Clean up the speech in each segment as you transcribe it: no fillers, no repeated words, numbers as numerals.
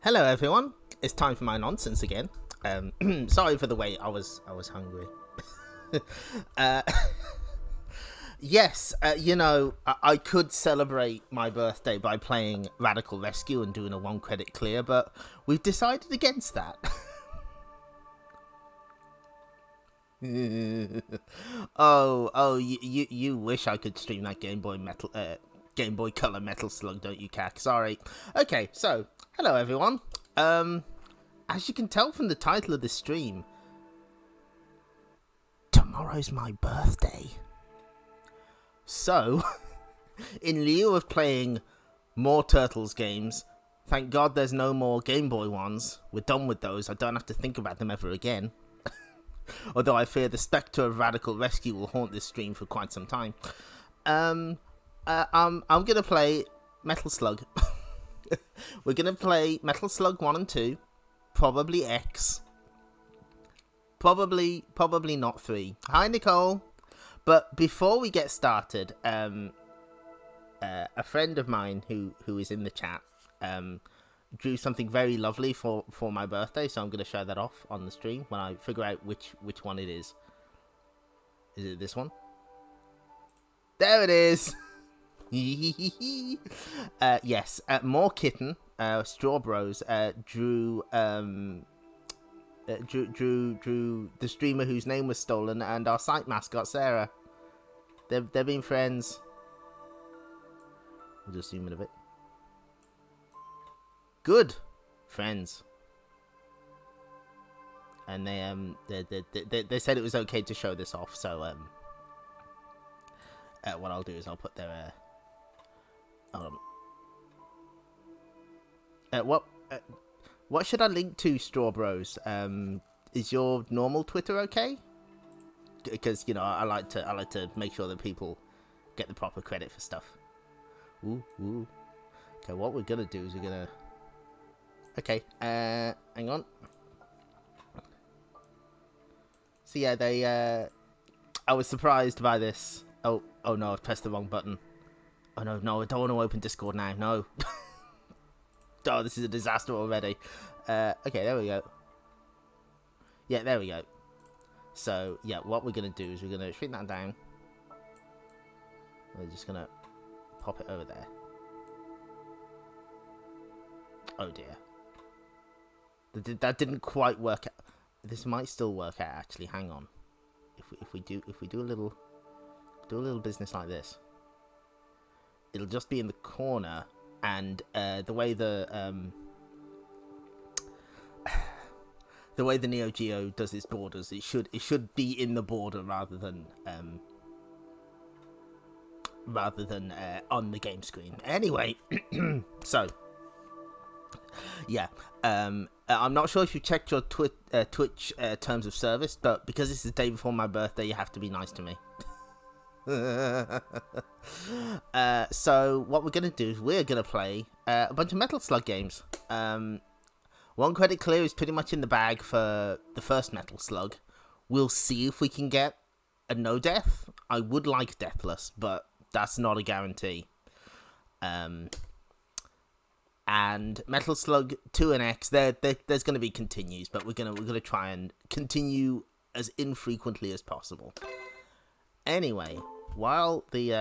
Hello everyone, it's time for my nonsense again. Sorry for the wait, I was hungry. uh, yes, I could celebrate my birthday by playing Radical Rescue and doing a 1 credit clear, but we've decided against that. You wish I could stream that Game Boy Color Metal Slug, don't you, Cack? Sorry. Okay, so hello everyone. As you can tell from the title of the stream, tomorrow's my birthday. So, in lieu of playing more Turtles games, thank God there's no more Game Boy ones. We're done with those. I don't have to think about them ever again. Although I fear the spectre of Radical Rescue will haunt this stream for quite some time. I'm gonna play Metal Slug. We're gonna play Metal Slug 1 and 2, probably X, probably not 3. Hi Nicole. But before we get started, a friend of mine who is in the chat drew something very lovely for my birthday, so I'm gonna show that off on the stream when I figure out which one it is. Is it this one? There it is. Yes, morkitten, Straw Bros, drew the streamer whose name was stolen and our site mascot Sarah. They've been friends. I'll just zoom in a bit. Good friends. And they said it was okay to show this off, so what I'll do is I'll put their what should I link to, Straw Bros? Is your normal Twitter okay? Because I like to make sure that people get the proper credit for stuff. Ooh. Okay, what we're gonna do is okay, hang on. So yeah, I was surprised by this. Oh no, I've pressed the wrong button. Oh no, I don't want to open Discord now, no. Oh, this is a disaster already. Okay, there we go. Yeah, there we go. So, yeah, what we're going to do is we're going to shrink that down. We're just going to pop it over there. Oh dear. That didn't quite work out. This might still work out, actually. Hang on. If we do a little business like this, it'll just be in the corner, and the way the NeoGeo does its borders, it should be in the border rather than on the game screen. Anyway, so yeah, I'm not sure if you checked your Twitch terms of service, but because this is the day before my birthday, you have to be nice to me. So what we're gonna do is we're gonna play a bunch of Metal Slug games. 1 credit clear is pretty much in the bag for the first Metal Slug. We'll see if we can get a no death. I would like deathless, but that's not a guarantee. And Metal Slug 2 and X, there's gonna be continues, but we're gonna try and continue as infrequently as possible. Anyway, while the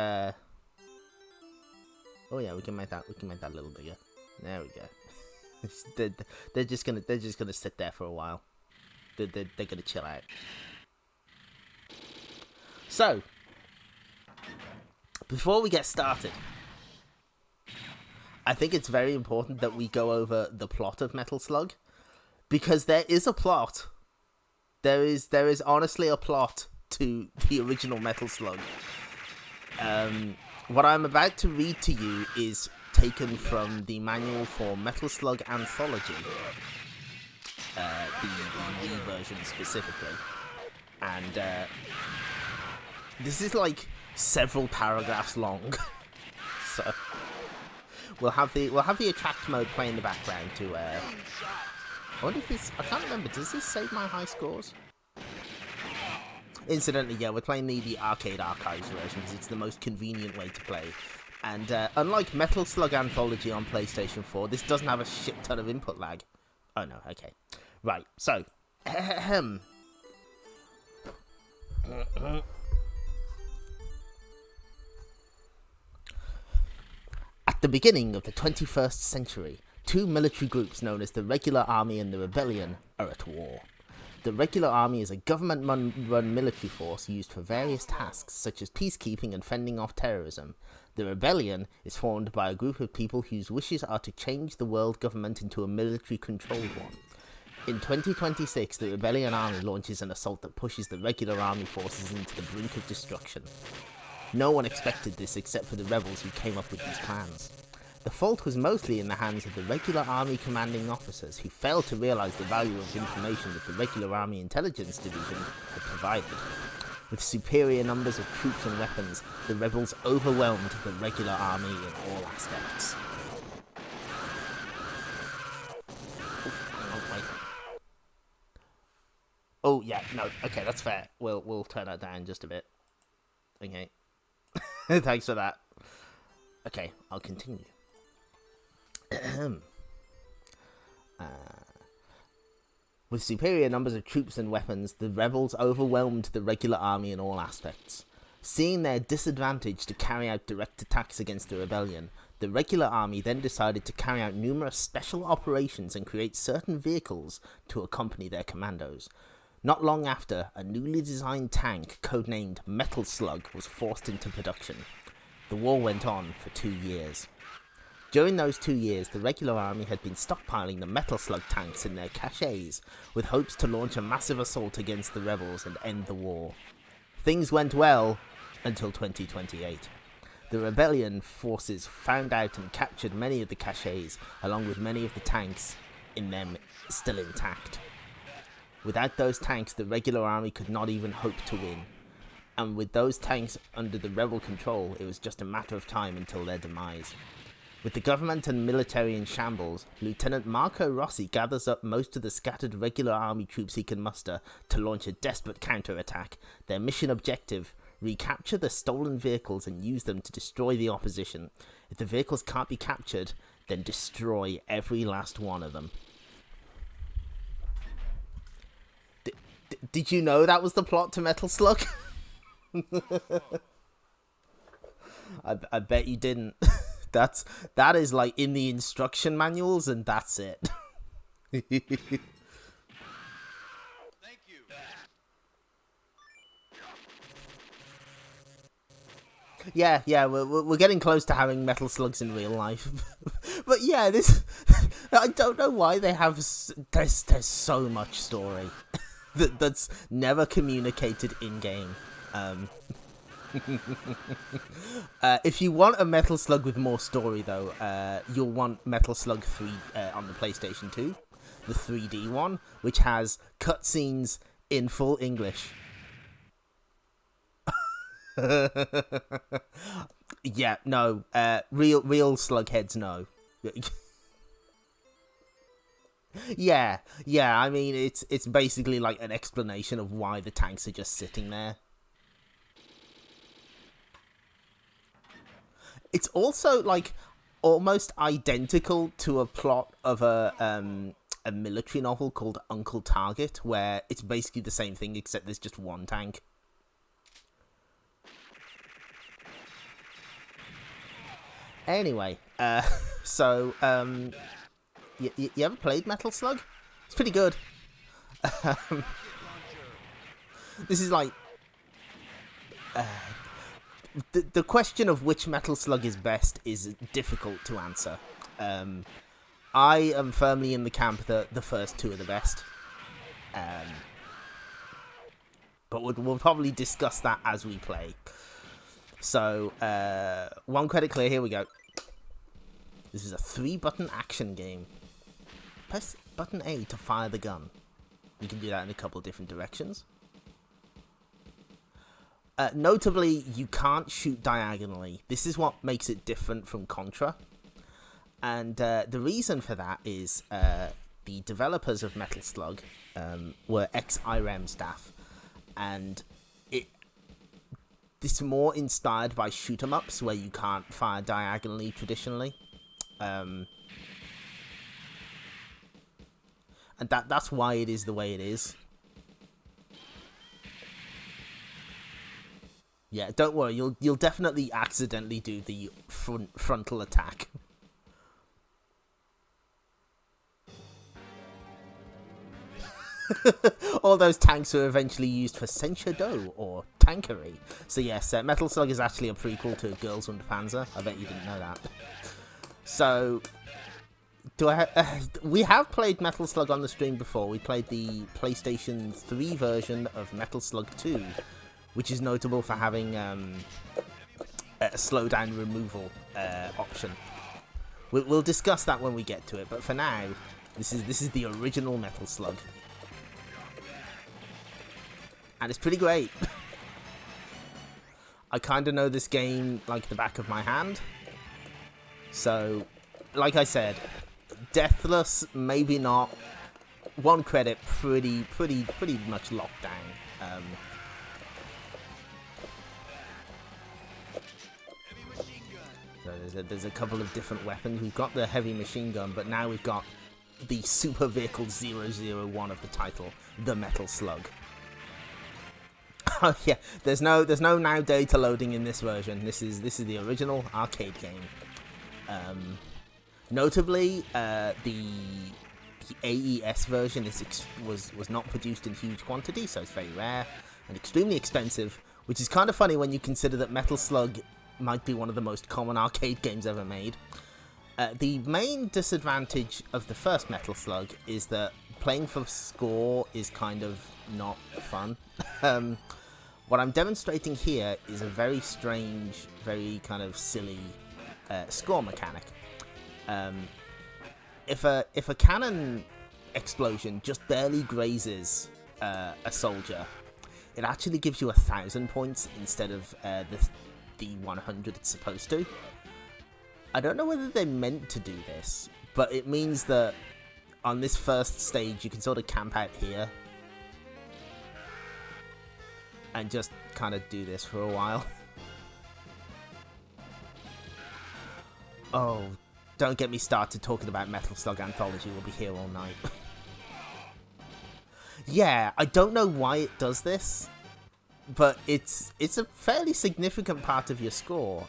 oh yeah, we can make that a little bigger. There we go. They're just gonna sit there for a while. They're gonna chill out. So, before we get started, I think it's very important that we go over the plot of Metal Slug, because there is a plot. There is honestly a plot to the original Metal Slug. What I'm about to read to you is taken from the manual for Metal Slug Anthology, the Wii version specifically, and this is like several paragraphs long. So we'll have the attract mode play in the background to. I wonder if this. I can't remember. Does this save my high scores? Incidentally, yeah, we're playing the Arcade Archives version because it's the most convenient way to play And unlike Metal Slug Anthology on PlayStation 4, this doesn't have a shit ton of input lag. Oh no, okay. Right, so... At the beginning of the 21st century, two military groups known as the Regular Army and the Rebellion are at war. The Regular Army is a government-run military force used for various tasks such as peacekeeping and fending off terrorism. The Rebellion is formed by a group of people whose wishes are to change the world government into a military-controlled one. In 2026, the Rebellion Army launches an assault that pushes the Regular Army forces into the brink of destruction. No one expected this except for the rebels who came up with these plans. The fault was mostly in the hands of the Regular Army commanding officers who failed to realise the value of information that the Regular Army Intelligence Division had provided. With superior numbers of troops and weapons, the rebels overwhelmed the Regular Army in all aspects. Oh yeah, no, okay, that's fair. We'll turn that down just a bit. Okay. Thanks for that. Okay, I'll continue. With superior numbers of troops and weapons, the rebels overwhelmed the Regular Army in all aspects. Seeing their disadvantage to carry out direct attacks against the rebellion, the Regular Army then decided to carry out numerous special operations and create certain vehicles to accompany their commandos. Not long after, a newly designed tank, codenamed Metal Slug, was forced into production. The war went on for 2 years. During those 2 years, the Regular Army had been stockpiling the Metal Slug tanks in their caches, with hopes to launch a massive assault against the rebels and end the war. Things went well until 2028. The rebellion forces found out and captured many of the caches, along with many of the tanks in them still intact. Without those tanks, the Regular Army could not even hope to win. And with those tanks under the rebel control, it was just a matter of time until their demise. With the government and military in shambles, Lieutenant Marco Rossi gathers up most of the scattered Regular Army troops he can muster to launch a desperate counterattack. Their mission objective: recapture the stolen vehicles and use them to destroy the opposition. If the vehicles can't be captured, then destroy every last one of them. Did you know that was the plot to Metal Slug? I bet you didn't. That is like in the instruction manuals, and that's it. Thank you. Yeah, we're getting close to having Metal Slugs in real life. But yeah, this I don't know why they have there's so much story that's never communicated in game. If you want a Metal Slug with more story, though, you'll want Metal Slug 3 on the PlayStation 2, the 3D one, which has cutscenes in full English. Yeah, no, real slugheads, no. Yeah, I mean, it's basically like an explanation of why the tanks are just sitting there. It's also like almost identical to a plot of a military novel called Uncle Target, where it's basically the same thing except there's just one tank. Anyway, so you ever played Metal Slug? It's pretty good. This is like the question of which Metal Slug is best is difficult to answer. I am firmly in the camp that the first two are the best. But we'll probably discuss that as we play. So, one credit clear, here we go. This is a 3-button action game. Press button A to fire the gun. You can do that in a couple of different directions. Notably, you can't shoot diagonally. This is what makes it different from Contra. And the reason for that is the developers of Metal Slug It's more inspired by shoot 'em ups where you can't fire diagonally traditionally. And that's why it is the way it is. Yeah, don't worry, you'll definitely accidentally do the frontal attack. All those tanks were eventually used for Senshado or tankery. So yes, Metal Slug is actually a prequel to Girls und Panzer. I bet you didn't know that. So, we have played Metal Slug on the stream before. We played the PlayStation 3 version of Metal Slug 2, which is notable for having a slowdown removal option. We'll discuss that when we get to it, but for now, this is the original Metal Slug. And it's pretty great. I kind of know this game like the back of my hand. So, like I said, deathless, maybe not. One credit, pretty much locked down. So there's a couple of different weapons. We've got the heavy machine gun, but now we've got the Super Vehicle 001 of the title, the Metal Slug. Oh yeah, there's no now data loading in this version. This is the original arcade game. Notably, the AES version was not produced in huge quantity, so it's very rare and extremely expensive, which is kind of funny when you consider that Metal Slug might be one of the most common arcade games ever made. The main disadvantage of the first Metal Slug is that playing for score is kind of not fun. What I'm demonstrating here is a very strange, very kind of silly score mechanic. If a cannon explosion just barely grazes a soldier, it actually gives you 1,000 points instead of the 100 it's supposed to. I don't know whether they meant to do this, but it means that on this first stage you can sort of camp out here and just kind of do this for a while. Oh, don't get me started talking about Metal Slug Anthology, we'll be here all night. Yeah, I don't know why it does this, but it's a fairly significant part of your score.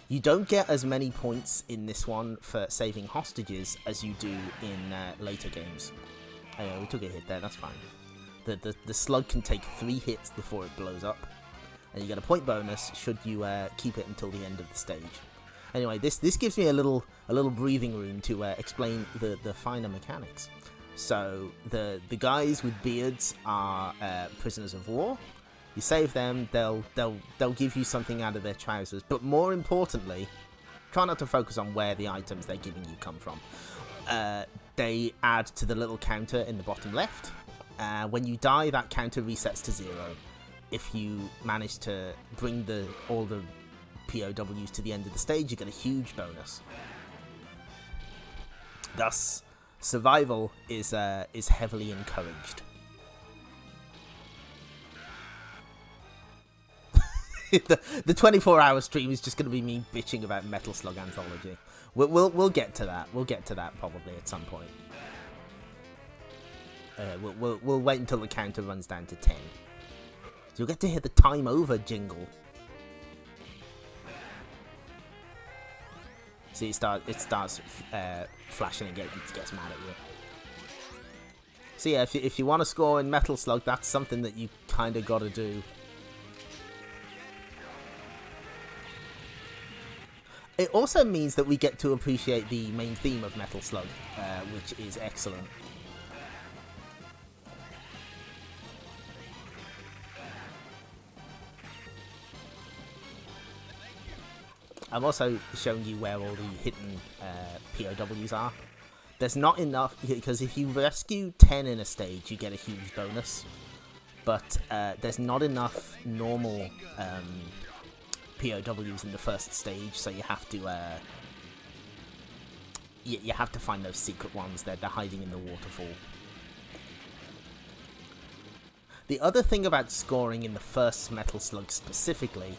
You don't get as many points in this one for saving hostages as you do in later games. Oh yeah, we took a hit there, that's fine. The slug can take 3 hits before it blows up, and you get a point bonus should you keep it until the end of the stage. Anyway, this gives me a little breathing room to explain the finer mechanics. So the guys with beards are prisoners of war. You save them, they'll give you something out of their trousers, but more importantly, try not to focus on where the items they're giving you come from. They add to the little counter in the bottom left. When you die, that counter resets to 0. If you manage to bring all the POWs to the end of the stage, you get a huge bonus. Thus, survival is heavily encouraged. The 24-hour stream is just going to be me bitching about Metal Slug Anthology. We'll get to that. We'll get to that probably at some point. We'll wait until the counter runs down to 10. So you'll get to hear the time over jingle. See, it starts flashing and gets mad at you. So yeah, if you want to score in Metal Slug, that's something that you kind of got to do. It also means that we get to appreciate the main theme of Metal Slug, which is excellent. I'm also showing you where all the hidden POWs are. There's not enough, because if you rescue 10 in a stage, you get a huge bonus. But there's not enough normal POWs in the first stage, so you have to you have to find those secret ones. They're hiding in the waterfall. The other thing about scoring in the first Metal Slug specifically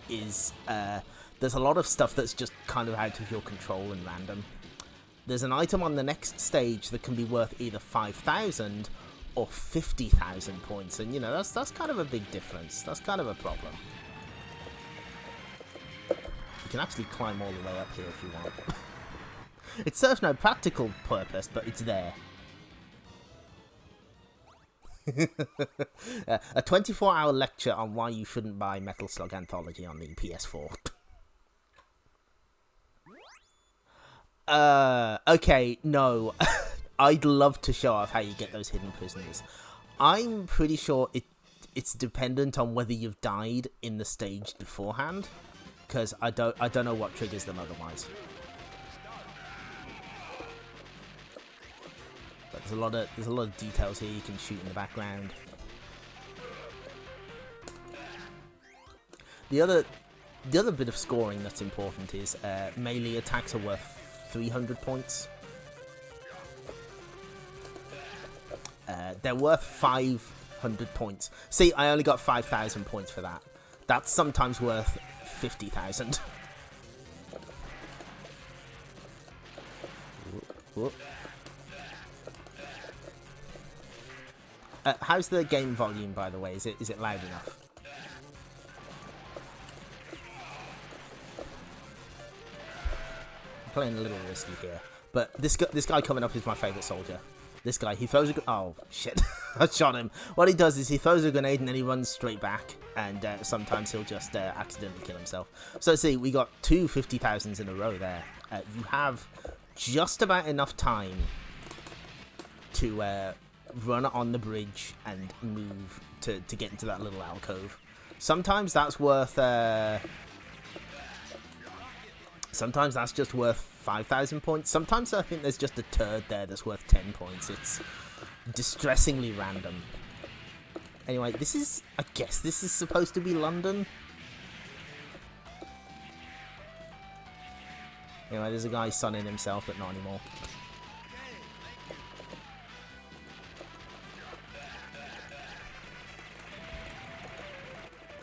is there's a lot of stuff that's just kind of out of your control and random. There's an item on the next stage that can be worth either 5,000 or 50,000 points, and you know, that's kind of a big difference. That's kind of a problem. You can actually climb all the way up here if you want. It serves no practical purpose, but it's there. A 24-hour lecture on why you shouldn't buy Metal Slug Anthology on the PS4. Okay, no. I'd love to show off how you get those hidden prisoners. I'm pretty sure it's dependent on whether you've died in the stage beforehand, because I don't know what triggers them otherwise. But there's a lot of details here you can shoot in the background. The other bit of scoring that's important is melee attacks are worth 300 points. They're worth 500 points. See, I only got 5,000 points for that. That's sometimes worth 50,000. How's the game volume, by the way? Is it loud enough? I'm playing a little risky here, but this guy coming up is my favourite soldier. This guy, he throws a... Oh, shit. I shot him. What he does is he throws a grenade and then he runs straight back. And sometimes he'll just accidentally kill himself. So, see, we got two 50,000s in a row there. You have just about enough time to run on the bridge and move to get into that little alcove. Sometimes that's worth... sometimes that's just worth 5,000 points. Sometimes I think there's just a turd there that's worth 10 points. It's distressingly random. Anyway, I guess this is supposed to be London. Anyway, there's a guy sunning himself, but not anymore.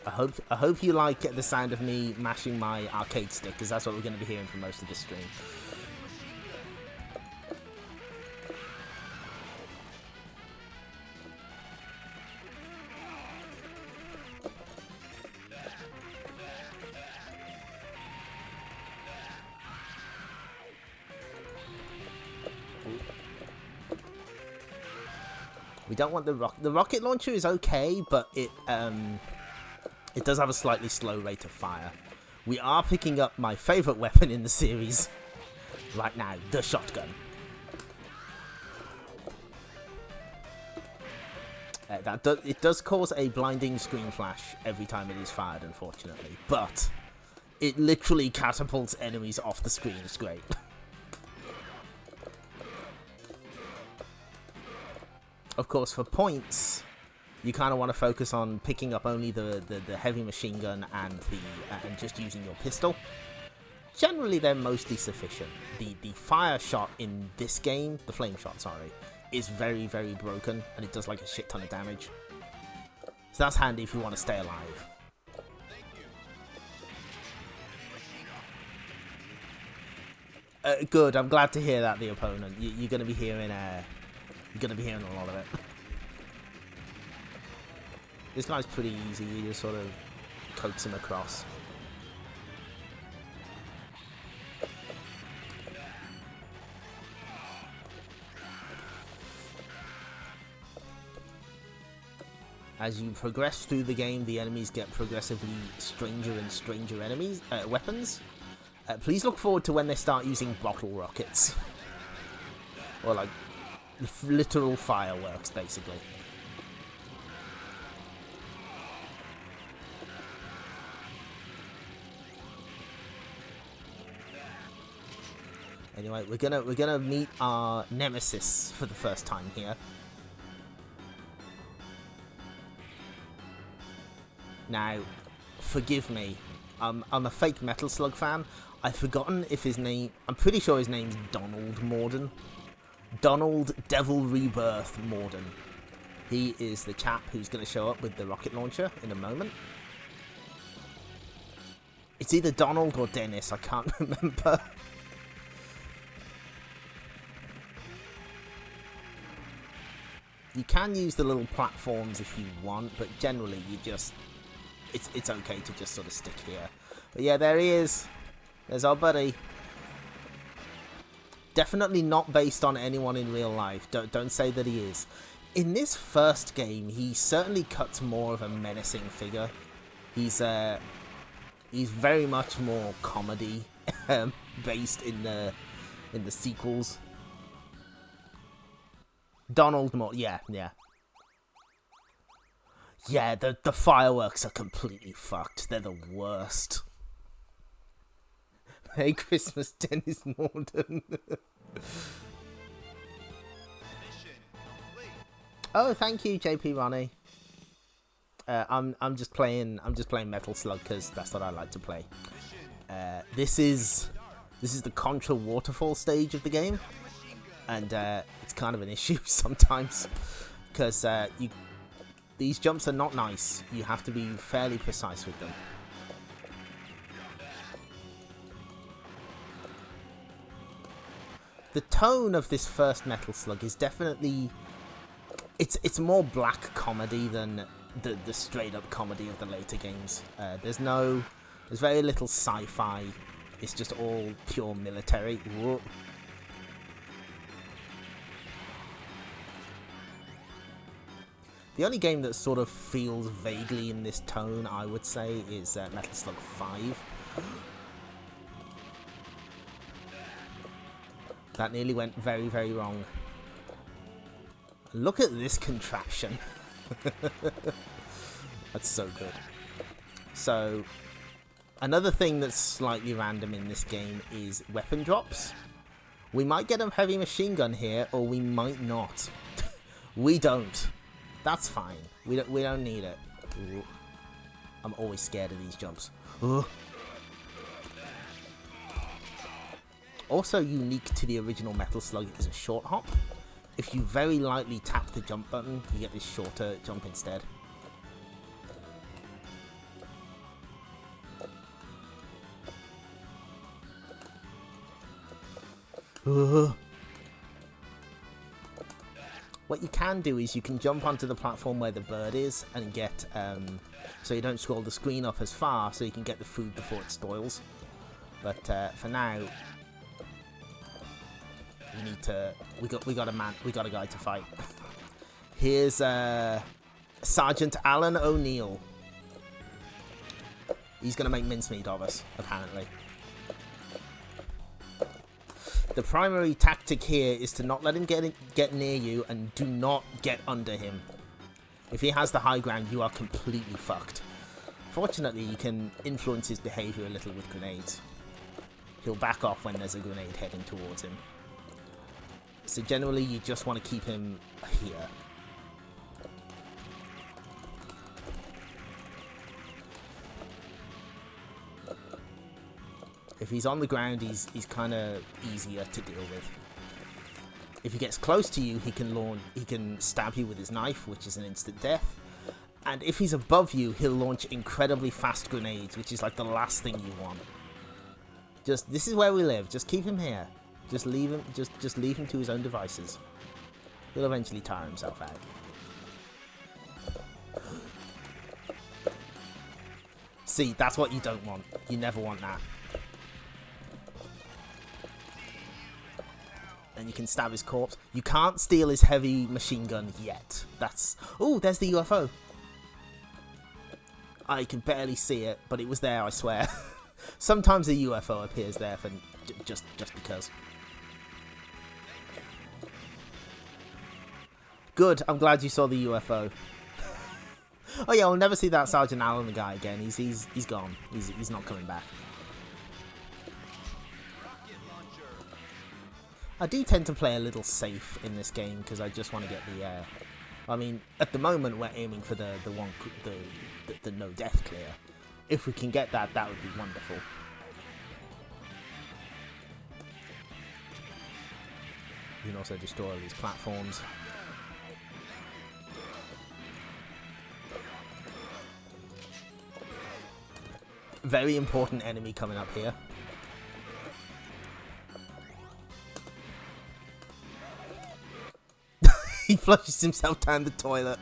I hope you like the sound of me mashing my arcade stick, because that's what we're going to be hearing for most of this stream. We don't want the rocket launcher is okay, but it does have a slightly slow rate of fire. We are picking up my favourite weapon in the series right now, the shotgun. It does cause a blinding screen flash every time it is fired, unfortunately, but it literally catapults enemies off the screen. It's great. Of course, for points, you kind of want to focus on picking up only the heavy machine gun and just using your pistol. Generally, they're mostly sufficient. The fire shot in this game, the flame shot, sorry, is very, very broken, and it does like a shit ton of damage. So that's handy if you want to stay alive. Good. I'm glad to hear that. The opponent, you're going to be hearing a lot of it. This guy's pretty easy, you just sort of coax him across. As you progress through the game, the enemies get progressively stranger and stranger weapons. Please look forward to when they start using bottle rockets. Or like literal fireworks, basically. Anyway, we're gonna meet our nemesis for the first time here. Now, forgive me, I'm a fake Metal Slug fan. I've forgotten if his name... I'm pretty sure his name's Donald Morden. Donald Devil Rebirth Morden. He is the chap who's going to show up with the rocket launcher in a moment. It's either Donald or Dennis, I can't remember. You can use the little platforms if you want, but generally you just... It's okay to just sort of stick here. But yeah, there he is. There's our buddy. Definitely not based on anyone in real life. Don't say that he is. In this first game, he certainly cuts more of a menacing figure. He's very much more comedy based in the sequels. Donald more, yeah. Yeah, the fireworks are completely fucked. They're the worst. Merry Christmas, Dennis Morden. Oh, thank you, JP Ronnie. I'm just playing Metal Slug because that's what I like to play. This is the Contra waterfall stage of the game, and it's kind of an issue sometimes because these jumps are not nice. You have to be fairly precise with them. The tone of this first Metal Slug is definitely... It's more black comedy than the straight up comedy of the later games. There's very little sci-fi. It's just all pure military. Whoa. The only game that sort of feels vaguely in this tone, I would say, is Metal Slug 5. That nearly went very, very wrong. Look at this contraption. That's so good. So, another thing that's slightly random in this game is weapon drops. We might get a heavy machine gun here, or we might not. We don't. That's fine. We don't need it. Ooh. I'm always scared of these jumps. Ooh. Also unique to the original Metal Slug is a short hop. If you very lightly tap the jump button, you get this shorter jump instead. What you can do is you can jump onto the platform where the bird is and get, so you don't scroll the screen up as far, so you can get the food before it spoils. But for now, we need to. We got a guy to fight. Here's Sergeant Alan O'Neill. He's gonna make mincemeat of us, apparently. The primary tactic here is to not let him get near you and do not get under him. If he has the high ground, you are completely fucked. Fortunately, you can influence his behaviour a little with grenades. He'll back off when there's a grenade heading towards him. So generally, you just want to keep him here. If he's on the ground, he's kind of easier to deal with. If he gets close to you, he can stab you with his knife, which is an instant death. And if he's above you, he'll launch incredibly fast grenades, which is like the last thing you want. This is where we live. Just keep him here. Just leave him. Just leave him to his own devices. He'll eventually tire himself out. See, that's what you don't want. You never want that. And you can stab his corpse. You can't steal his heavy machine gun yet. That's... Oh, there's the UFO. I can barely see it, but it was there, I swear. Sometimes a UFO appears there for just because. Good, I'm glad you saw the UFO. Oh yeah, we'll never see that Sergeant Allen guy again. He's gone. He's not coming back. I do tend to play a little safe in this game because I just want to get the. I mean, at the moment we're aiming for the no death clear. If we can get that, that would be wonderful. You can also destroy all these platforms. Very important enemy coming up here. He flushes himself down the toilet.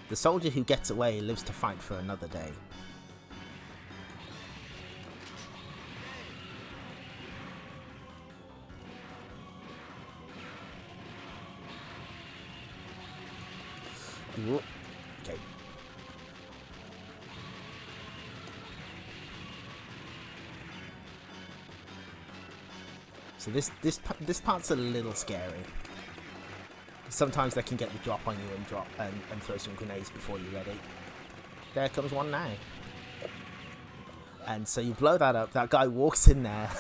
The soldier who gets away lives to fight for another day. Ooh. Okay. So this part's a little scary. Sometimes they can get the drop on you and throw some grenades before you're ready. There comes one now. And so you blow that up. That guy walks in there.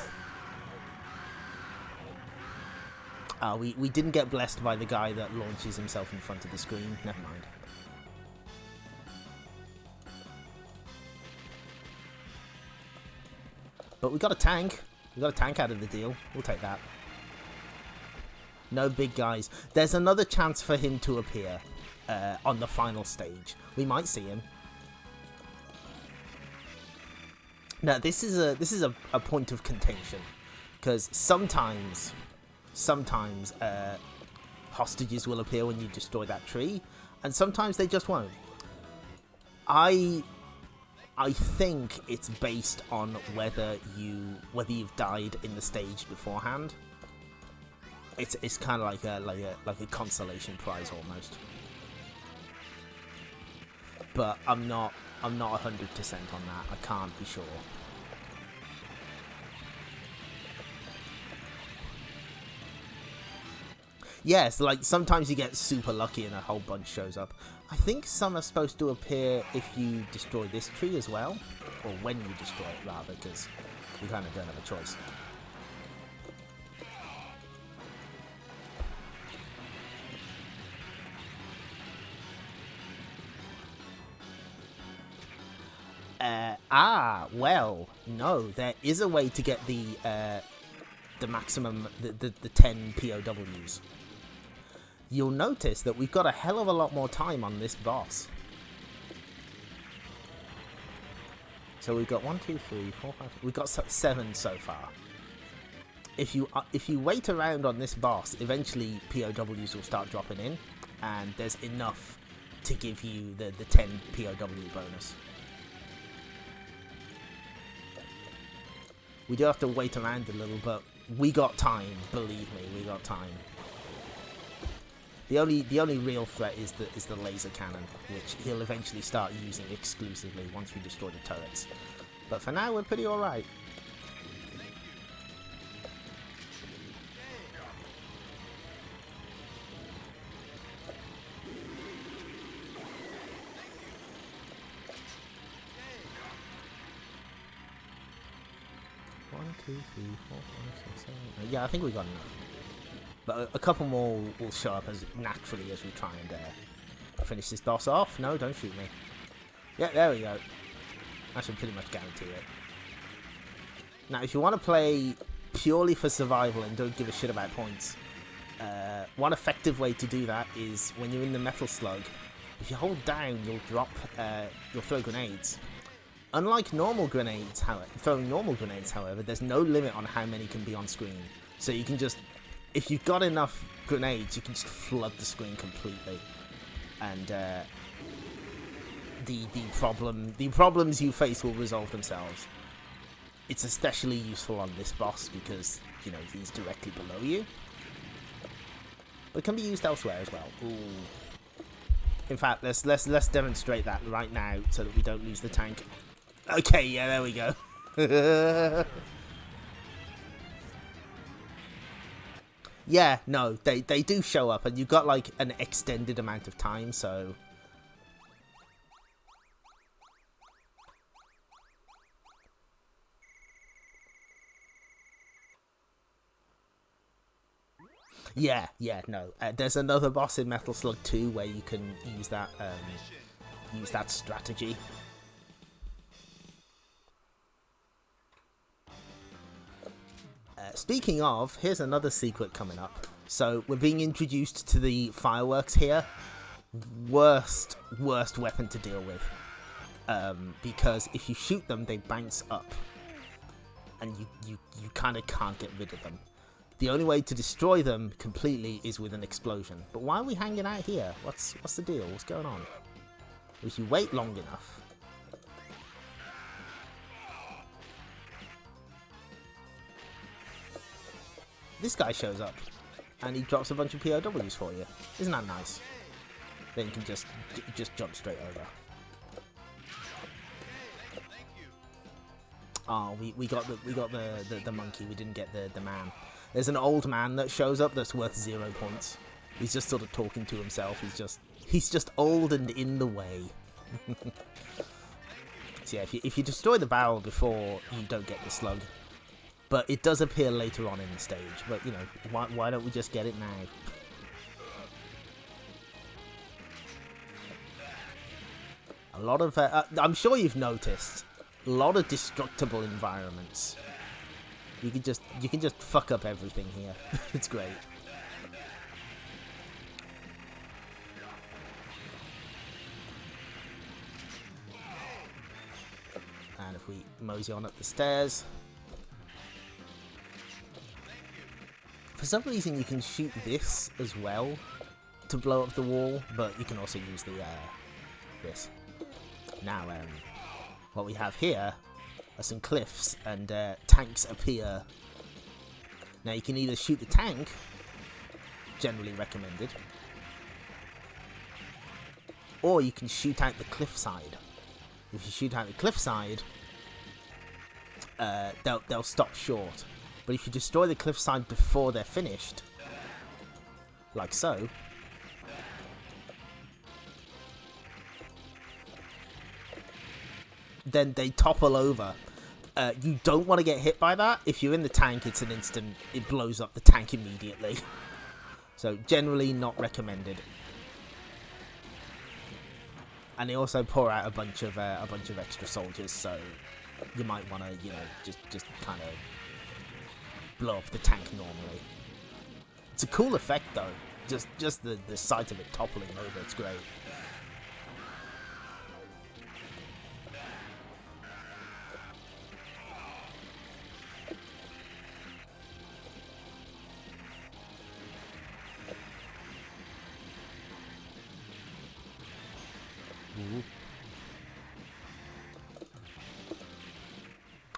We didn't get blessed by the guy that launches himself in front of the screen. Never mind. But we got a tank. We got a tank out of the deal. We'll take that. No big guys. There's another chance for him to appear on the final stage. We might see him. Now this is a point of contention, because sometimes hostages will appear when you destroy that tree, and sometimes they just won't. I think it's based on whether you've died in the stage beforehand. It's kind of like a consolation prize almost. But I'm not 100% on that. I can't be sure. Yes, like sometimes you get super lucky and a whole bunch shows up. I think some are supposed to appear if you destroy this tree as well, or when you destroy it rather, because you kind of don't have a choice. Well, no, there is a way to get the maximum, the 10 POWs. You'll notice that we've got a hell of a lot more time on this boss. So we've got 1, 2, 3, 4, 5. We've got 7 so far. If you wait around on this boss, eventually POWs will start dropping in, and there's enough to give you the 10 POW bonus. We do have to wait around a little, but we got time. Believe me, we got time. The only real threat is the laser cannon, which he'll eventually start using exclusively once we destroy the turrets. But for now, we're pretty alright. One, 2, 3, 4, 5, 6, 7. Yeah, I think we got enough. But a couple more will show up as naturally as we try and finish this boss off. No, don't shoot me. Yeah, there we go. I should pretty much guarantee it. Now, if you want to play purely for survival and don't give a shit about points, one effective way to do that is when you're in the Metal Slug. If you hold down, you'll throw grenades. Unlike normal grenades, throwing normal grenades, however, there's no limit on how many can be on screen. So you can just, if you've got enough grenades, you can just flood the screen completely. And the problems you face will resolve themselves. It's especially useful on this boss because, you know, he's directly below you. But it can be used elsewhere as well. Ooh. In fact, let's demonstrate that right now so that we don't lose the tank. Okay, yeah, there we go. Yeah, no, they do show up, and you've got like an extended amount of time, so yeah, no. There's another boss in Metal Slug 2 where you can use that strategy. Speaking of, here's another secret coming up. So we're being introduced to the fireworks here. Worst weapon to deal with. because if you shoot them, they bounce up, and you kind of can't get rid of them. The only way to destroy them completely is with an explosion. But why are we hanging out here? What's the deal? What's going on? If you wait long enough... This guy shows up, and he drops a bunch of POWs for you. Isn't that nice? Then you can just jump straight over. Oh, we got the monkey. We didn't get the man. There's an old man that shows up that's worth 0 points. He's just sort of talking to himself. He's just old and in the way. So yeah, if you destroy the barrel before, you don't get the slug. But it does appear later on in the stage. But you know, why don't we just get it now? A lot of I'm sure you've noticed a lot of destructible environments. You can just fuck up everything here. It's great. And if we mosey on up the stairs, for some reason you can shoot this as well to blow up the wall, but you can also use the this. Now, what we have here are some cliffs, and tanks appear. Now you can either shoot the tank, generally recommended, or you can shoot out the cliffside. If you shoot out the cliffside, they'll stop short. But if you destroy the cliffside before they're finished, like so, then they topple over. You don't want to get hit by that. If you're in the tank, it's an instant. It blows up the tank immediately. So generally not recommended. And they also pour out a bunch of extra soldiers. So you might want to, you know, just kind of blow up the tank normally. It's a cool effect though. Just the sight of it toppling over. It's great.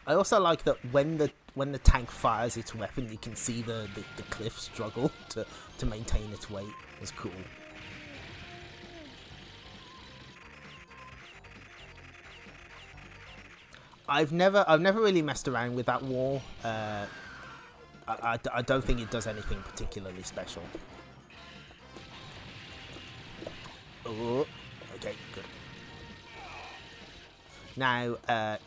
I also like that when the tank fires its weapon, you can see the cliff struggle to maintain its weight. It's cool. I've never really messed around with that wall. I don't think it does anything particularly special. Oh, okay, good. Now,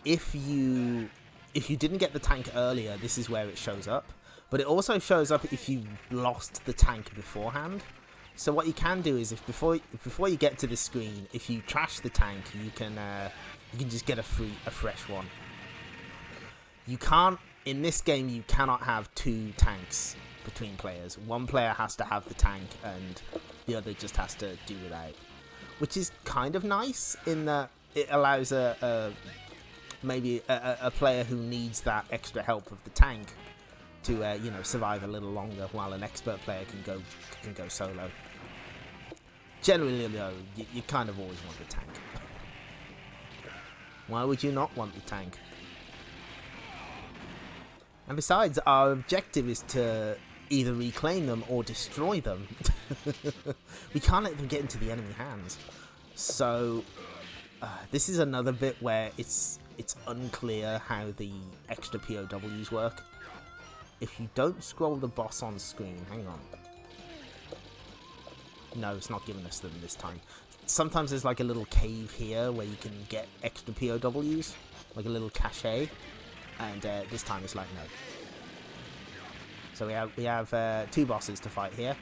if you didn't get the tank earlier, this is where it shows up. But it also shows up if you lost the tank beforehand. So what you can do is, if before you get to the screen, if you trash the tank, you can just get a fresh one. You can't, in this game, you cannot have 2 tanks between players. One player has to have the tank, and the other just has to do without. Which is kind of nice in that it allows maybe a player who needs that extra help of the tank to you know, survive a little longer, while an expert player can go solo. Generally though, you kind of always want the tank. Why would you not want the tank? And besides, our objective is to either reclaim them or destroy them. We can't let them get into the enemy hands. So this is another bit where it's unclear how the extra POWs work. If you don't scroll the boss on screen, hang on. No, it's not giving us them this time. Sometimes there's like a little cave here where you can get extra POWs, like a little cache, and this time it's like no. So we have 2 bosses to fight here.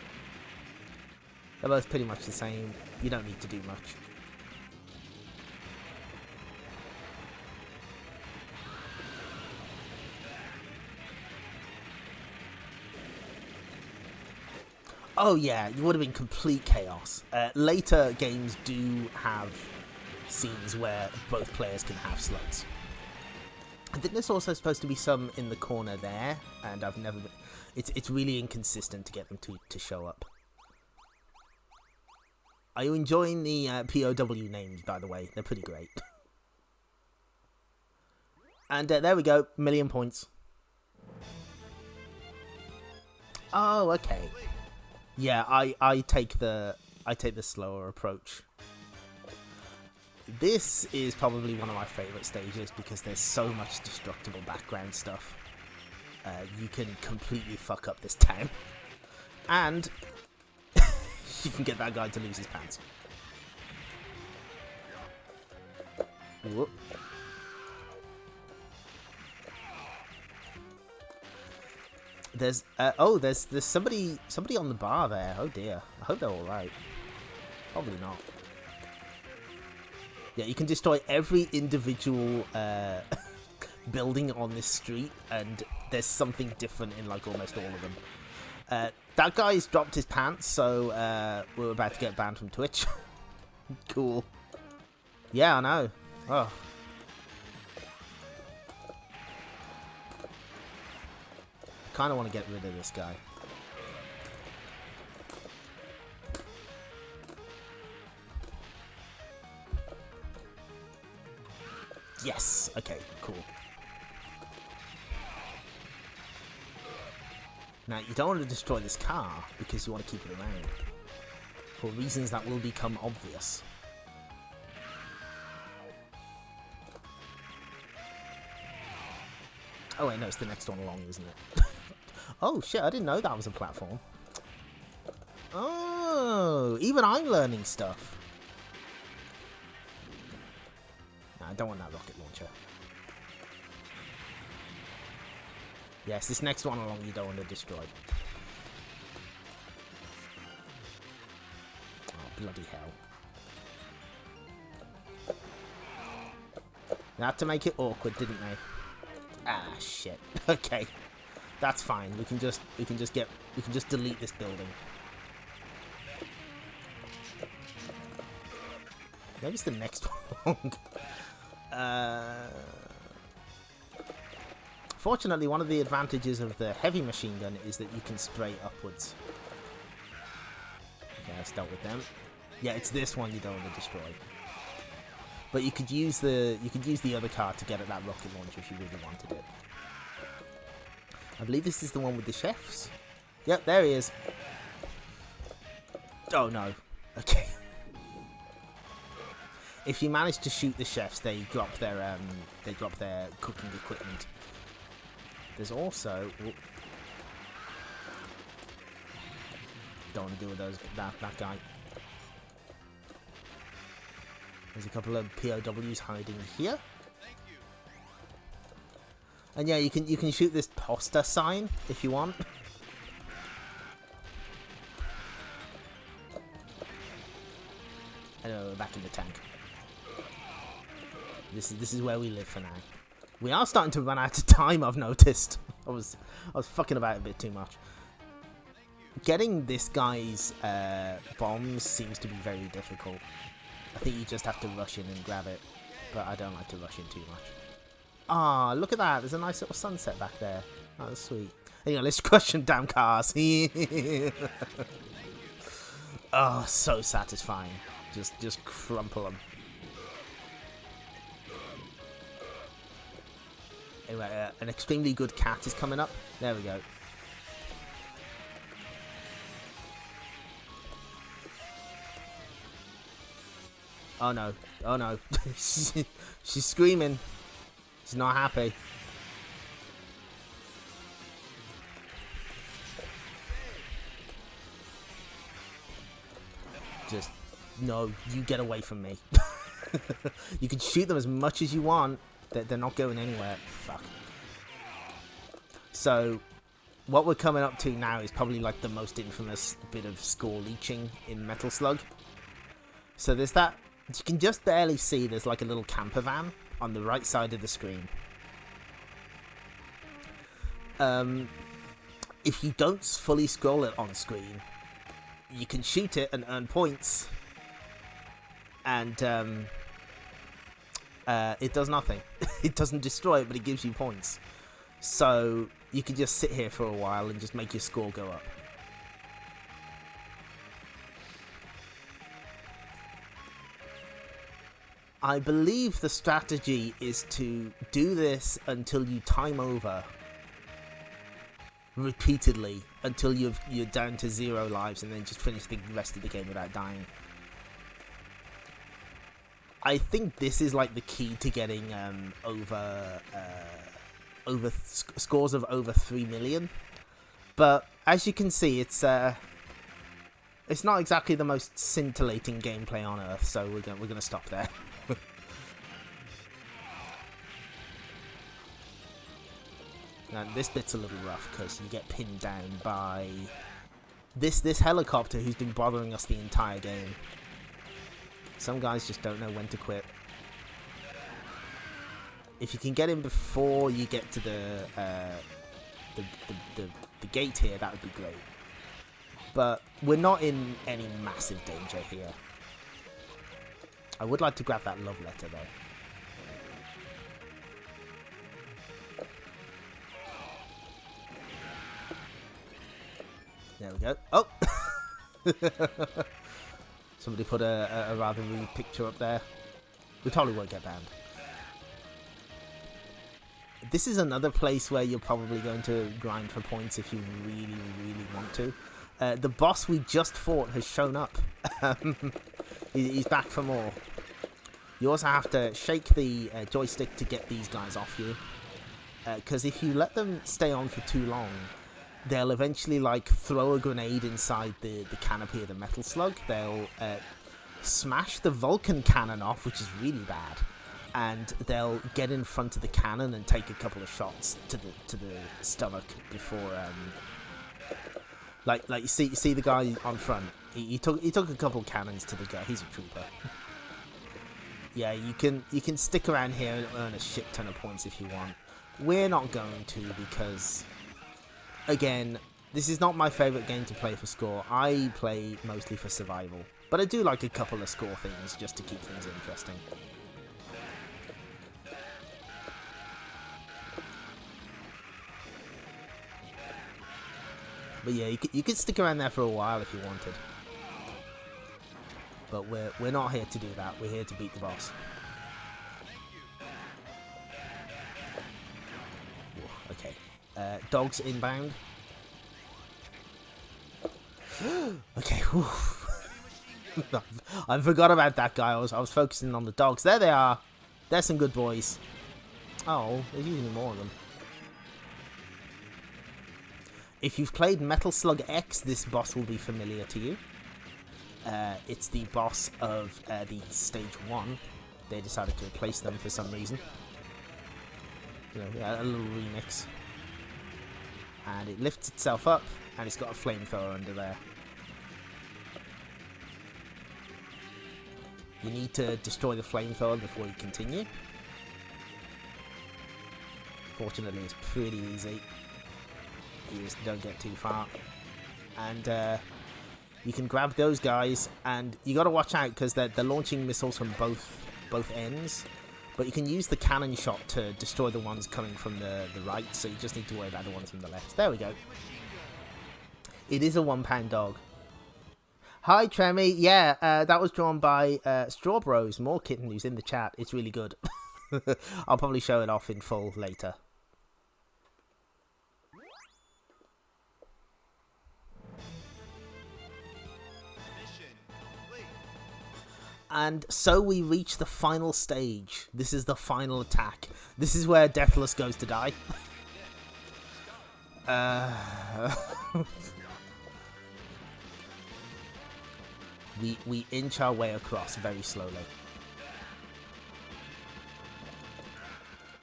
They're both pretty much the same. You don't need to do much. Oh yeah, it would have been complete chaos. Later games do have scenes where both players can have slugs. I think there's also supposed to be some in the corner there, and I've never been... It's really inconsistent to get them to show up. Are you enjoying the POW names, by the way? They're pretty great. And there we go, 1,000,000 points. Oh, okay. Yeah, I take the slower approach. This is probably one of my favourite stages because there's so much destructible background stuff. You can completely fuck up this town. And you can get that guy to lose his pants. Whoop. There's there's somebody on the bar there. Oh dear. I hope they're all right. Probably not. Yeah, you can destroy every individual building on this street, and there's something different in like almost all of them. That guy's dropped his pants, so we're about to get banned from Twitch. Cool. Yeah, I know. Oh. I kind of want to get rid of this guy. Yes. Okay, cool. Now, you don't want to destroy this car because you want to keep it around. For reasons that will become obvious. Oh wait, no, it's the next one along, isn't it? Oh shit, I didn't know that was a platform. Oh, even I'm learning stuff. No, I don't want that rocket launcher. Yes, this next one along you don't want to destroy. Oh, bloody hell. They had to make it awkward, didn't they? Ah, shit. Okay. That's fine. We can just delete this building. Maybe it's the next one. Fortunately, one of the advantages of the heavy machine gun is that you can spray upwards. Okay, let's start with them. Yeah, it's this one you don't want to destroy. But you could use the other car to get at that rocket launcher if you really wanted it. I believe this is the one with the chefs. Yep, there he is. Oh no. Okay. If you manage to shoot the chefs, they drop their cooking equipment. There's also don't want to deal with that guy. There's a couple of POWs hiding here. And yeah, you can shoot this poster sign if you want. Anyway, we're back in the tank. This is where we live for now. We are starting to run out of time, I've noticed. I was fucking about a bit too much. Getting this guy's bombs seems to be very difficult. I think you just have to rush in and grab it, but I don't like to rush in too much. Ah, look at that. There's a nice little sunset back there. Oh, that's sweet. Anyway, let's crush some damn cars. Oh, so satisfying. Just crumple them. Anyway, an extremely good cat is coming up. There we go. Oh no. Oh no. She's screaming. She's not happy. Just, no, you get away from me. You can shoot them as much as you want. They're not going anywhere. Fuck. So, what we're coming up to now is probably like the most infamous bit of score leeching in Metal Slug. So there's that. You can just barely see there's like a little camper van on the right side of the screen. If you don't fully scroll it on screen, you can shoot it and earn points. And it does nothing. It doesn't destroy it, but it gives you points. So you can just sit here for a while and just make your score go up. I believe the strategy is to do this until you time over repeatedly until you're down to 0 lives, and then just finish the rest of the game without dying. I think this is like the key to getting scores of over 3 million. But as you can see, it's not exactly the most scintillating gameplay on earth. So we're gonna stop there. Now, this bit's a little rough because you get pinned down by this helicopter who's been bothering us the entire game. Some guys just don't know when to quit. If you can get in before you get to the gate here, that would be great. But we're not in any massive danger here. I would like to grab that love letter though. There we go. Oh! Somebody put a rather rude picture up there. We probably won't get banned. This is another place where you're probably going to grind for points if you really, really want to. The boss we just fought has shown up. He's back for more. You also have to shake the joystick to get these guys off you. Because if you let them stay on for too long, they'll eventually like throw a grenade inside the canopy of the Metal Slug. They'll smash the Vulcan cannon off, which is really bad, and they'll get in front of the cannon and take a couple of shots to the stomach before like you see the guy on front. He took a couple of cannons to the guy. He's a trooper. Yeah, you can stick around here and earn a shit ton of points if you want. We're not going to because, again, this is not my favourite game to play for score. I play mostly for survival. But I do like a couple of score things just to keep things interesting. But yeah, you could stick around there for a while if you wanted. But we're not here to do that. We're here to beat the boss. Okay. Dogs inbound. Okay. I forgot about that guy. I was focusing on the dogs. There they are. They're some good boys. Oh, there's usually more of them. If you've played Metal Slug X, this boss will be familiar to you. It's the boss of the stage 1. They decided to replace them for some reason. You know, a little remix. And it lifts itself up, and it's got a flamethrower under there. You need to destroy the flamethrower before you continue. Fortunately, it's pretty easy. You just don't get too far. And you can grab those guys, and you got to watch out because they're launching missiles from both ends. But you can use the cannon shot to destroy the ones coming from the right, so you just need to worry about the ones from the left. There we go. It is a £1 dog. Hi, Tremmy. Yeah, that was drawn by Strawbros, morkitten, who's in the chat. It's really good. I'll probably show it off in full later. And so we reach the final stage. This is the final attack. This is where Deathless goes to die. We inch our way across very slowly.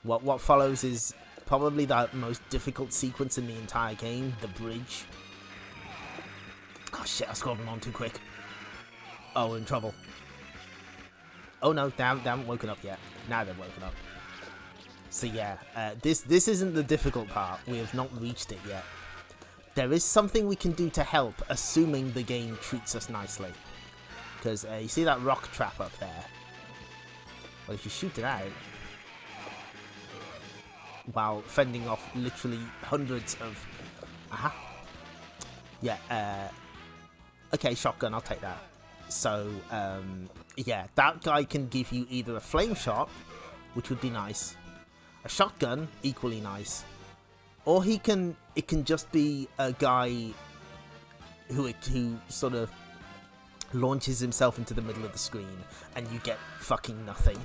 What follows is probably the most difficult sequence in the entire game, the bridge. Oh shit, I scrolled them on too quick. Oh, we're in trouble. Oh no, they haven't woken up yet. Now they've woken up. So yeah, this isn't the difficult part. We have not reached it yet. There is something we can do to help, assuming the game treats us nicely. Because you see that rock trap up there? Well, if you shoot it out while fending off literally hundreds of... Aha. Yeah, okay, shotgun, I'll take that. So, yeah, that guy can give you either a flame shot, which would be nice, a shotgun, equally nice, or it can just be a guy who sort of launches himself into the middle of the screen, and you get fucking nothing.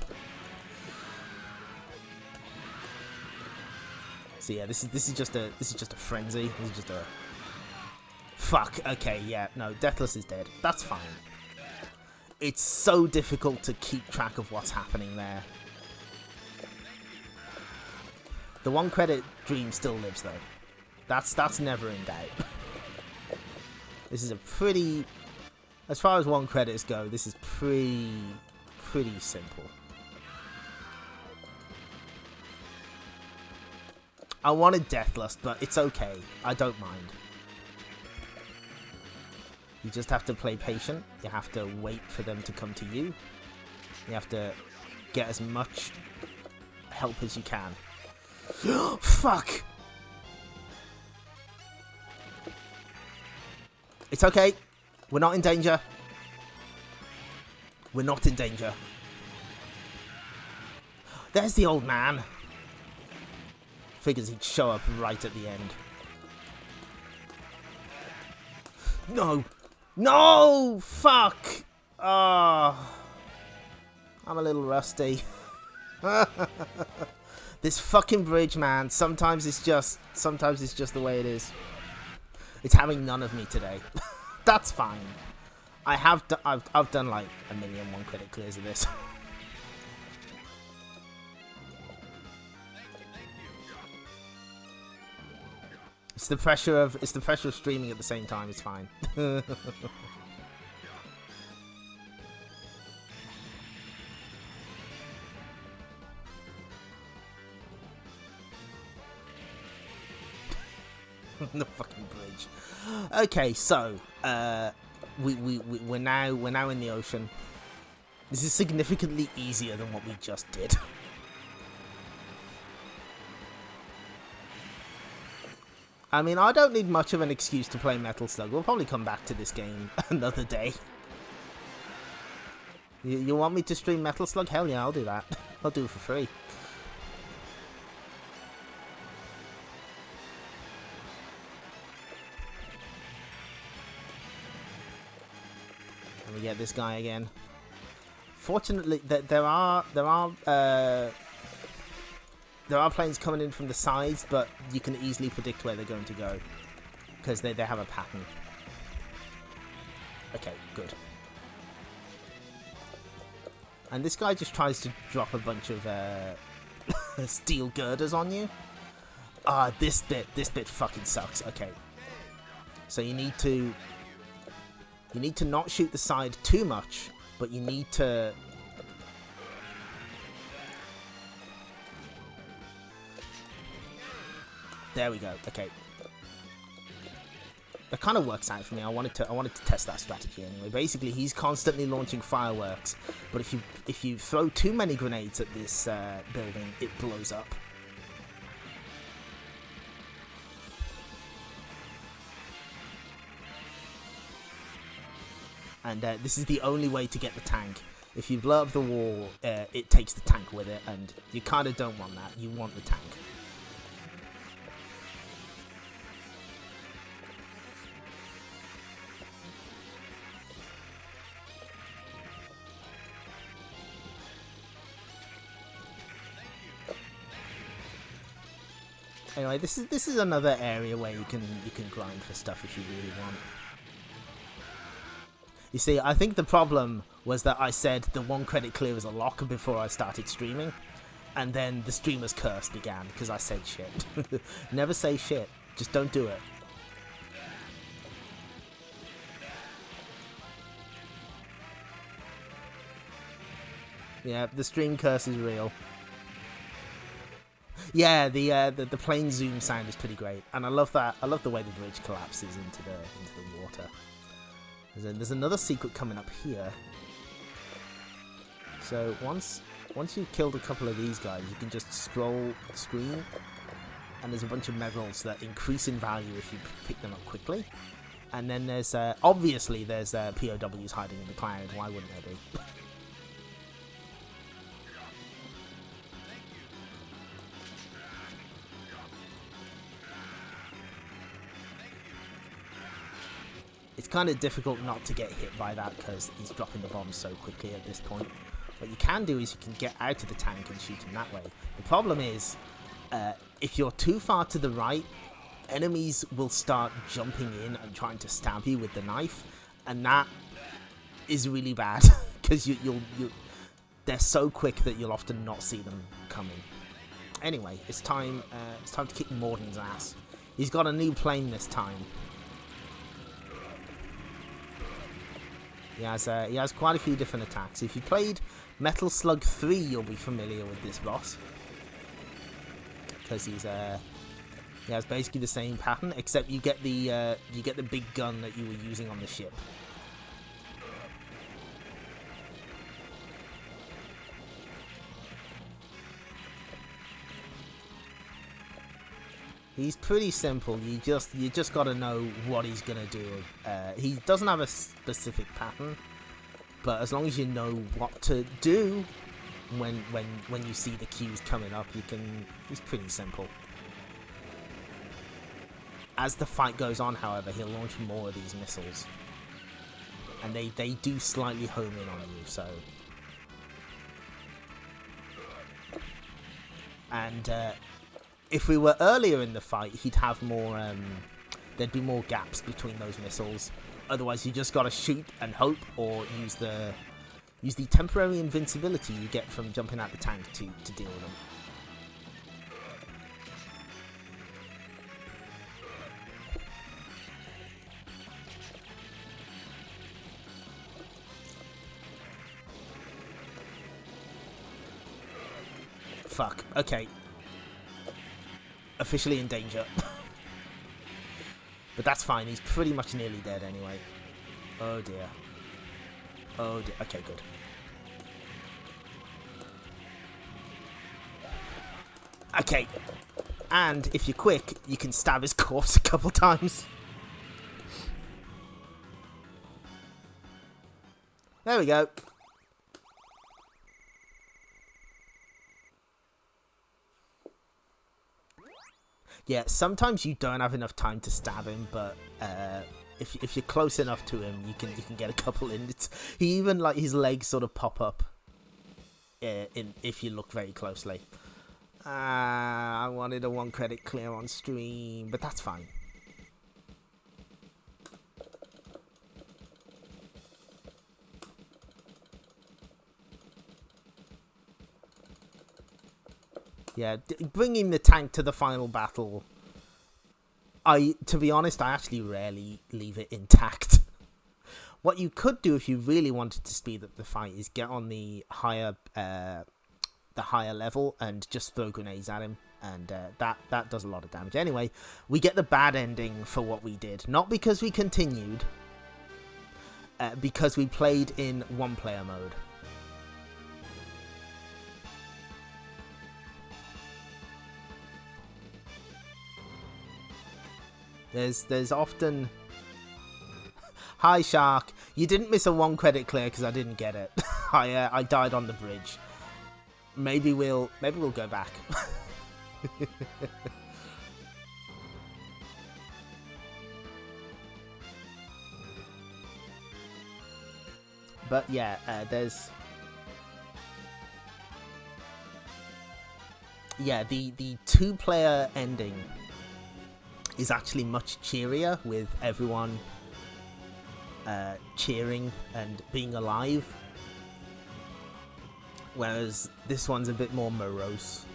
So yeah, this is just a frenzy. This is just a fuck. Okay, yeah, no, Deathless is dead. That's fine. It's so difficult to keep track of what's happening there. The 1 credit dream still lives though. That's never in doubt. This is a pretty, as far as 1 credits go, this is pretty simple. I wanted Deathless, but it's okay. I don't mind. You just have to play patient. You have to wait for them to come to you. You have to get as much help as you can. Fuck! It's okay. We're not in danger. We're not in danger. There's the old man. Figures he'd show up right at the end. No! No! Fuck! Oh, I'm a little rusty. This fucking bridge, man. Sometimes it's just the way it is. It's having none of me today. That's fine. I've done like a million 1 credit clears of this. It's the pressure of streaming at the same time. It's fine. The fucking bridge. Okay, so we're now in the ocean. This is significantly easier than what we just did. I mean, I don't need much of an excuse to play Metal Slug. We'll probably come back to this game another day. You want me to stream Metal Slug? Hell yeah, I'll do that. I'll do it for free. Let me get this guy again. Fortunately, there are planes coming in from the sides, but you can easily predict where they're going to go because they have a pattern. Okay, good. And this guy just tries to drop a bunch of steel girders on you. Ah, this bit fucking sucks. Okay, so you need to not shoot the side too much, but you need to. There we go. Okay, that kind of works out for me. I wanted to test that strategy anyway. Basically, he's constantly launching fireworks, but if you throw too many grenades at this building, it blows up. And this is the only way to get the tank. If you blow up the wall, it takes the tank with it, and you kind of don't want that. You want the tank. Anyway, this is another area where you can grind for stuff if you really want. You see, I think the problem was that I said the 1 credit clear is a lock before I started streaming, and then the streamer's curse began because I said shit. Never say shit. Just don't do it. Yeah, the stream curse is real. Yeah, the plane zoom sound is pretty great, and I love that. I love the way the bridge collapses into the water. There's another secret coming up here. So once once you've killed a couple of these guys, you can just scroll the screen, and there's a bunch of medals that increase in value if you pick them up quickly. And then there's, obviously there's POWs hiding in the cloud. Why wouldn't there be? It's kind of difficult not to get hit by that because he's dropping the bombs so quickly at this point. What you can do is you can get out of the tank and shoot him that way. The problem is, if you're too far to the right, enemies will start jumping in and trying to stab you with the knife, and that is really bad because they're so quick that you'll often not see them coming. Anyway, it's time to kick Morden's ass. He's got a new plane this time. He has quite a few different attacks. If you played Metal Slug 3, you'll be familiar with this boss, because he has basically the same pattern, except you get the big gun that you were using on the ship. He's pretty simple. You just got to know what he's gonna do. He doesn't have a specific pattern, but as long as you know what to do when you see the cues coming up, he's pretty simple. As the fight goes on, however, he'll launch more of these missiles, and they do slightly home in on you. So, and if we were earlier in the fight, he'd have more. There'd be more gaps between those missiles. Otherwise, you just gotta shoot and hope, or use the temporary invincibility you get from jumping out the tank to deal with them. Fuck. Okay. Officially in danger. But that's fine, he's pretty much nearly dead anyway. Oh dear. Oh dear. Okay, good. Okay. And if you're quick, you can stab his corpse a couple times. There we go. Yeah, sometimes you don't have enough time to stab him, but if you're close enough to him, you can get a couple in. He even, like, his legs sort of pop up if you look very closely. I wanted a 1 credit clear on stream, but that's fine. Yeah, bringing the tank to the final battle, to be honest, I actually rarely leave it intact. What you could do if you really wanted to speed up the fight is get on the higher level and just throw grenades at him, and that does a lot of damage. Anyway, we get the bad ending for what we did, not because we continued, because we played in 1-player mode. There's often... Hi, Shark. You didn't miss a 1 credit clear because I didn't get it. I died on the bridge. Maybe we'll go back. But yeah, there's... Yeah, the 2-player ending is actually much cheerier, with everyone cheering and being alive, whereas this one's a bit more morose.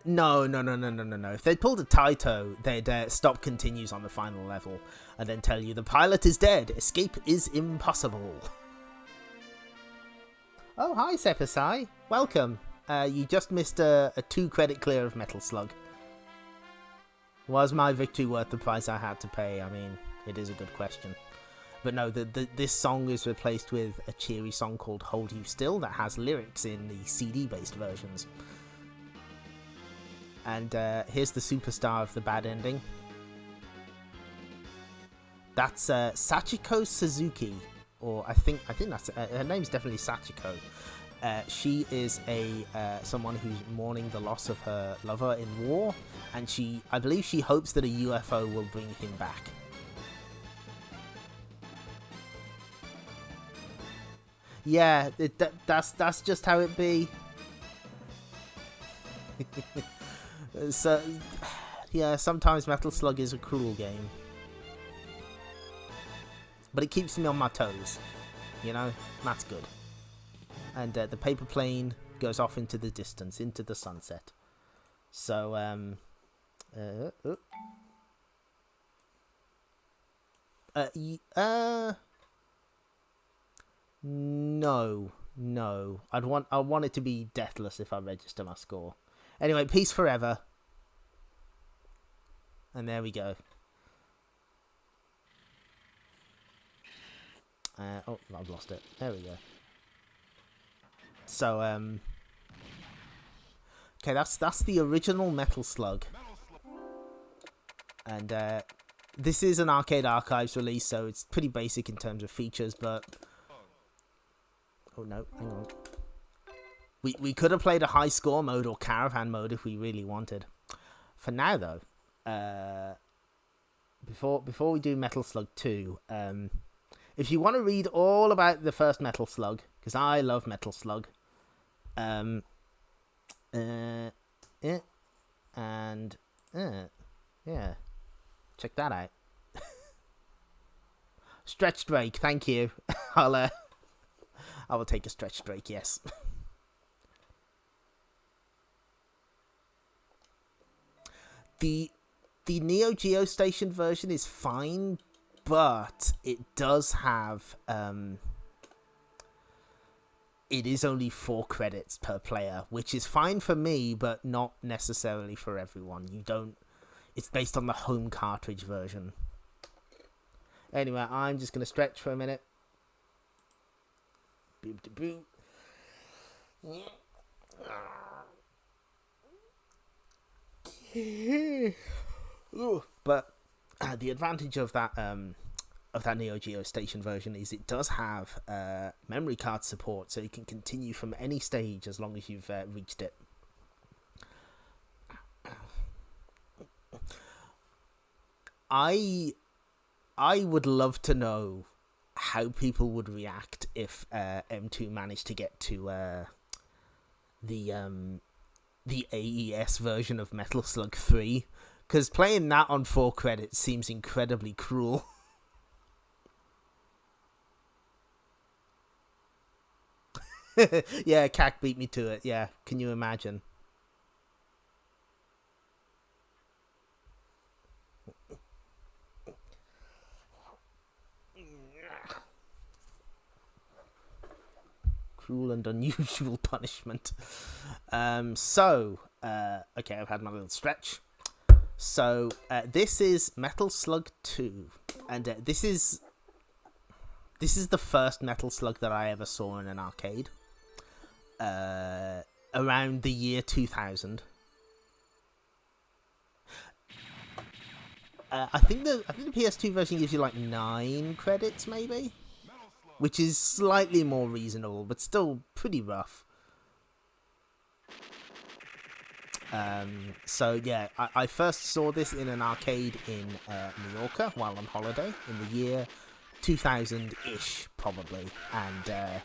No. If they pulled a Taito, they'd stop continues on the final level and then tell you the pilot is dead, escape is impossible. Oh, hi, Sepasai. Welcome. You just missed a 2 credit clear of Metal Slug. Was my victory worth the price I had to pay? I mean, it is a good question. But no, this song is replaced with a cheery song called Hold You Still that has lyrics in the CD-based versions. And here's the superstar of the bad ending. That's Sachiko Suzuki, or I think that's her name's definitely Sachiko. She is someone who's mourning the loss of her lover in war, and I believe she hopes that a UFO will bring him back. Yeah, that's just how it be. So, yeah, sometimes Metal Slug is a cruel game. But it keeps me on my toes, you know? That's good. And the paper plane goes off into the distance, into the sunset. So, no. I want it to be deathless if I register my score. Anyway, peace forever. And there we go. Oh, I've lost it. There we go. So, okay, that's the original Metal Slug. And this is an Arcade Archives release, so it's pretty basic in terms of features, but... Oh no, hang on. We could have played a high score mode or caravan mode if we really wanted. For now, though, before we do Metal Slug 2, if you want to read all about the first Metal Slug, because I love Metal Slug, yeah, check that out. Stretch Drake, thank you. I will take a Stretch Drake, yes. The NeoGeo Station version is fine, but it does have it is only 4 credits per player, which is fine for me, but not necessarily for everyone. It's based on the home cartridge version. Anyway, I'm just gonna stretch for a minute. Boop de boop. But the advantage of that NeoGeo Station version is it does have memory card support, so you can continue from any stage as long as you've reached it. I would love to know how people would react if M2 managed to get to the AES version of Metal Slug 3, because playing that on 4 credits seems incredibly cruel. Yeah, CAC beat me to it, yeah, can you imagine? Cruel and unusual punishment. Okay, I've had my little stretch. So, this is Metal Slug 2, and this is the first Metal Slug that I ever saw in an arcade. Around the year 2000. I think the PS2 version gives you like 9 credits, maybe, which is slightly more reasonable, but still pretty rough. So yeah, I first saw this in an arcade in Mallorca while on holiday in the year 2000-ish, probably, and I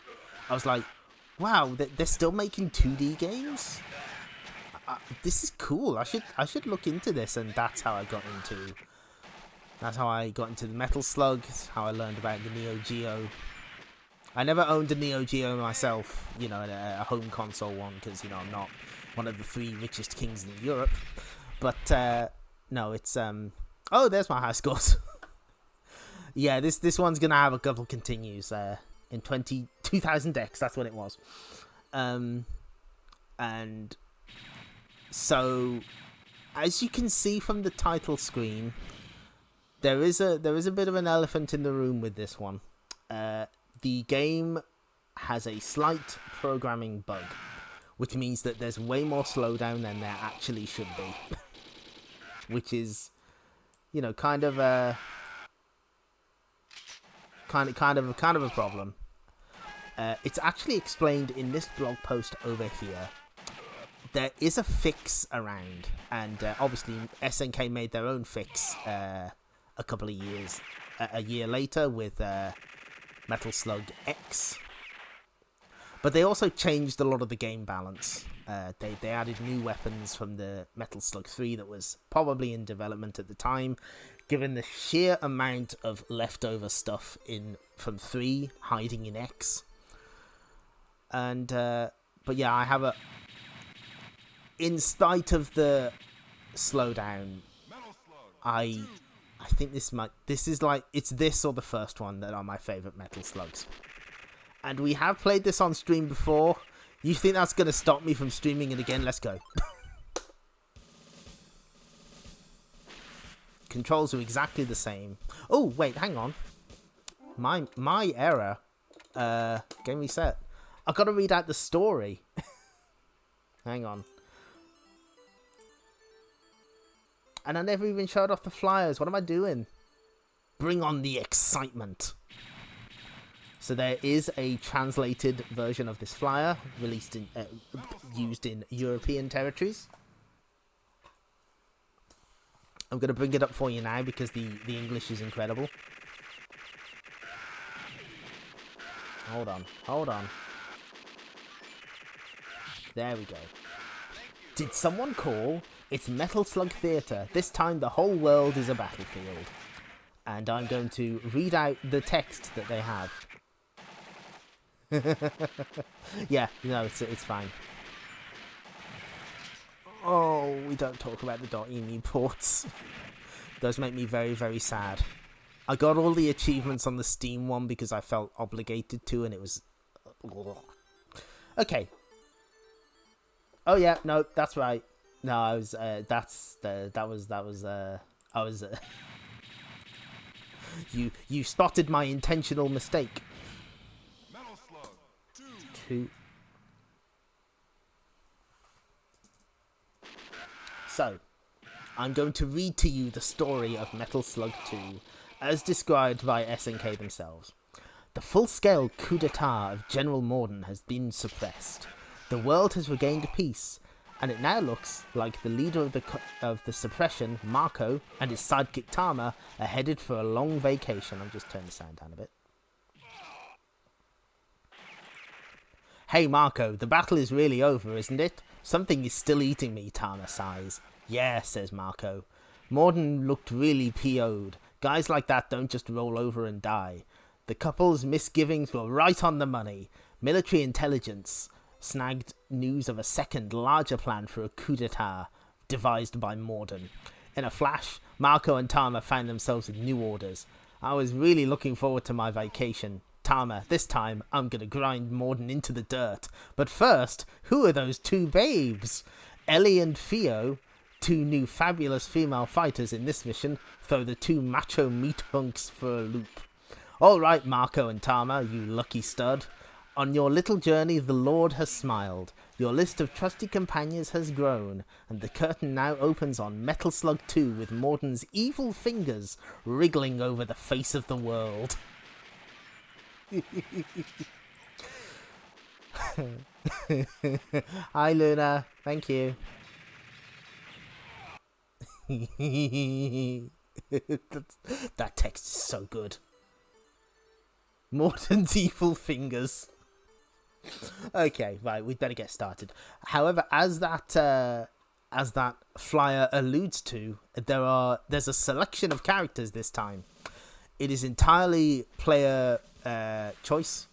was like, wow, they're still making 2D games? This is cool. I should look into this, and that's how I got into the Metal Slug. How I learned about the NeoGeo. I never owned a NeoGeo myself, a home console one, because I'm not one of the 3 richest kings in Europe. But no, it's oh, there's my high scores. Yeah, this one's gonna have a couple continues in 2000X. That's what it was. And so as you can see from the title screen, there is a bit of an elephant in the room with this one. The game has a slight programming bug, which means that there's way more slowdown than there actually should be, which is, you know, kind of a problem. It's actually explained in this blog post over here. There is a fix around, and obviously SNK made their own fix a year later with Metal Slug X. But they also changed a lot of the game balance. They added new weapons from the Metal Slug 3 that was probably in development at the time, given the sheer amount of leftover stuff from 3 hiding in X. And but yeah, I have in spite of the slowdown, I think this is like, it's this or the first one that are my favourite Metal Slugs. And we have played this on stream before. You think that's going to stop me from streaming it again? Let's go. Controls are exactly the same. Oh, wait, hang on. My error. Game reset. I've got to read out the story. Hang on. And I never even showed off the flyers. What am I doing? Bring on the excitement. So there is a translated version of this flyer released used in European territories. I'm going to bring it up for you now because the English is incredible. Hold on. There we go. Did someone call? It's Metal Slug Theatre. This time the whole world is a battlefield. And I'm going to read out the text that they have. Yeah, no, it's fine. Oh, we don't talk about the .emu ports. Those make me very, very sad. I got all the achievements on the Steam one because I felt obligated to, and it was... Okay. Oh yeah, no, that's right. No, I was, you spotted my intentional mistake. Metal Slug 2. So, I'm going to read to you the story of Metal Slug 2, as described by SNK themselves. The full-scale coup d'etat of General Morden has been suppressed. The world has regained peace, and it now looks like the leader of the suppression, Marco, and his sidekick Tama are headed for a long vacation. I'll just turn the sound down a bit. Hey Marco, the battle is really over, isn't it? Something is still eating me, Tama sighs. Yeah, says Marco. Morden looked really PO'd. Guys like that don't just roll over and die. The couple's misgivings were right on the money. Military intelligence snagged news of a second, larger plan for a coup d'etat devised by Morden. In a flash, Marco and Tama found themselves with new orders. I was really looking forward to my vacation. Tama, this time I'm gonna grind Morden into the dirt. But first, who are those two babes? Ellie and Theo, two new fabulous female fighters in this mission, throw the two macho meat hunks for a loop. All right, Marco and Tama, you lucky stud. On your little journey, the Lord has smiled. Your list of trusty companions has grown, and the curtain now opens on Metal Slug 2 with Morden's evil fingers wriggling over the face of the world. Hi, Luna. Thank you. That text is so good. Morden's evil fingers. Okay, right, we'd better get started. However, as that flyer alludes to, there's a selection of characters this time. It is entirely player choice.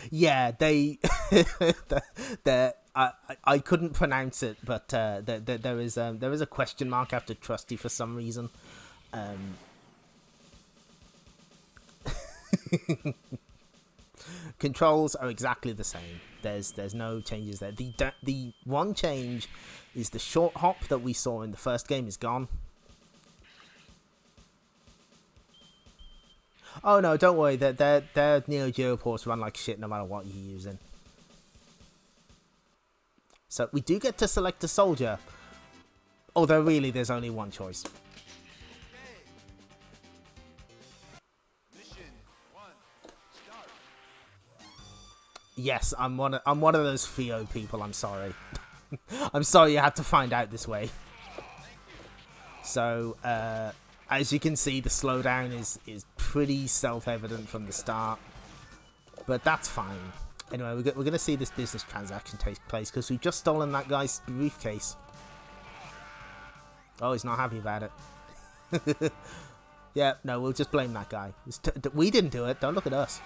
Yeah, I couldn't pronounce it, but there is a question mark after trusty for some reason. Controls are exactly the same. There's no changes there. The one change is the short hop that we saw in the first game is gone. Oh no, don't worry. Their NeoGeo ports run like shit no matter what you're using. So we do get to select a soldier, although really there's only one choice. Yes, I'm one of those Theo people. I'm sorry. I'm sorry you had to find out this way. So, as you can see, the slowdown is pretty self-evident from the start, but that's fine. Anyway, we're going to see this business transaction take place because we've just stolen that guy's briefcase. Oh, he's not happy about it. Yeah, no, we'll just blame that guy. We didn't do it. Don't look at us.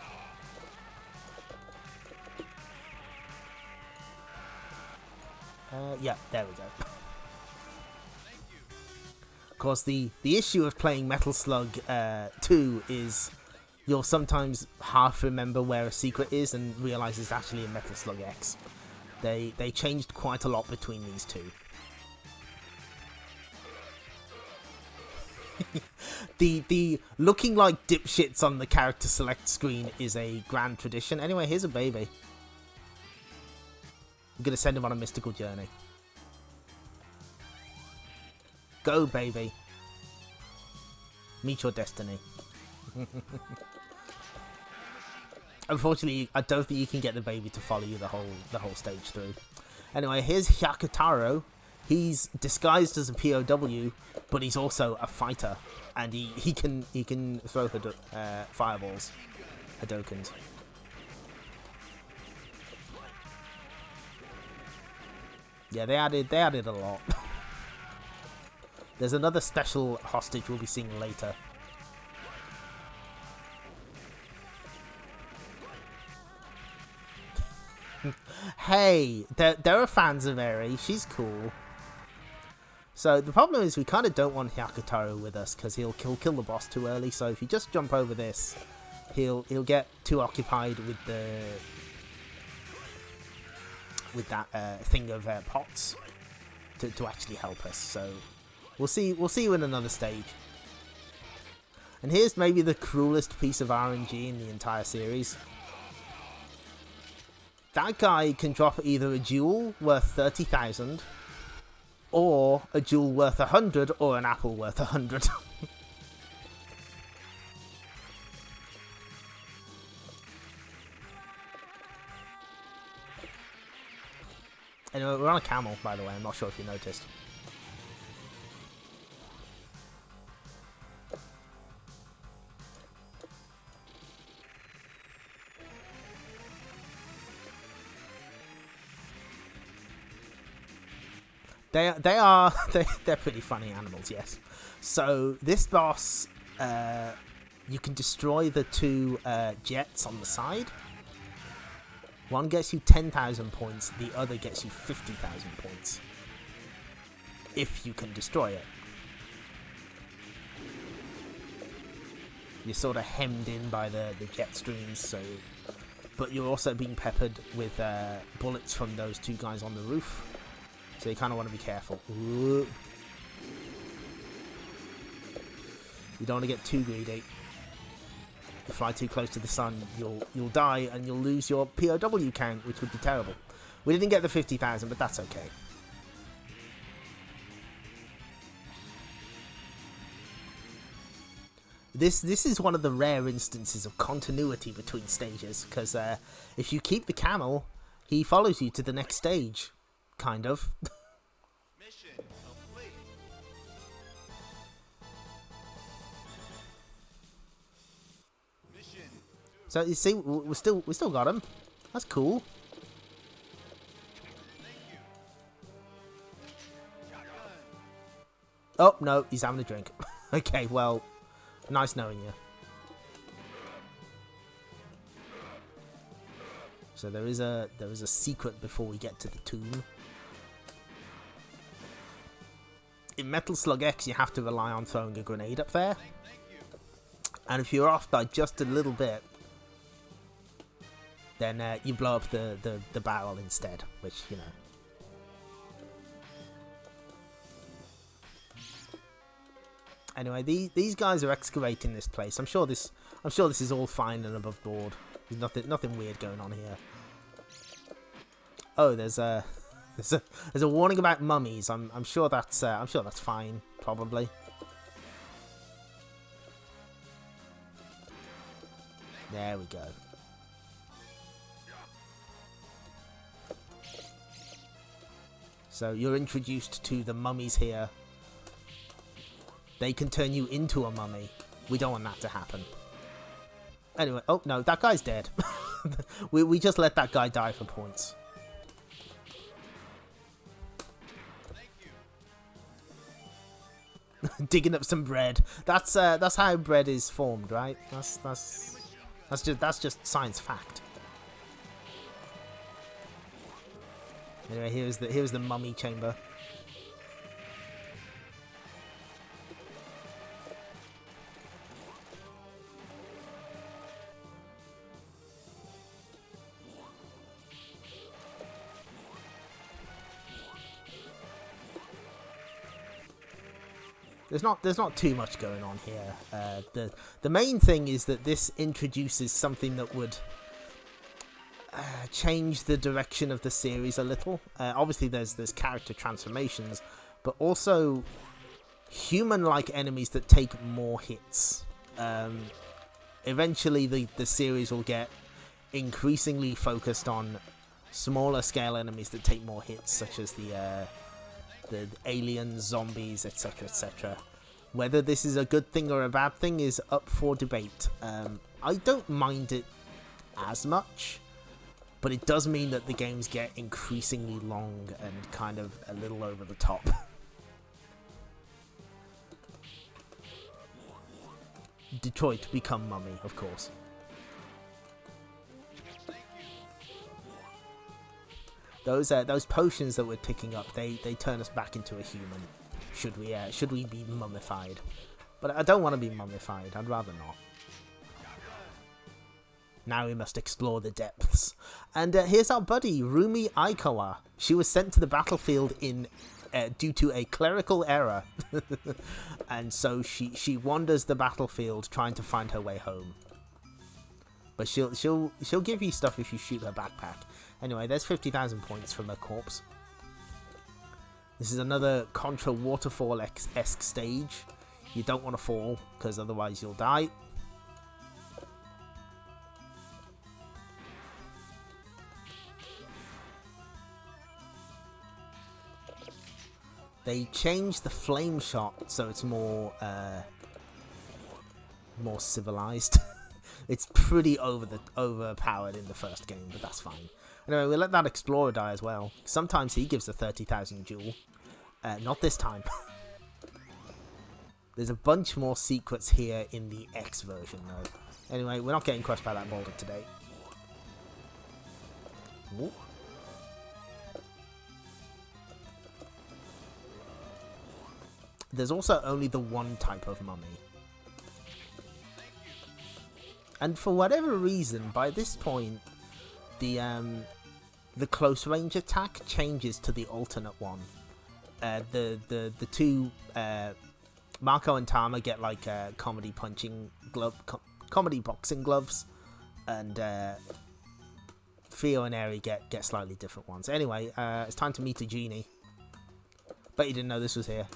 Yeah, there we go. Of course, the issue of playing Metal Slug 2 is you'll sometimes half remember where a secret is and realise it's actually in Metal Slug X. They changed quite a lot between these two. The looking like dipshits on the character select screen is a grand tradition. Anyway, here's a baby. I'm going to send him on a mystical journey. Go, baby. Meet your destiny. Unfortunately, I don't think you can get the baby to follow you the whole stage through. Anyway, here's Hyakutaro. He's disguised as a POW, but he's also a fighter, and he can throw fireballs, Hadokens. Yeah, they added a lot. There's another special hostage we'll be seeing later. Hey, there are fans of Eri. She's cool. So the problem is we kind of don't want Hyakutaro with us because he'll kill the boss too early. So if you just jump over this, he'll get too occupied with that thing of pots to actually help us. So we'll see you in another stage. And here's maybe the cruelest piece of RNG in the entire series. That guy can drop either a jewel worth 30,000, or a jewel worth 100, or an apple worth 100. Anyway, we're on a camel, by the way. I'm not sure if you noticed. They're pretty funny animals, yes. So this boss, you can destroy the two jets on the side. One gets you 10,000 points, the other gets you 50,000 points. If you can destroy it. You're sort of hemmed in by the jet streams, but you're also being peppered with bullets from those two guys on the roof. So you kind of want to be careful. Ooh. You don't want to get too greedy. If you fly too close to the sun, you'll die and you'll lose your POW count, which would be terrible. We didn't get the 50,000, but that's okay. This is one of the rare instances of continuity between stages, because if you keep the camel, he follows you to the next stage. Kind of. Mission complete. Mission. So you see, we still got him. That's cool. Thank you. Shotgun. Oh no, he's having a drink. Okay, well, nice knowing you. So there is a secret before we get to the tomb. In Metal Slug X, you have to rely on throwing a grenade up there. And if you're off by just a little bit, then you blow up the barrel instead, which, you know. Anyway, these guys are excavating this place. I'm sure this is all fine and above board. There's nothing weird going on here. Oh, there's a warning about mummies. I'm sure that's fine, probably. There we go. So you're introduced to the mummies here. They can turn you into a mummy. We don't want that to happen. Anyway, oh no, that guy's dead. we just let that guy die for points. Digging up some bread. That's how bread is formed, right? That's just science fact. Anyway, here's the mummy chamber. There's not too much going on here. The main thing is that this introduces something that would change the direction of the series a little. Obviously, there's character transformations, but also human-like enemies that take more hits. Eventually, the series will get increasingly focused on smaller scale enemies that take more hits, such as the aliens, zombies, etc., etc. Whether this is a good thing or a bad thing is up for debate. I don't mind it as much, but it does mean that the games get increasingly long and kind of a little over the top. Detroit become mummy, of course. Those potions that we're picking up, they turn us back into a human. Should we be mummified? But I don't want to be mummified. I'd rather not. Now we must explore the depths. And here's our buddy, Rumi Aikawa. She was sent to the battlefield due to a clerical error. And so she wanders the battlefield trying to find her way home. But she'll give you stuff if you shoot her backpack. Anyway, there's 50,000 points from her corpse. This is another Contra Waterfall-esque stage. You don't want to fall, because otherwise you'll die. They changed the flame shot so it's more civilized. It's pretty overpowered in the first game, but that's fine. Anyway, we'll let that explorer die as well. Sometimes he gives a 30,000 jewel. Not this time. There's a bunch more secrets here in the X version, though. Anyway, we're not getting crushed by that boulder today. Ooh. There's also only the one type of mummy. And for whatever reason, by this point, the close range attack changes to the alternate one. The two Marco and Tama get like comedy boxing gloves, and Theo and Eri get slightly different ones. Anyway, it's time to meet a genie. Bet you didn't know this was here.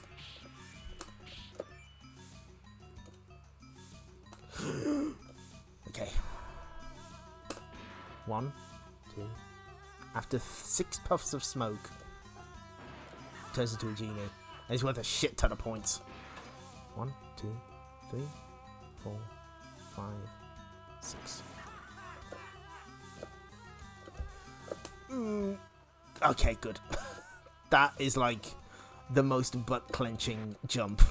Okay. 1, 2. After 6 puffs of smoke, turns into a genie. And he's worth a shit ton of points. 1, 2, 3, 4, 5, 6. Okay, good. That is like the most butt-clenching jump.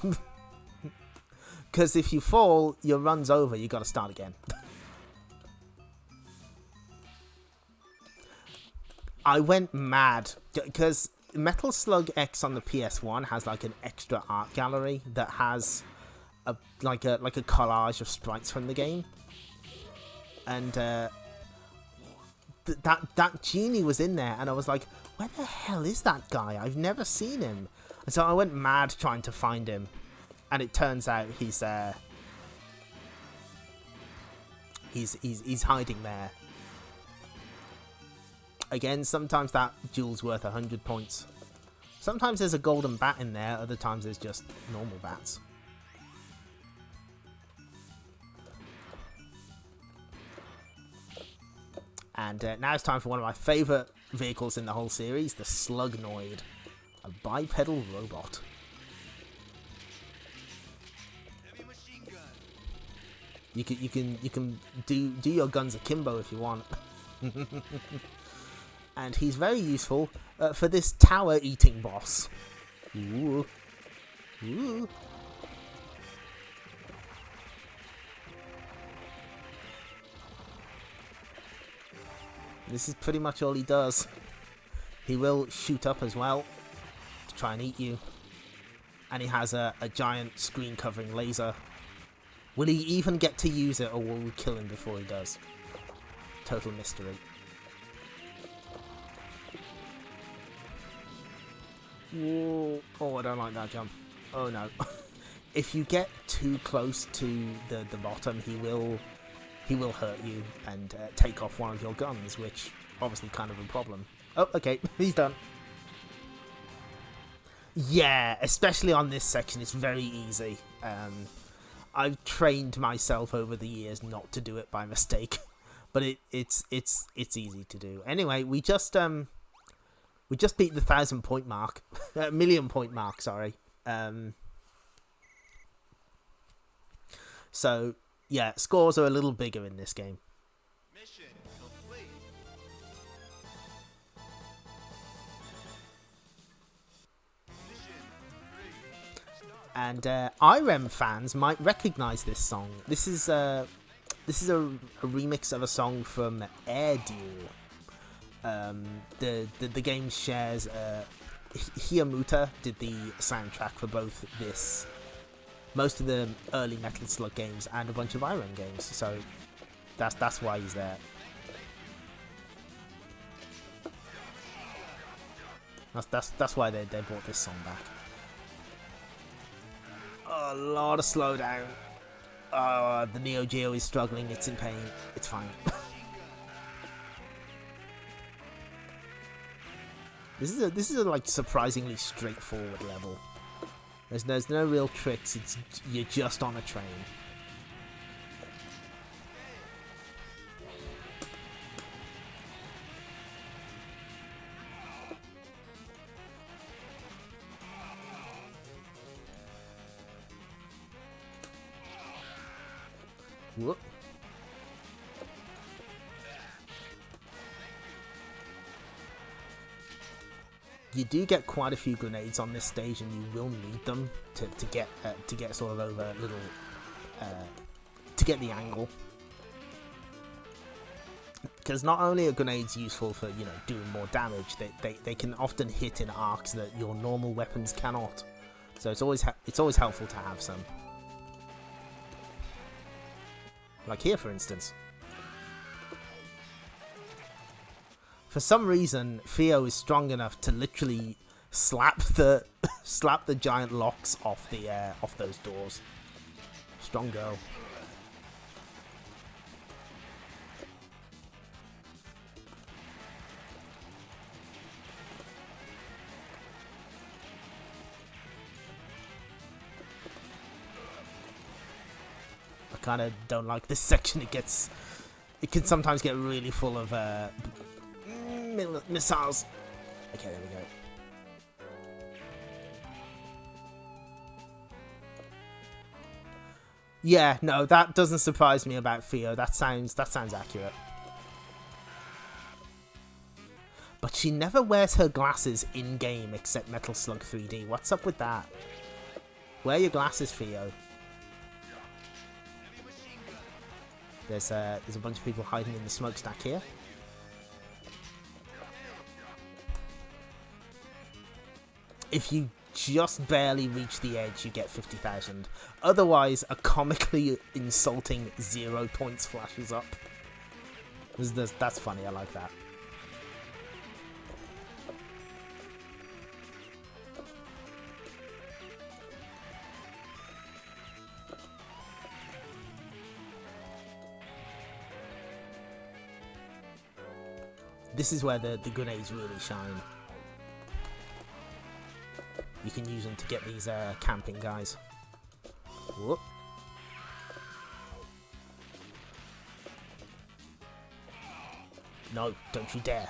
Because if you fall, your run's over, you gotta start again. I went mad because Metal Slug X on the PS1 has like an extra art gallery that has like a collage of sprites from the game, and that genie was in there, and I was like, where the hell is that guy? I've never seen him. And so I went mad trying to find him, and it turns out he's hiding there. Again, sometimes that jewel's worth 100 points. Sometimes there's a golden bat in there, other times there's just normal bats. And now it's time for one of my favourite vehicles in the whole series, the Slugnoid, a bipedal robot. You can do your guns akimbo if you want. And he's very useful for this tower eating boss. Ooh. Ooh. This is pretty much all he does. He will shoot up as well to try and eat you. And he has a giant screen covering laser. Will he even get to use it, or will we kill him before he does? Total mystery. Whoa. Oh, I don't like that jump. Oh no. If you get too close to the bottom, he will hurt you and take off one of your guns, which obviously kind of a problem. Oh, okay, he's done. Yeah, especially on this section, it's very easy. I've trained myself over the years not to do it by mistake, but it's easy to do. Anyway, we just beat the 1,000 point mark, million point mark. Sorry. So yeah, scores are a little bigger in this game. Mission complete. Mission 3. And IREM fans might recognize this song. This is a remix of a song from Air Duel. The game shares Hiyamuta did the soundtrack for both most of the early Metal Slug games and a bunch of IREM games, so that's why he's there. That's why they brought this song back. Oh, a lot of slowdown. The NeoGeo is struggling. It's in pain. It's fine. This is a like surprisingly straightforward level. There's no real tricks. You're just on a train. Whoop. You do get quite a few grenades on this stage, and you will need them to get sort of over little to get the angle. Because not only are grenades useful for doing more damage, they can often hit in arcs that your normal weapons cannot. So it's always helpful to have some. Like here, for instance. For some reason, Theo is strong enough to literally slap the giant locks off those doors. Strong girl. I kind of don't like this section. It can sometimes get really full of missiles. Okay, there we go. Yeah, no, that doesn't surprise me about Theo. That sounds accurate. But she never wears her glasses in game except Metal Slug 3D. What's up with that? Wear your glasses, Theo. There's a bunch of people hiding in the smokestack here. If you just barely reach the edge, you get 50,000. Otherwise, a comically insulting 0 points flashes up. That's funny, I like that. This is where the grenades really shine. You can use them to get these camping guys. Whoop. No, don't you dare.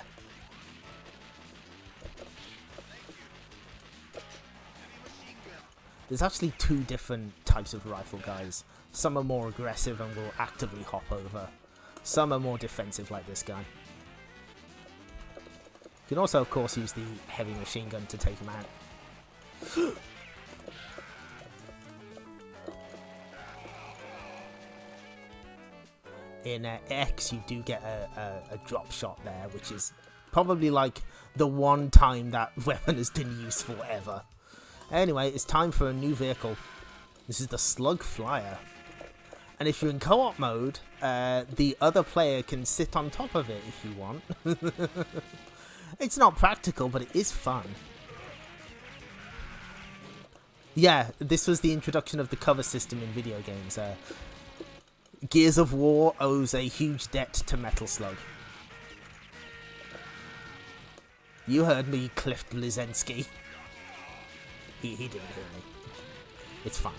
There's actually two different types of rifle guys. Some are more aggressive and will actively hop over. Some are more defensive like this guy. You can also, of course, use the heavy machine gun to take him out. In X, you do get a drop shot there, which is probably like the one time that weapon has been useful ever. Anyway, it's time for a new vehicle. This is the Slug Flyer. And if you're in co-op mode, the other player can sit on top of it if you want. It's not practical, but it is fun. Yeah, this was the introduction of the cover system in video games. Gears of War owes a huge debt to Metal Slug. You heard me, Cliff Blizensky. He didn't hear me. It's fine.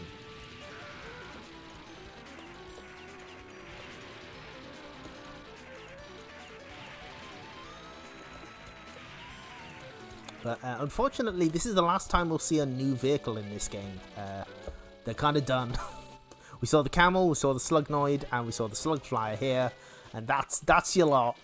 But unfortunately, this is the last time we'll see a new vehicle in this game. They're kind of done. We saw the camel, we saw the slugnoid, and we saw the slug flyer here, and that's your lot.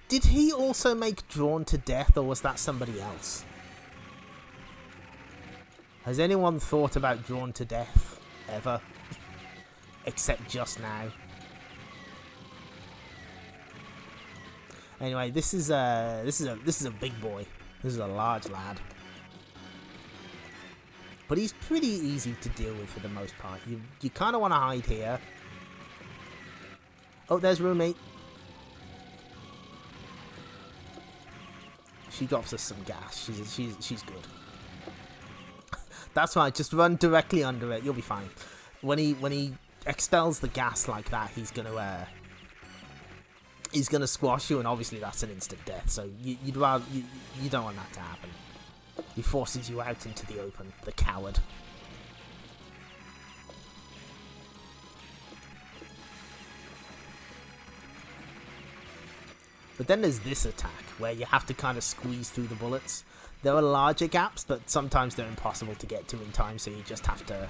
Did he also make Drawn to Death, or was that somebody else? Has anyone thought about Drawn to Death ever? Except just now. Anyway, this is a big boy. This is a large lad. But he's pretty easy to deal with for the most part. You kind of want to hide here. Oh, there's roommate. She drops us some gas. She's good. That's right. Just run directly under it. You'll be fine. When he expels the gas like that, he's gonna squash you, and obviously that's an instant death. So you don't want that to happen. He forces you out into the open. The coward. But then there's this attack, where you have to kind of squeeze through the bullets. There are larger gaps, but sometimes they're impossible to get to in time, so you just have to...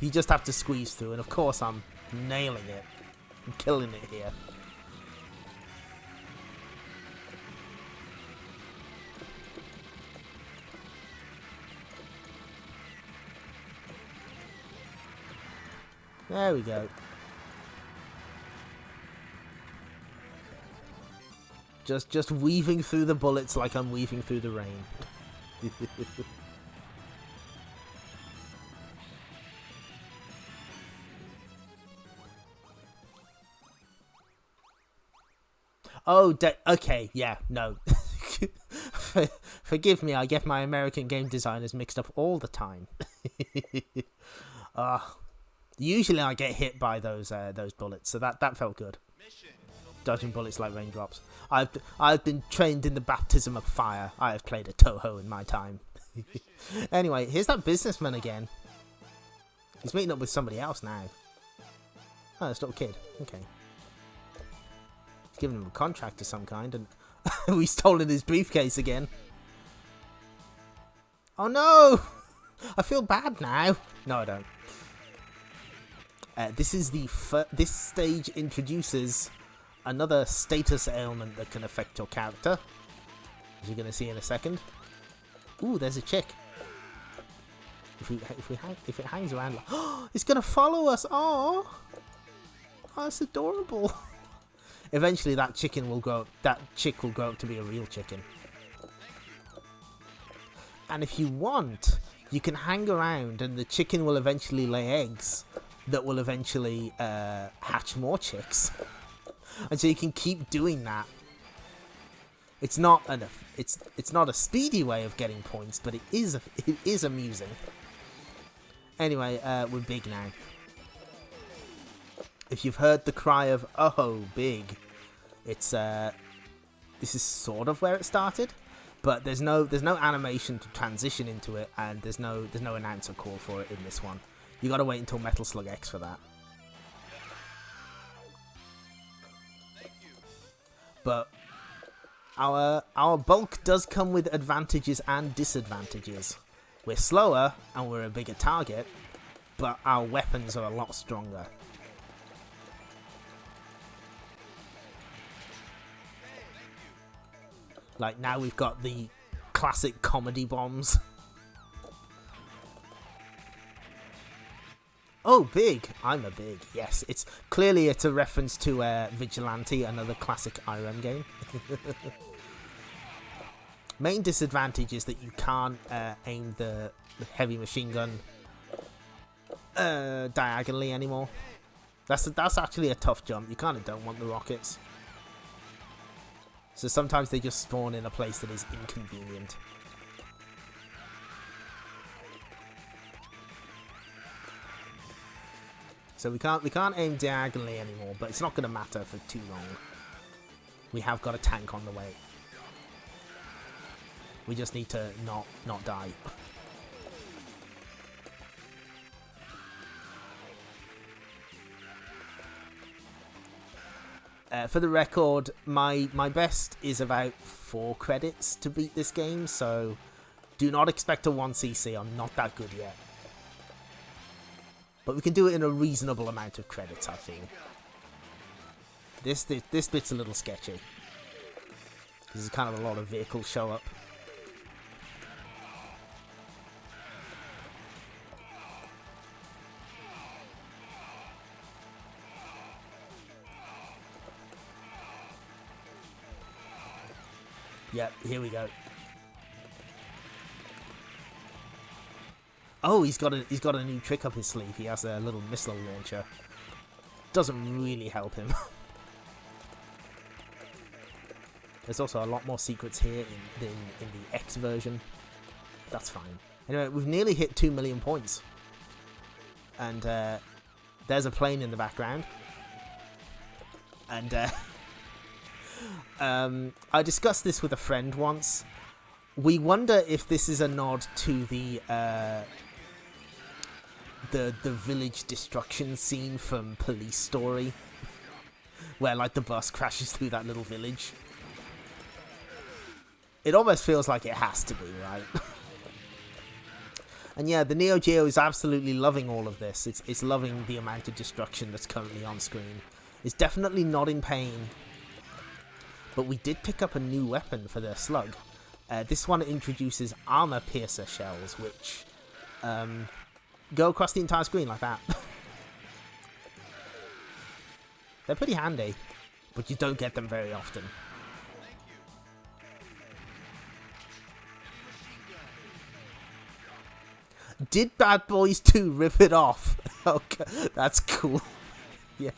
you just have to squeeze through, and of course I'm nailing it. I'm killing it here. There we go. Just weaving through the bullets like I'm weaving through the rain. Oh, okay, yeah, no. Forgive me, I get my American game designers mixed up all the time. Usually I get hit by those bullets, so that felt good. Dodging bullets like raindrops. I've been trained in the baptism of fire. I have played a Toho in my time. Anyway, here's that businessman again. He's meeting up with somebody else now. Oh, this little kid. Okay. He's giving him a contract of some kind, and we've stolen his briefcase again. Oh no! I feel bad now. No, I don't. This stage introduces another status ailment that can affect your character, as you're going to see in a second. Ooh, there's a chick. If it hangs around, like, it's going to follow us. Oh, it's adorable. Eventually that chick will grow up to be a real chicken. And if you want, you can hang around and the chicken will eventually lay eggs that will eventually hatch more chicks. And so you can keep doing that. It's not a speedy way of getting points, but it is amusing. Anyway, we're big now. If you've heard the cry of "oh, big," it's this is sort of where it started, but there's no animation to transition into it, and there's no announcer call for it in this one. You got to wait until Metal Slug X for that. But our bulk does come with advantages and disadvantages. We're slower and we're a bigger target, but our weapons are a lot stronger. Like now we've got the classic comedy bombs. Oh, big! I'm a big. Yes, it's a reference to Vigilante, another classic IRM game. Main disadvantage is that you can't aim the heavy machine gun diagonally anymore. That's actually a tough jump. You kind of don't want the rockets. So sometimes they just spawn in a place that is inconvenient. So we can't aim diagonally anymore, but it's not going to matter for too long. We have got a tank on the way. We just need to not die. For the record, my best is about 4 credits to beat this game, so do not expect a 1cc. I'm not that good yet. But we can do it in a reasonable amount of credits, I feel. This bit's a little sketchy. This is kind of a lot of vehicles show up. Yep, here we go. Oh, he's got a new trick up his sleeve. He has a little missile launcher. Doesn't really help him. There's also a lot more secrets here in the X version. That's fine. Anyway, we've nearly hit 2 million points. And there's a plane in the background. And I discussed this with a friend once. We wonder if this is a nod to the village destruction scene from Police Story, where like the bus crashes through that little village. It almost feels like it has to be, right? And yeah, the NeoGeo is absolutely loving all of this. It's loving the amount of destruction that's currently on screen. It's definitely not in pain. But we did pick up a new weapon for the slug. This one introduces armor piercer shells, which go across the entire screen like that. They're pretty handy, but you don't get them very often. Did Bad Boys 2 rip it off? Okay, that's cool. Yeah.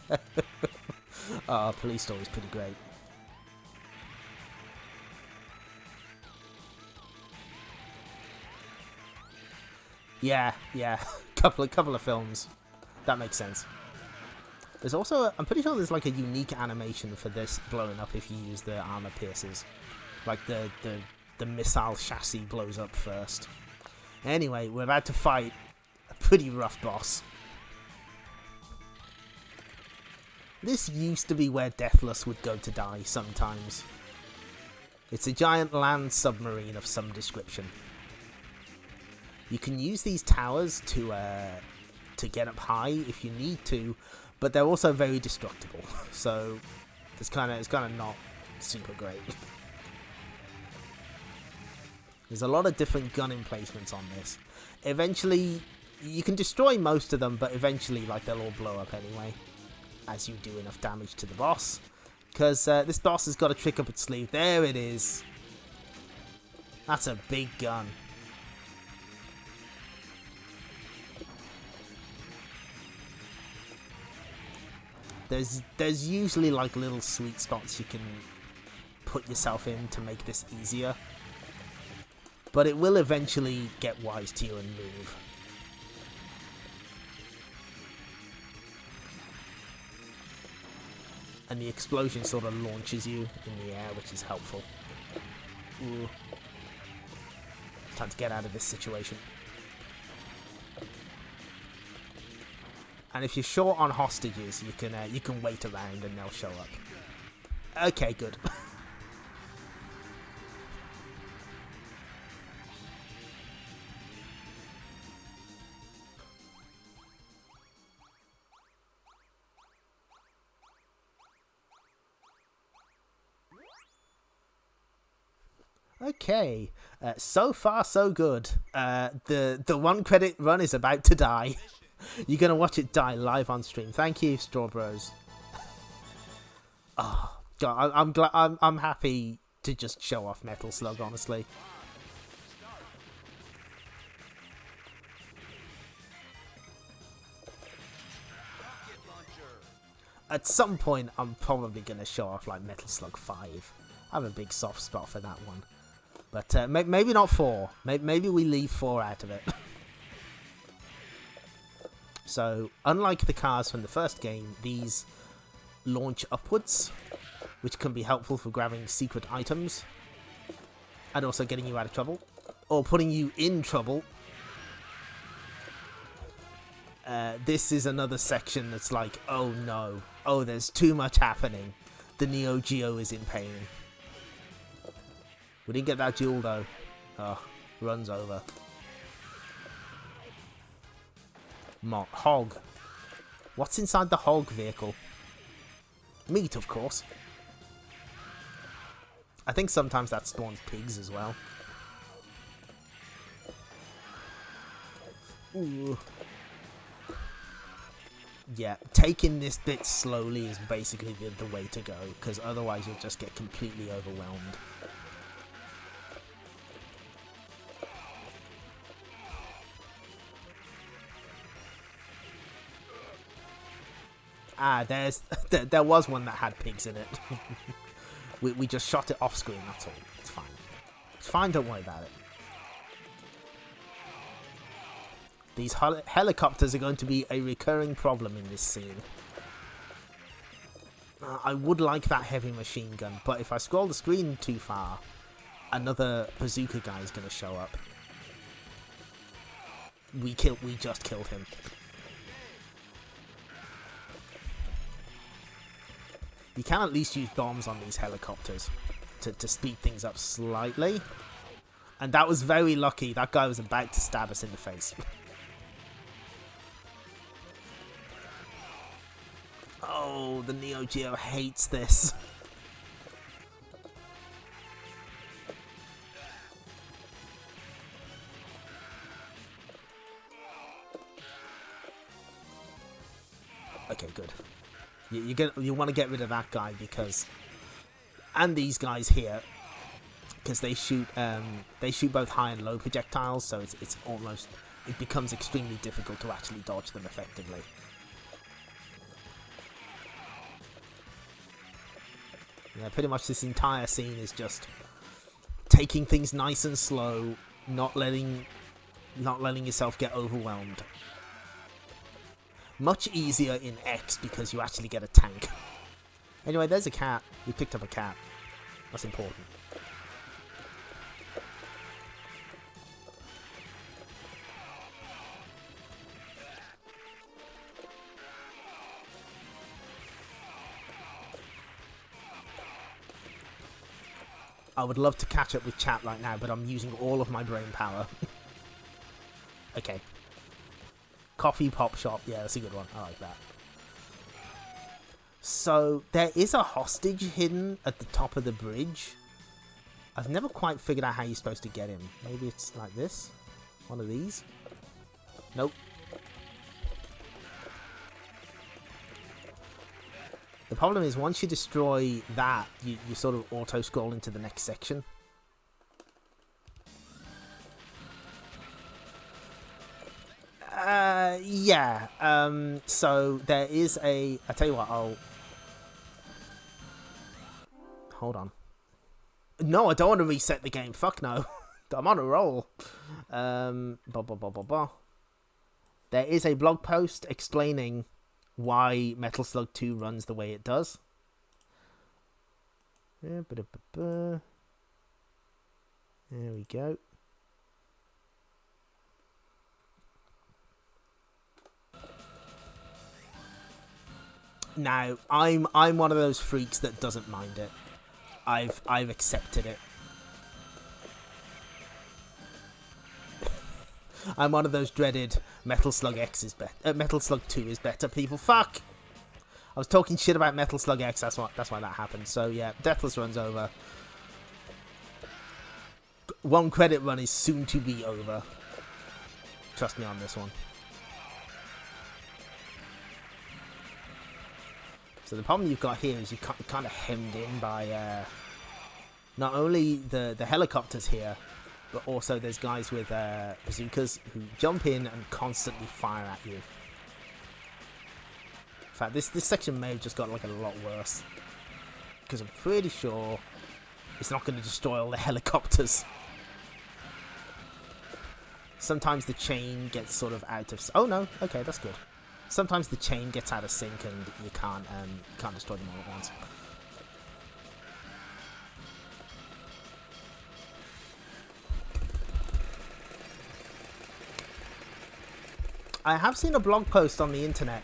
Police Story's pretty great. Yeah. couple of films. That makes sense. There's also, I'm pretty sure there's like a unique animation for this blowing up if you use the armor piercers. Like the missile chassis blows up first. Anyway, we're about to fight a pretty rough boss. This used to be where Deathless would go to die sometimes. It's a giant land submarine of some description. You can use these towers to get up high if you need to, but they're also very destructible. So it's kind of not super great. There's a lot of different gun emplacements on this. Eventually, you can destroy most of them, but eventually, like, they'll all blow up anyway, as you do enough damage to the boss. Because this boss has got a trick up its sleeve. There it is. That's a big gun. There's usually like little sweet spots you can put yourself in to make this easier. But it will eventually get wise to you and move. And the explosion sort of launches you in the air, which is helpful. Ooh. Time to get out of this situation. And if you're short on hostages, you can wait around and they'll show up. Okay, good. Okay, so far so good. The one credit run is about to die. You're gonna watch it die live on stream. Thank you, Straw Bros. Oh God, I'm glad. I'm happy to just show off Metal Slug. Honestly, at some point, I'm probably gonna show off like Metal Slug 5. I have a big soft spot for that one. But maybe not 4. Maybe we leave 4 out of it. So, unlike the cars from the first game, these launch upwards, which can be helpful for grabbing secret items, and also getting you out of trouble, or putting you in trouble. This is another section that's like, oh no, oh there's too much happening. The NeoGeo is in pain. We didn't get that jewel though. Oh, runs over. Hog. What's inside the hog vehicle? Meat, of course. I think sometimes that spawns pigs as well. Ooh. Yeah, taking this bit slowly is basically the way to go, because otherwise you'll just get completely overwhelmed. Ah, there was one that had pigs in it. we just shot it off screen, that's all. It's fine. It's fine, don't worry about it. These helicopters are going to be a recurring problem in this scene. I would like that heavy machine gun, but if I scroll the screen too far, another bazooka guy is going to show up. We just killed him. You can at least use bombs on these helicopters to speed things up slightly. And that was very lucky. That guy was about to stab us in the face. Oh, the NeoGeo hates this. Okay, good. You want to get rid of that guy because, and these guys here, because they shoot both high and low projectiles, so it becomes extremely difficult to actually dodge them effectively. Yeah, pretty much this entire scene is just taking things nice and slow, not letting yourself get overwhelmed. Much easier in X because you actually get a tank. Anyway, there's a cat. We picked up a cat. That's important. I would love to catch up with chat right now, but I'm using all of my brain power. Okay. Coffee Pop Shop. Yeah, that's a good one. I like that. So, there is a hostage hidden at the top of the bridge. I've never quite figured out how you're supposed to get him. Maybe it's like this? One of these? Nope. The problem is once you destroy that, you sort of auto-scroll into the next section. Yeah. So there is a... I tell you what, I'll... Hold on. No, I don't want to reset the game. Fuck no. I'm on a roll. There is a blog post explaining why Metal Slug 2 runs the way it does. There we go. Now, I'm one of those freaks that doesn't mind it. I've accepted it. I'm one of those dreaded Metal Slug X is better. Metal Slug 2 is better people. Fuck! I was talking shit about Metal Slug X, that's why that happened. So yeah, Deathless run's over. One credit run is soon to be over. Trust me on this one. So the problem you've got here is you're kind of hemmed in by not only the helicopters here, but also there's guys with bazookas who jump in and constantly fire at you. In fact, this section may have just got like a lot worse, because I'm pretty sure it's not going to destroy all the helicopters. Sometimes the chain gets sort of out of... Oh no, okay, that's good. Sometimes the chain gets out of sync and you can't destroy them all at once. I have seen a blog post on the internet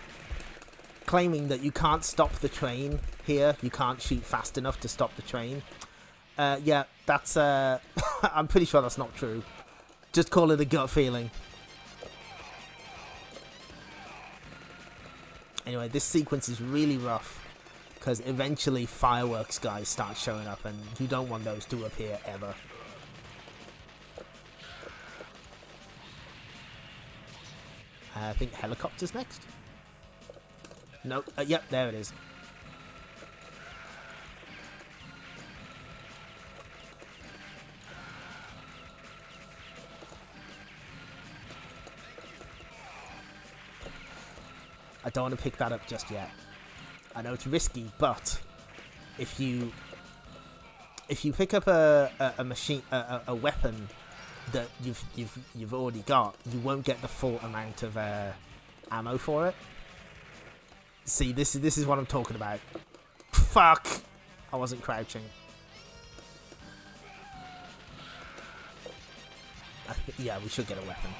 claiming that you can't stop the train here. You can't shoot fast enough to stop the train. Yeah, that's... I'm pretty sure that's not true. Just call it a gut feeling. Anyway, this sequence is really rough, because eventually fireworks guys start showing up, and you don't want those to appear ever. I think helicopters next? No, yep, there it is. I don't want to pick that up just yet. I know it's risky, but if you pick up a weapon that you've already got, you won't get the full amount of ammo for it. See, this is what I'm talking about. Fuck! I wasn't crouching. Yeah, we should get a weapon.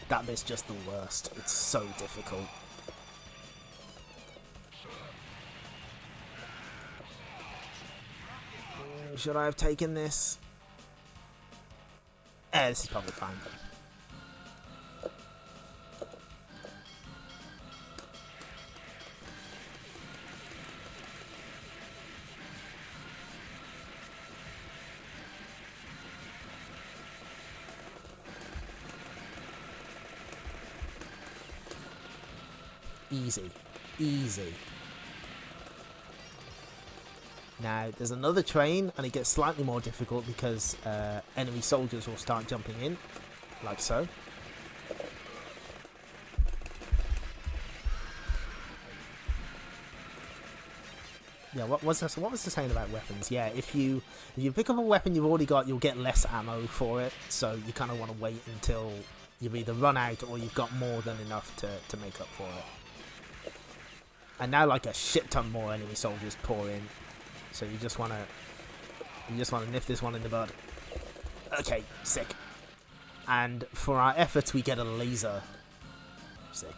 That bit's just the worst. It's so difficult. Should I have taken this? This is probably fine. Easy. Easy. Now, there's another train, and it gets slightly more difficult because enemy soldiers will start jumping in, like so. Yeah, what was the saying about weapons? Yeah, if you pick up a weapon you've already got, you'll get less ammo for it, so you kind of want to wait until you've either run out or you've got more than enough to make up for it. And now, like, a shit ton more enemy soldiers pour in. So you just wanna nip this one in the bud. Okay, sick. And for our efforts, we get a laser. Sick.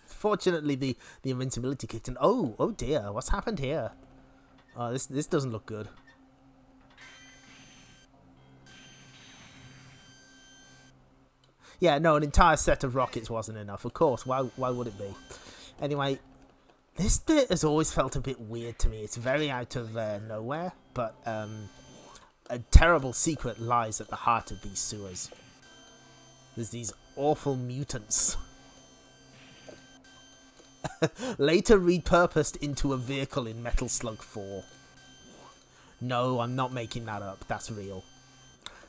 Fortunately, the invincibility kicked in. Oh dear, what's happened here? Oh, this doesn't look good. Yeah, no, an entire set of rockets wasn't enough. Of course, why would it be? Anyway, This bit has always felt a bit weird to me. It's very out of nowhere, but a terrible secret lies at the heart of these sewers. There's these awful mutants. Later repurposed into a vehicle in Metal Slug 4. No, I'm not making that up. That's real.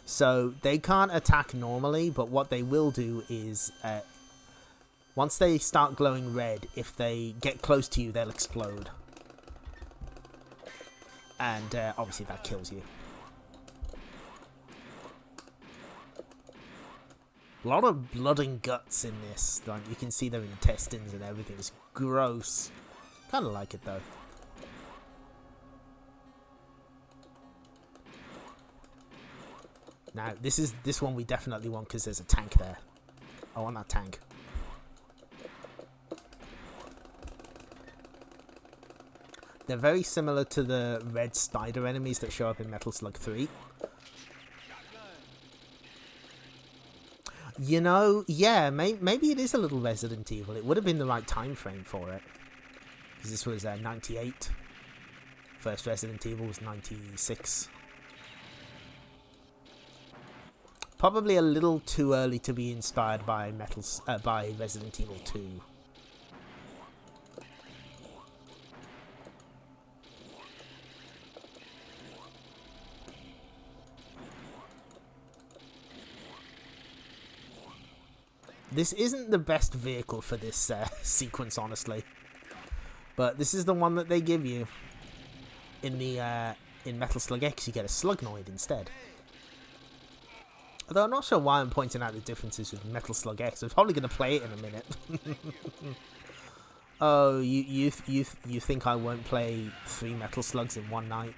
So, they can't attack normally, but what they will do is... once they start glowing red, if they get close to you, they'll explode. And obviously that kills you. A lot of blood and guts in this. Like, you can see their intestines and everything. It's gross. Kind of like it though. Now, this one we definitely want because there's a tank there. I want that tank. They're very similar to the red spider enemies that show up in Metal Slug 3. You know, yeah, maybe it is a little Resident Evil. It would have been the right time frame for it. Because this was 98. First Resident Evil was 96. Probably a little too early to be inspired by by Resident Evil 2. This isn't the best vehicle for this sequence, honestly. But this is the one that they give you. In the in Metal Slug X, you get a Slugnoid instead. Although I'm not sure why I'm pointing out the differences with Metal Slug X. I'm probably going to play it in a minute. Oh, you think I won't play 3 Metal Slugs in one night?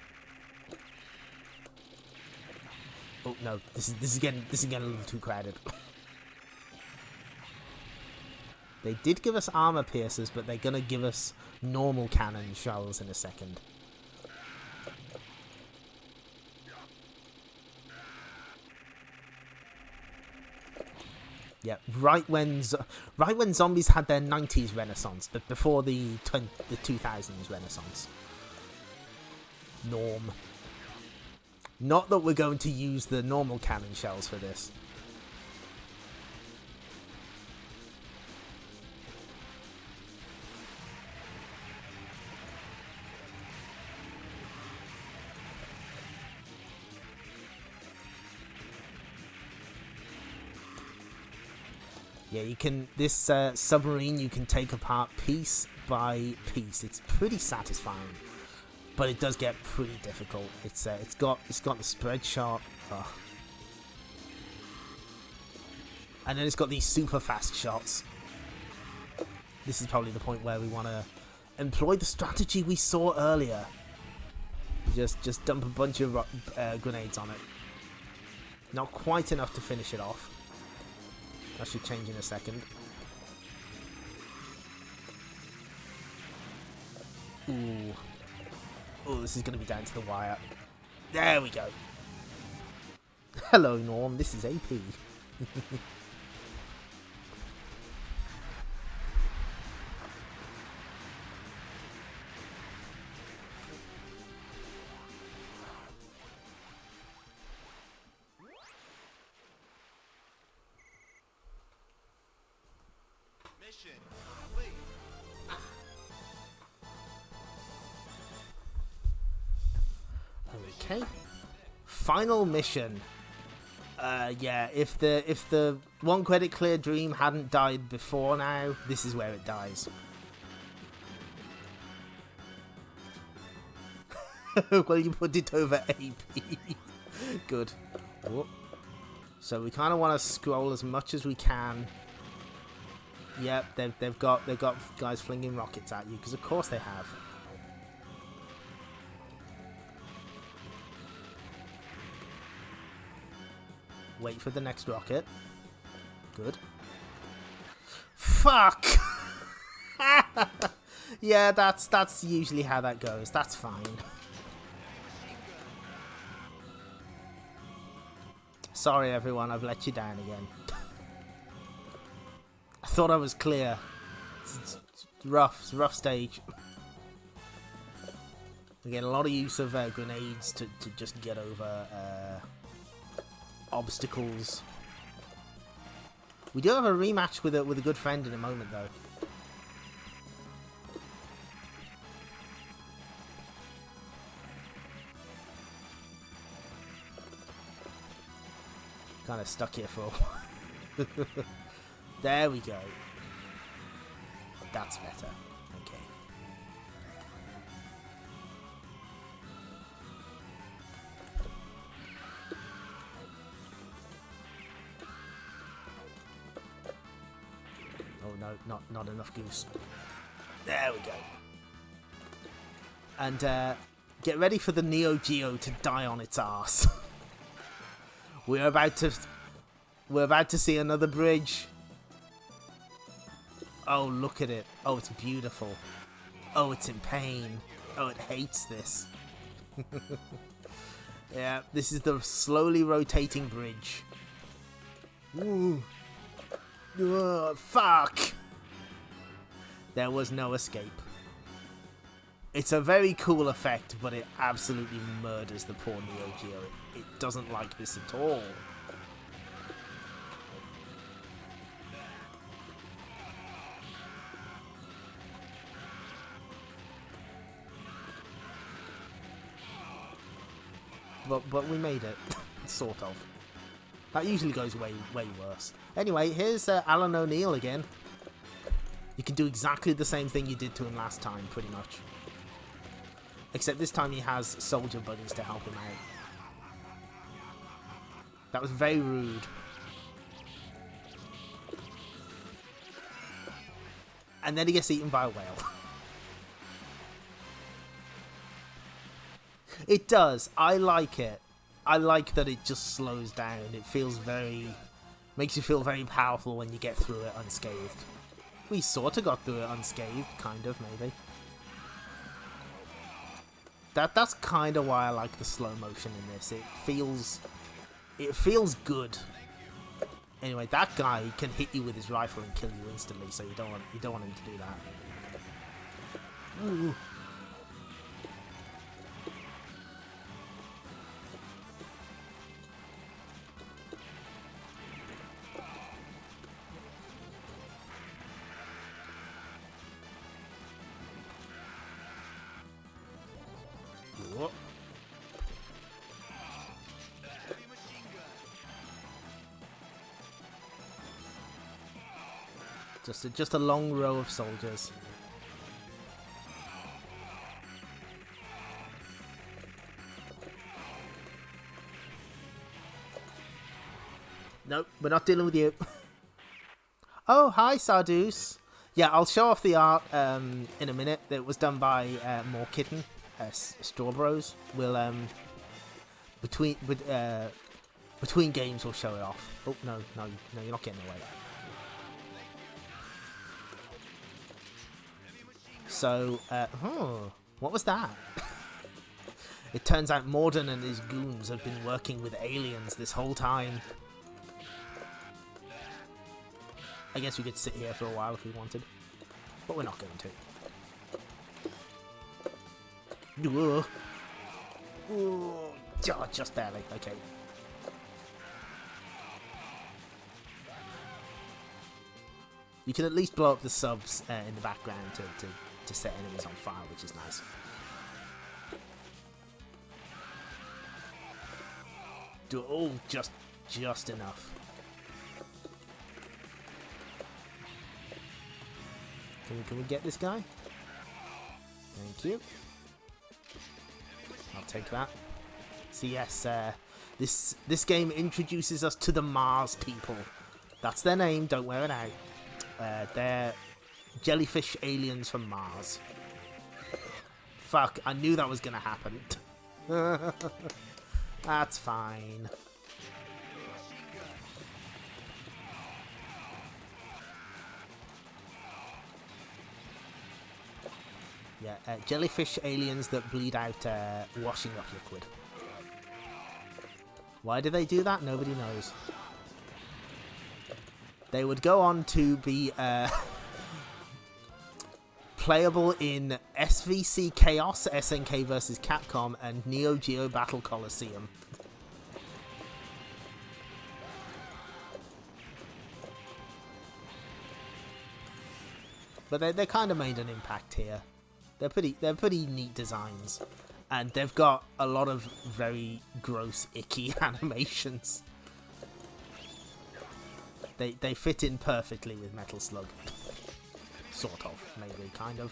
Oh no, this is getting a little too crowded. They did give us armor piercers, but they're going to give us normal cannon shells in a second. Yeah, right when zombies had their 90s renaissance, but before the 2000s renaissance. Norm. Not that we're going to use the normal cannon shells for this. Yeah, you can, this submarine you can take apart piece by piece. It's pretty satisfying, but it does get pretty difficult. It's got the spread shot, and then it's got these super fast shots. This is probably the point where we want to employ the strategy we saw earlier. Just dump a bunch of grenades on it. Not quite enough to finish it off. That should change in a second. Ooh. Oh, this is going to be down to the wire. There we go. Hello, Norm. This is AP. Mission complete. Okay. Final mission. Yeah, if the one credit clear dream hadn't died before now, this is where it dies. Well, you put it over AP. Good. Oh. So we kind of want to scroll as much as we can. Yep, they've got guys flinging rockets at you, because of course they have. Wait for the next rocket. Good. Fuck! Yeah, that's usually how that goes. That's fine. Sorry everyone, I've let you down again. I thought I was clear. It's rough. It's a rough stage. Again, a lot of use of grenades to just get over obstacles. We do have a rematch with a good friend in a moment, though. Kind of stuck here for a while. There we go. That's better. Okay. Oh no, not enough goose. There we go. And get ready for the NeoGeo to die on its arse. We're about to see another bridge. Oh, look at it. Oh, it's beautiful. Oh, it's in pain. Oh, it hates this. Yeah, this is the slowly rotating bridge. Ooh. Fuck! There was no escape. It's a very cool effect, but it absolutely murders the poor NeoGeo. It doesn't like this at all. But we made it, sort of. That usually goes way worse. Anyway, here's Alan O'Neill again. You can do exactly the same thing you did to him last time, pretty much. Except this time he has soldier buddies to help him out. That was very rude. And then he gets eaten by a whale. It does. I like it. I like that it just slows down. It feels makes you feel very powerful when you get through it unscathed. We sort of got through it unscathed, kind of, maybe. That's kind of why I like the slow motion in this. It feels good. Anyway, that guy can hit you with his rifle and kill you instantly, so you don't want him to do that. Ooh. Whoop. Heavy machine gun. Just a long row of soldiers. Nope, we're not dealing with you. Oh, hi, Sardoos. Yeah, I'll show off the art in a minute. It was done by morkitten, Strawbros. We'll between games we'll show it off. Oh no, you're not getting away. So, what was that? It turns out Morden and his goons have been working with aliens this whole time. I guess we could sit here for a while if we wanted, but we're not going to. Ooh, just barely. Okay. You can at least blow up the subs in the background to set enemies on fire, which is nice. Just enough. Can we get this guy? Thank you. I'll take that. So yes, this game introduces us to the Mars people. That's their name, don't wear it out. They're jellyfish aliens from Mars. Fuck, I knew that was gonna happen. That's fine. Yeah, jellyfish aliens that bleed out washing up liquid. Why do they do that? Nobody knows. They would go on to be playable in SVC Chaos, SNK vs. Capcom, and NeoGeo Battle Coliseum. But they kind of made an impact here. They're pretty neat designs, and they've got a lot of very gross, icky animations. They fit in perfectly with Metal Slug. Sort of, maybe, kind of.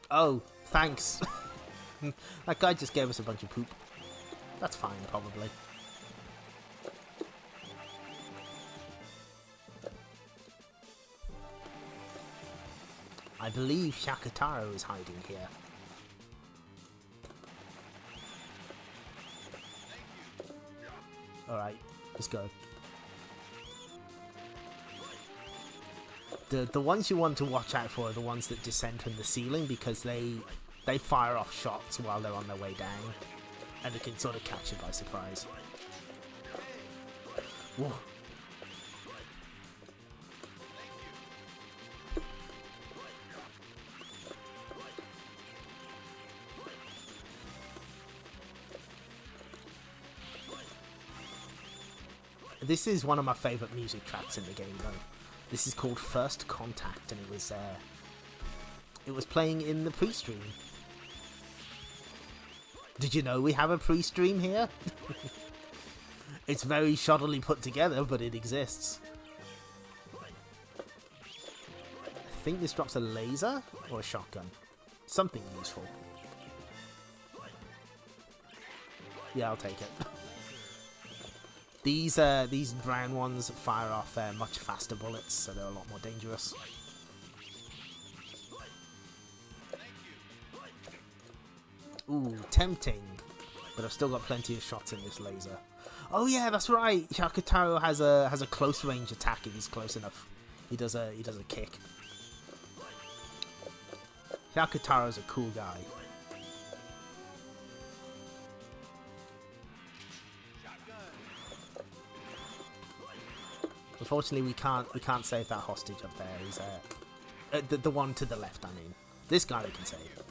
Oh, thanks. That guy just gave us a bunch of poop. That's fine, probably. I believe Shakataro is hiding here. Alright, let's go. The ones you want to watch out for are the ones that descend from the ceiling, because they fire off shots while they're on their way down, and they can sort of catch you by surprise. Whoa. This is one of my favourite music tracks in the game, though. This is called First Contact, and it was playing in the pre-stream. Did you know we have a pre-stream here? It's very shoddily put together, but it exists. I think this drops a laser or a shotgun. Something useful. Yeah, I'll take it. These brown ones fire off much faster bullets, so they're a lot more dangerous. Ooh, tempting. But I've still got plenty of shots in this laser. Oh yeah, that's right. Shakataro has a close range attack if he's close enough. He does a kick. Shakataro's a cool guy. Unfortunately, we can't save that hostage up there. He's the one to the left. I mean, this guy we can save.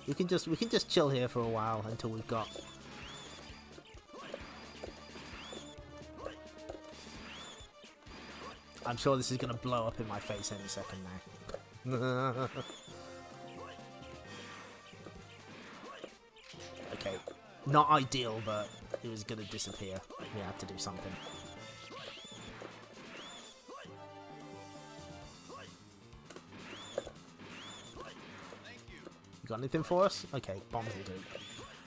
We can just chill here for a while until we've got. I'm sure this is gonna blow up in my face any second now. Okay, not ideal, but it was gonna disappear. We had to do something. You got anything for us? Okay, bombs will do.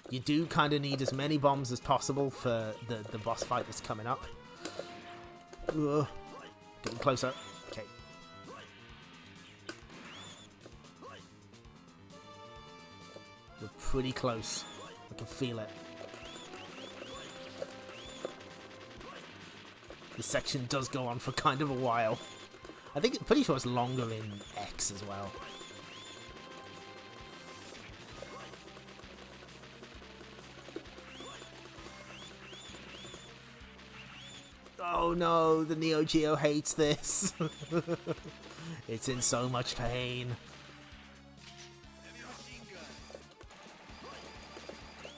You do kind of need as many bombs as possible for the boss fight that's coming up. Ugh. Getting closer. Okay. We're pretty close. I can feel it. This section does go on for kind of a while. I think, pretty sure it's longer in X as well. Oh no, the NeoGeo hates this. It's in so much pain.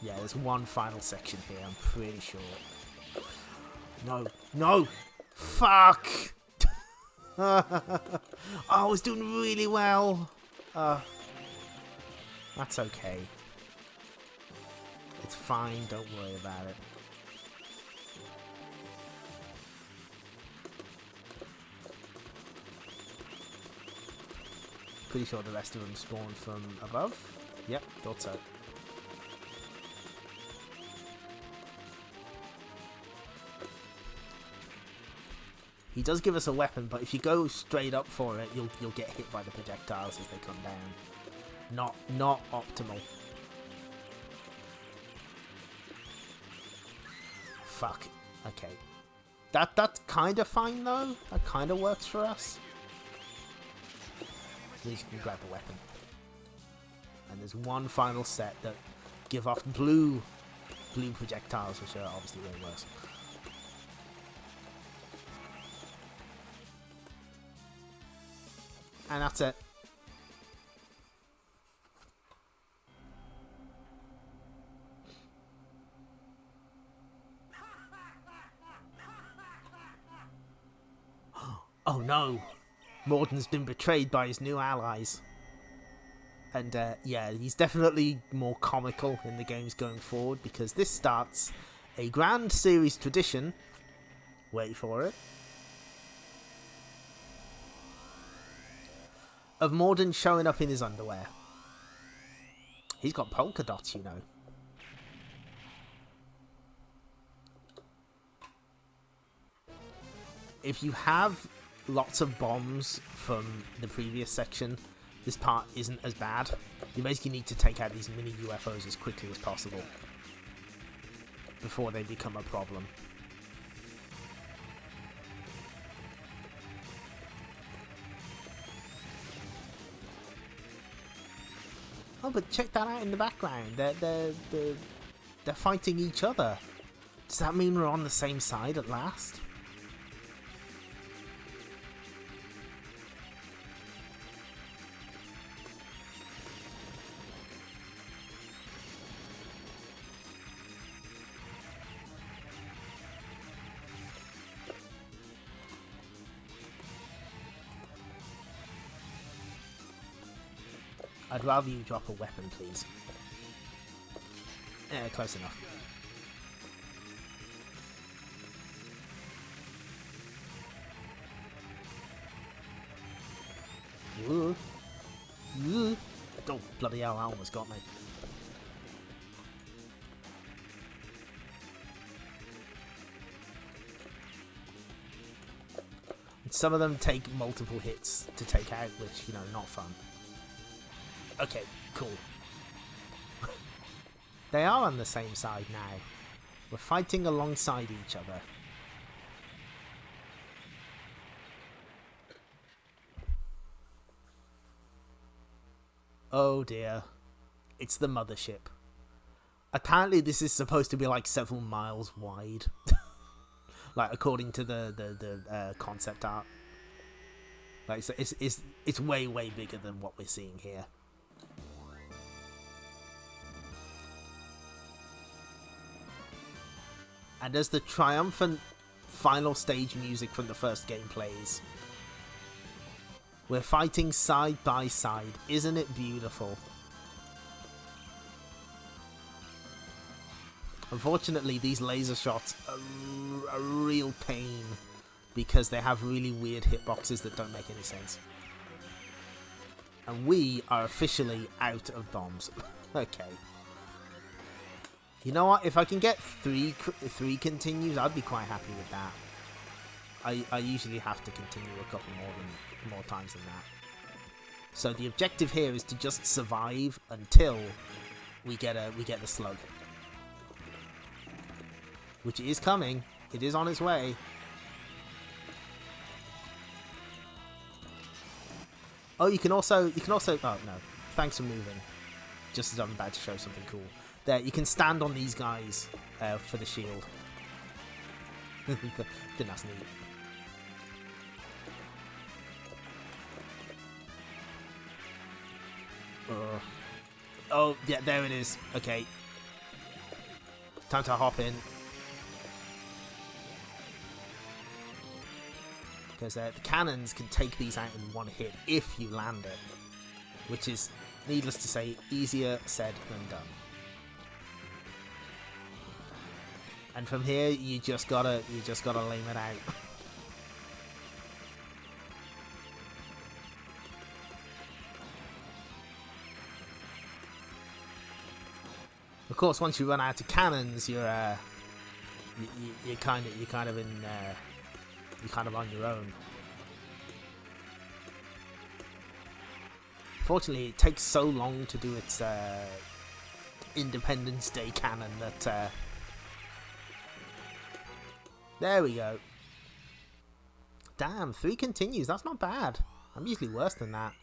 Yeah, there's one final section here, I'm pretty sure. No, no! Fuck! Oh, I was doing really well. That's okay. It's fine, don't worry about it. Pretty sure the rest of them spawn from above. Yep, thought so. He does give us a weapon, but if you go straight up for it, you'll get hit by the projectiles as they come down. Not optimal. Fuck. Okay. That's kind of fine though. That kind of works for us. At least you can grab the weapon. And there's one final set that give off blue projectiles, which are obviously way worse. And that's it. Oh no! Morden's been betrayed by his new allies. And yeah, he's definitely more comical in the games going forward, because this starts a grand series tradition. Wait for it. Of Morden showing up in his underwear. He's got polka dots, you know. If you have lots of bombs from the previous section, this part isn't as bad. You basically need to take out these mini UFOs as quickly as possible before they become a problem. Oh, but check that out in the background. They're fighting each other. Does that mean we're on the same side at last? I'd rather you drop a weapon, please. Yeah, close enough. Ooh. Ooh. Oh, bloody hell, that almost got me. And some of them take multiple hits to take out, which, you know, not fun. Okay, cool. They are on the same side now. We're fighting alongside each other. Oh dear. It's the mothership. Apparently this is supposed to be like several miles wide. Like according to the concept art. Like it's way bigger than what we're seeing here. And as the triumphant final stage music from the first game plays, we're fighting side by side. Isn't it beautiful? Unfortunately, these laser shots are a real pain because they have really weird hitboxes that don't make any sense. And we are officially out of bombs. Okay. You know what? If I can get three continues, I'd be quite happy with that. I usually have to continue a couple more times than that. So the objective here is to just survive until we get the slug, which is coming. It is on its way. Oh, you can also. Oh no! Thanks for moving. Just as I'm about to show something cool. There, you can stand on these guys for the shield. Then that's neat. Oh, yeah, there it is. Okay. Time to hop in. Because the cannons can take these out in one hit if you land it. Which is, needless to say, easier said than done. And from here, you just gotta lame it out. Of course, once you run out of cannons, you're kind of on your own. Fortunately, it takes so long to do its Independence Day cannon that. There we go. Damn, 3 continues. That's not bad. I'm usually worse than that.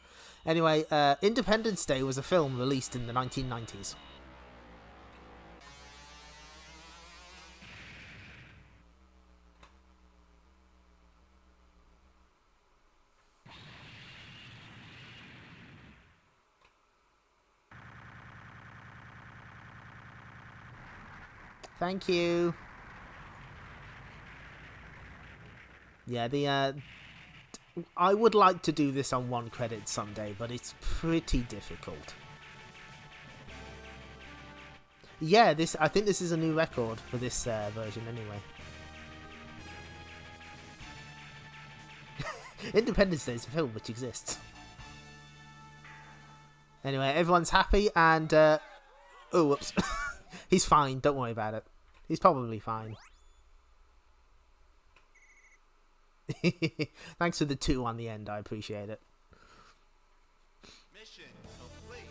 Anyway, Independence Day was a film released in the 1990s. Thank you. Yeah, I would like to do this on 1 credit someday, but it's pretty difficult. Yeah, I think this is a new record for this version anyway. Independence Day is a film which exists. Anyway, everyone's happy and... oh, whoops. He's fine, don't worry about it. He's probably fine. Thanks for the 2 on the end, I appreciate it. Mission complete.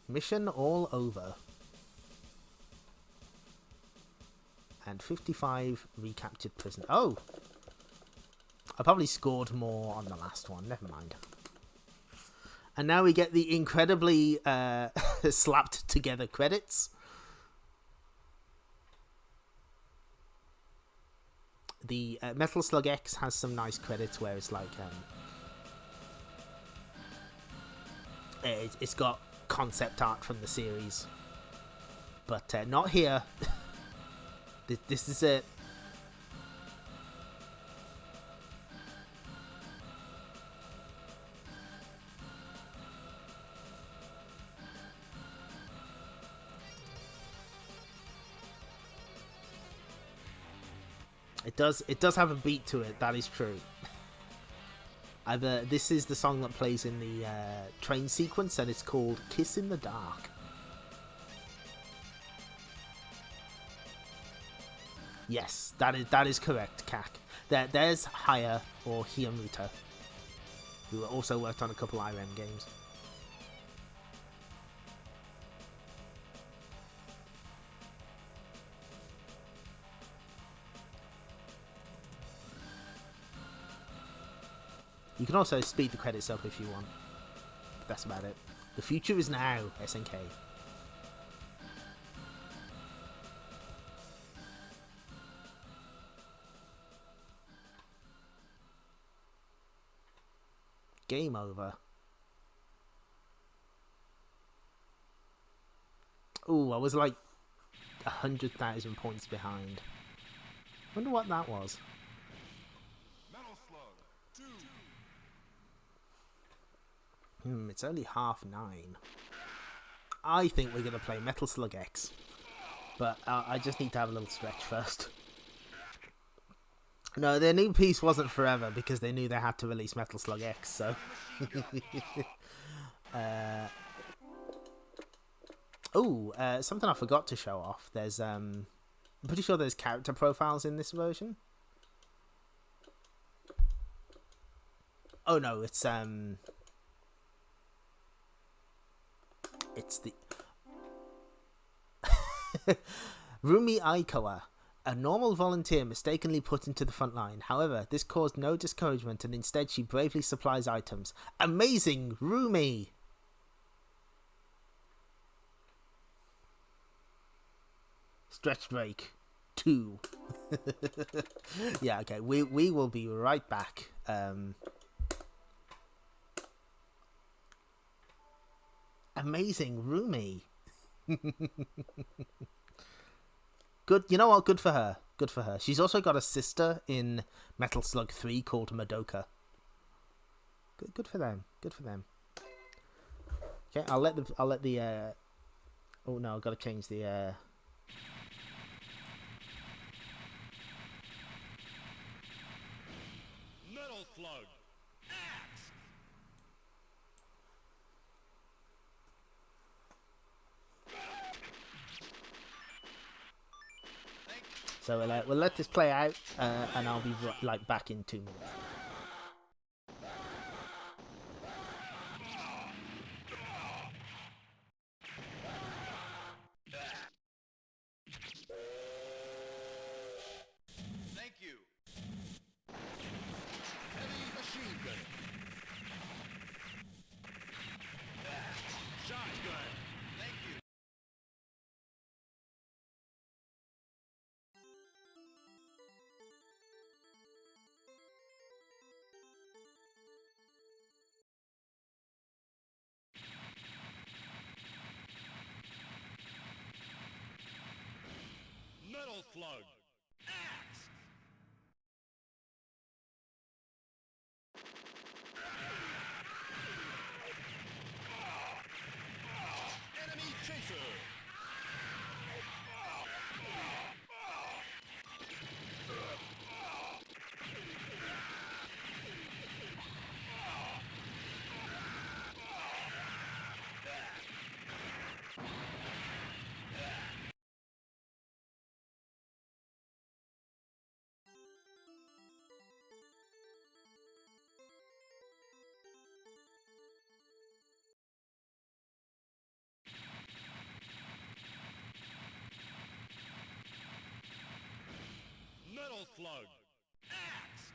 Mission all over. And 55 recaptured prisoners. Oh! I probably scored more on the last one, never mind. And now we get the incredibly slapped together credits. The Metal Slug X has some nice credits where it's like... it's got concept art from the series. But not here. This is it. It does have a beat to it, that is true. This is the song that plays in the train sequence, and it's called Kiss in the Dark. Yes, that is correct, Kak. There's Haya, or Hiyamuta, who also worked on a couple IRM games. You can also speed the credits up if you want. But that's about it. The future is now, SNK. Game over. Ooh, I was like 100,000 points behind. Wonder what that was. Metal Slug 2. It's only 9:30. I think we're going to play Metal Slug X. But I just need to have a little stretch first. No, their new piece wasn't forever because they knew they had to release Metal Slug X, so... something I forgot to show off. There's, I'm pretty sure there's character profiles in this version. Oh no, it's the... Rumi Aikawa, a normal volunteer mistakenly put into the front line. However, this caused no discouragement and instead she bravely supplies items. Amazing, Rumi! Stretch break 2. Yeah, okay, we will be right back. Amazing, Rumi. Good, you know what? Good for her. Good for her. She's also got a sister in Metal Slug 3 called Madoka. Good for them. Good for them. Okay, I'll let the. Oh no, I've got to change the. Metal Slug X. So we'll let this play out, and I'll be like back in 2 minutes. Slug. Axe. Enemy chaser. Metal Slug. Axe.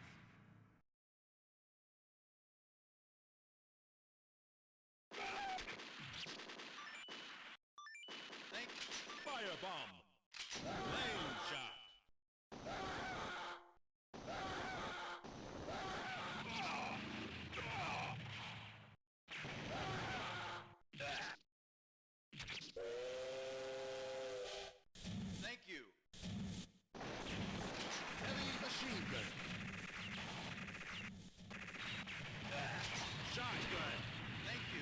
Thank Firebomb. Lane shot. Thank you. Heavy machine gun. Shotgun. Thank you.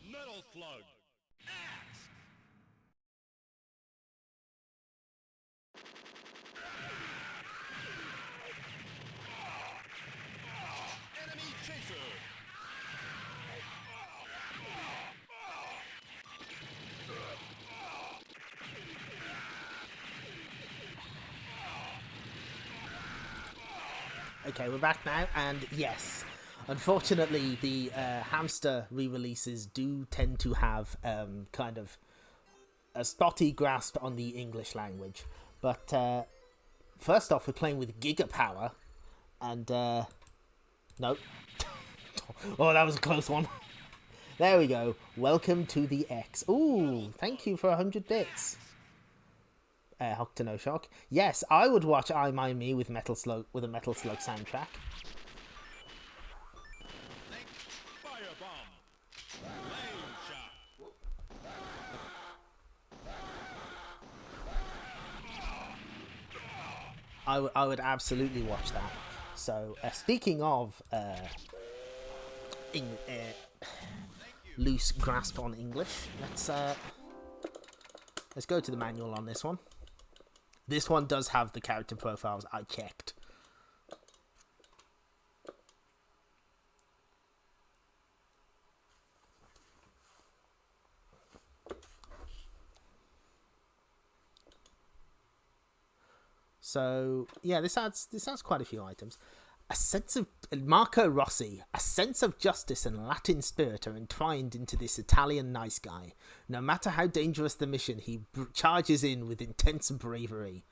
Metal Slug. Axe. Enemy chaser. Okay, we're back now, and yes, unfortunately, the hamster re-releases do tend to have kind of a spotty grasp on the English language. But first off, we're playing with Giga Power, and nope. Oh, that was a close one. There we go. Welcome to the X. Ooh, thank you for 100 bits. Hock to no shock. Yes, I would watch I My Me with Metal Slug with a Metal Slug soundtrack. Thank Firebomb. Lane shot. I would absolutely watch that. So, speaking of loose grasp on English, let's go to the manual on this one. This one does have the character profiles I checked. So yeah, this adds quite a few items. A sense of Marco Rossi, a sense of justice and Latin spirit are entwined into this Italian nice guy. No matter how dangerous the mission, he charges in with intense bravery.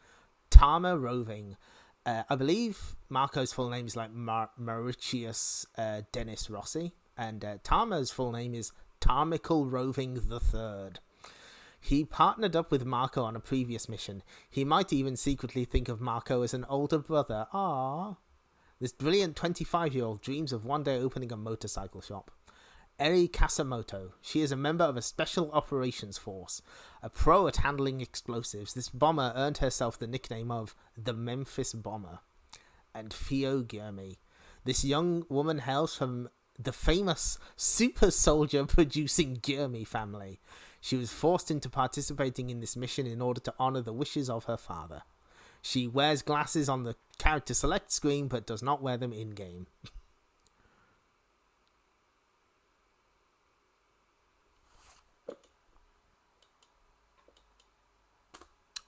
Tama Roving. I believe Marco's full name is like Mauritius Dennis Rossi, and Tama's full name is Tarmical Roving III. He partnered up with Marco on a previous mission. He might even secretly think of Marco as an older brother. Ah. This brilliant 25-year-old dreams of one day opening a motorcycle shop. Eri Kasamoto. She is a member of a special operations force. A pro at handling explosives, this bomber earned herself the nickname of the Memphis Bomber. And Fio Gurmi. This young woman hails from the famous super soldier producing Gurmi family. She was forced into participating in this mission in order to honor the wishes of her father. She wears glasses on the character select screen, but does not wear them in-game.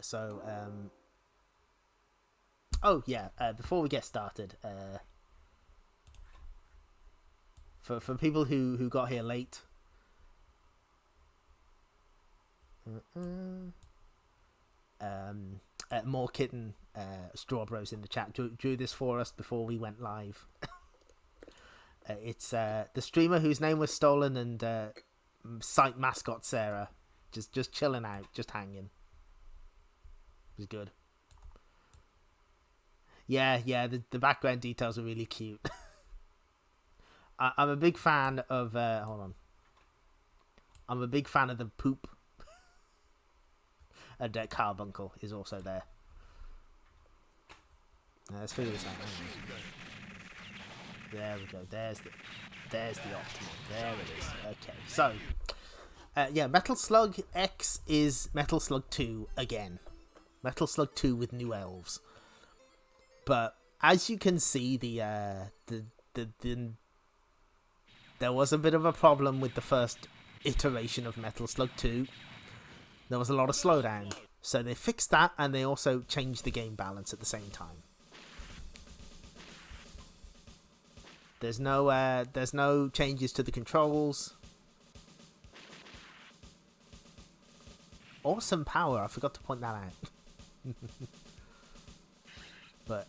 So, oh yeah, before we get started, for people who got here late, morkitten Strawbros in the chat drew this for us before we went live. It's the streamer whose name was stolen and site mascot Sarah just chilling out, just hanging. It was good. Yeah, the background details are really cute. I'm a big fan of hold on. I'm a big fan of the poop. And Carbuncle is also there. Let's figure this out. There we go. There's the optimum. There it is. Okay, so yeah, Metal Slug X is Metal Slug 2 again. Metal Slug 2 with new elves. But as you can see, there was a bit of a problem with the first iteration of Metal Slug 2. There was a lot of slowdown. So they fixed that, and they also changed the game balance at the same time. There's no changes to the controls. Awesome power, I forgot to point that out. But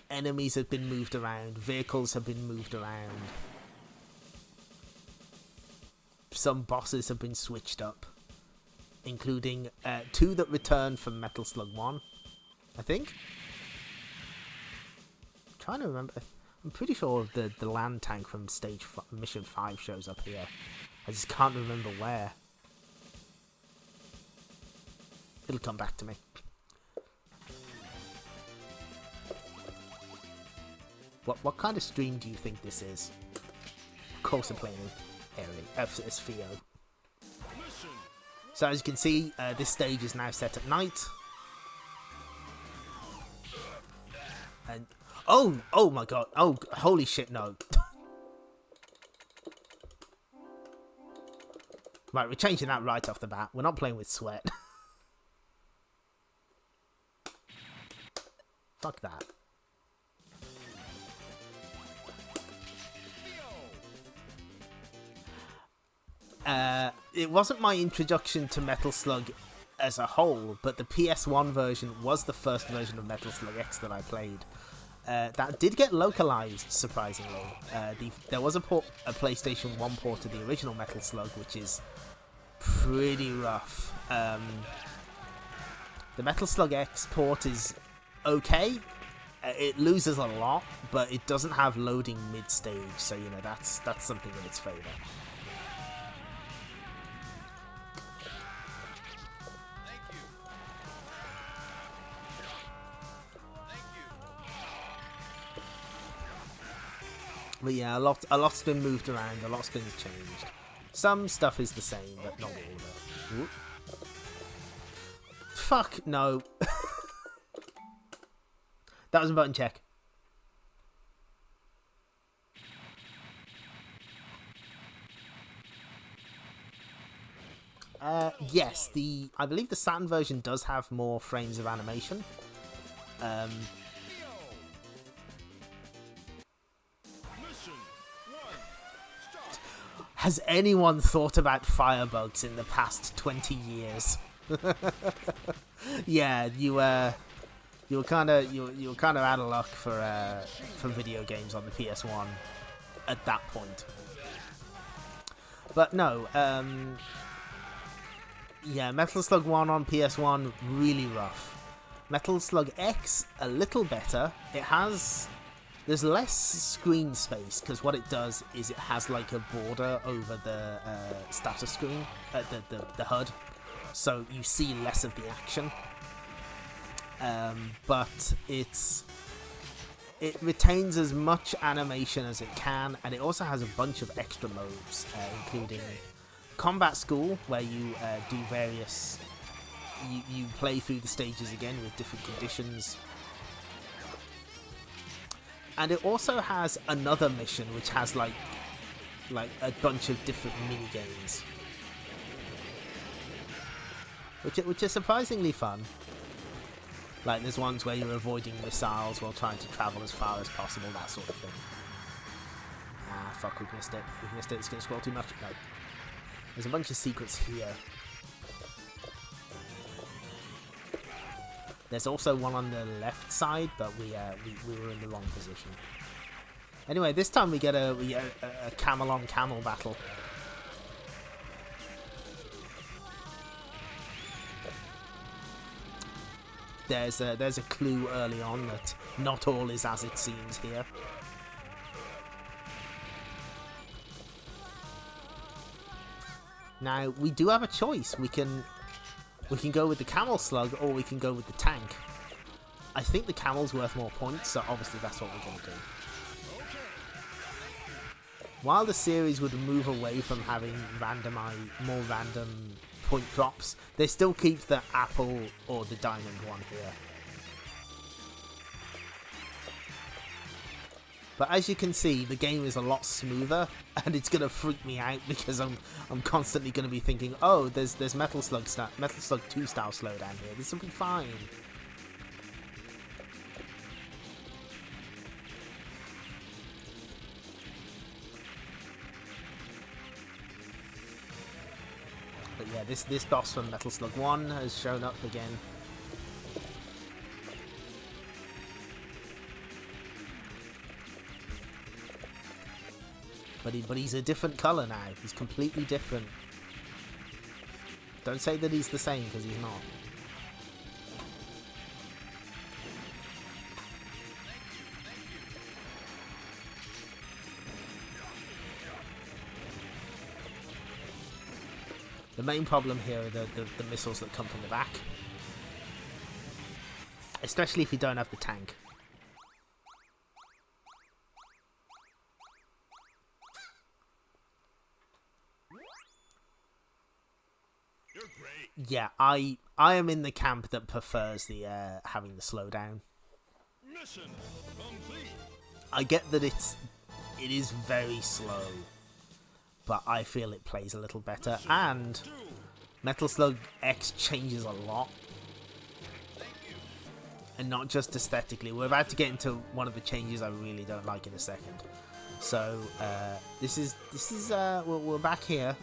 enemies have been moved around, vehicles have been moved around. Some bosses have been switched up, including 2 that returned from Metal Slug 1, I think. I'm trying to remember. I'm pretty sure the land tank from Mission 5 shows up here. I just can't remember where. It'll come back to me. What kind of stream do you think this is? Of course I'm playing Spheo. So as you can see, this stage is now set at night. And oh my god, oh holy shit, no. Right, we're changing that right off the bat. We're not playing with sweat. Fuck that. It wasn't my introduction to Metal Slug as a whole, but the PS1 version was the first version of Metal Slug X that I played. That did get localized, surprisingly. There was a PlayStation 1 port of the original Metal Slug, which is pretty rough. The Metal Slug X port is okay. It loses a lot, but it doesn't have loading mid-stage, so you know that's something in its favor. But yeah, a lot's been moved around, a lot's been changed. Some stuff is the same, but not all of it. Ooh. Fuck, no. That was a button check. Yes, I believe the Saturn version does have more frames of animation. Has anyone thought about firebugs in the past 20 years? Yeah, you were kind of out of luck for video games on the PS1 at that point. But no, yeah, Metal Slug 1 on PS1 really rough. Metal Slug X a little better. There's less screen space, because what it does is it has like a border over the status screen, the HUD, so you see less of the action. But it retains as much animation as it can, and it also has a bunch of extra modes, including Combat School, where you do various... You play through the stages again with different conditions. And it also has another mission which has like a bunch of different mini games, which is surprisingly fun. Like there's ones where you're avoiding missiles while trying to travel as far as possible, that sort of thing. Ah, fuck, we've missed it. We've missed it. It's gonna scroll too much. No. There's a bunch of secrets here. There's also one on the left side, but we were in the wrong position. Anyway, this time we get a camel on camel battle. there's a clue early on that not all is as it seems here. Now we do have a choice. We can go with the camel slug or we can go with the tank. I think the camel's worth more points, so obviously that's what we're going to do. While the series would move away from having more random point drops, they still keep the apple or the diamond one here. But as you can see, the game is a lot smoother, and it's gonna freak me out because I'm constantly gonna be thinking, oh, there's Metal Slug 2 style slowdown here. This will be fine. But yeah, this boss from Metal Slug 1 has shown up again. But he's a different colour now. He's completely different. Don't say that he's the same, because he's not. The main problem here are the missiles that come from the back. Especially if you don't have the tank. Yeah, I am in the camp that prefers the having the slowdown. Mission complete. I get that it is very slow, but I feel it plays a little better, and Metal Slug X changes a lot, and not just aesthetically. We're about to get into one of the changes I really don't like in a second. So this is we're back here.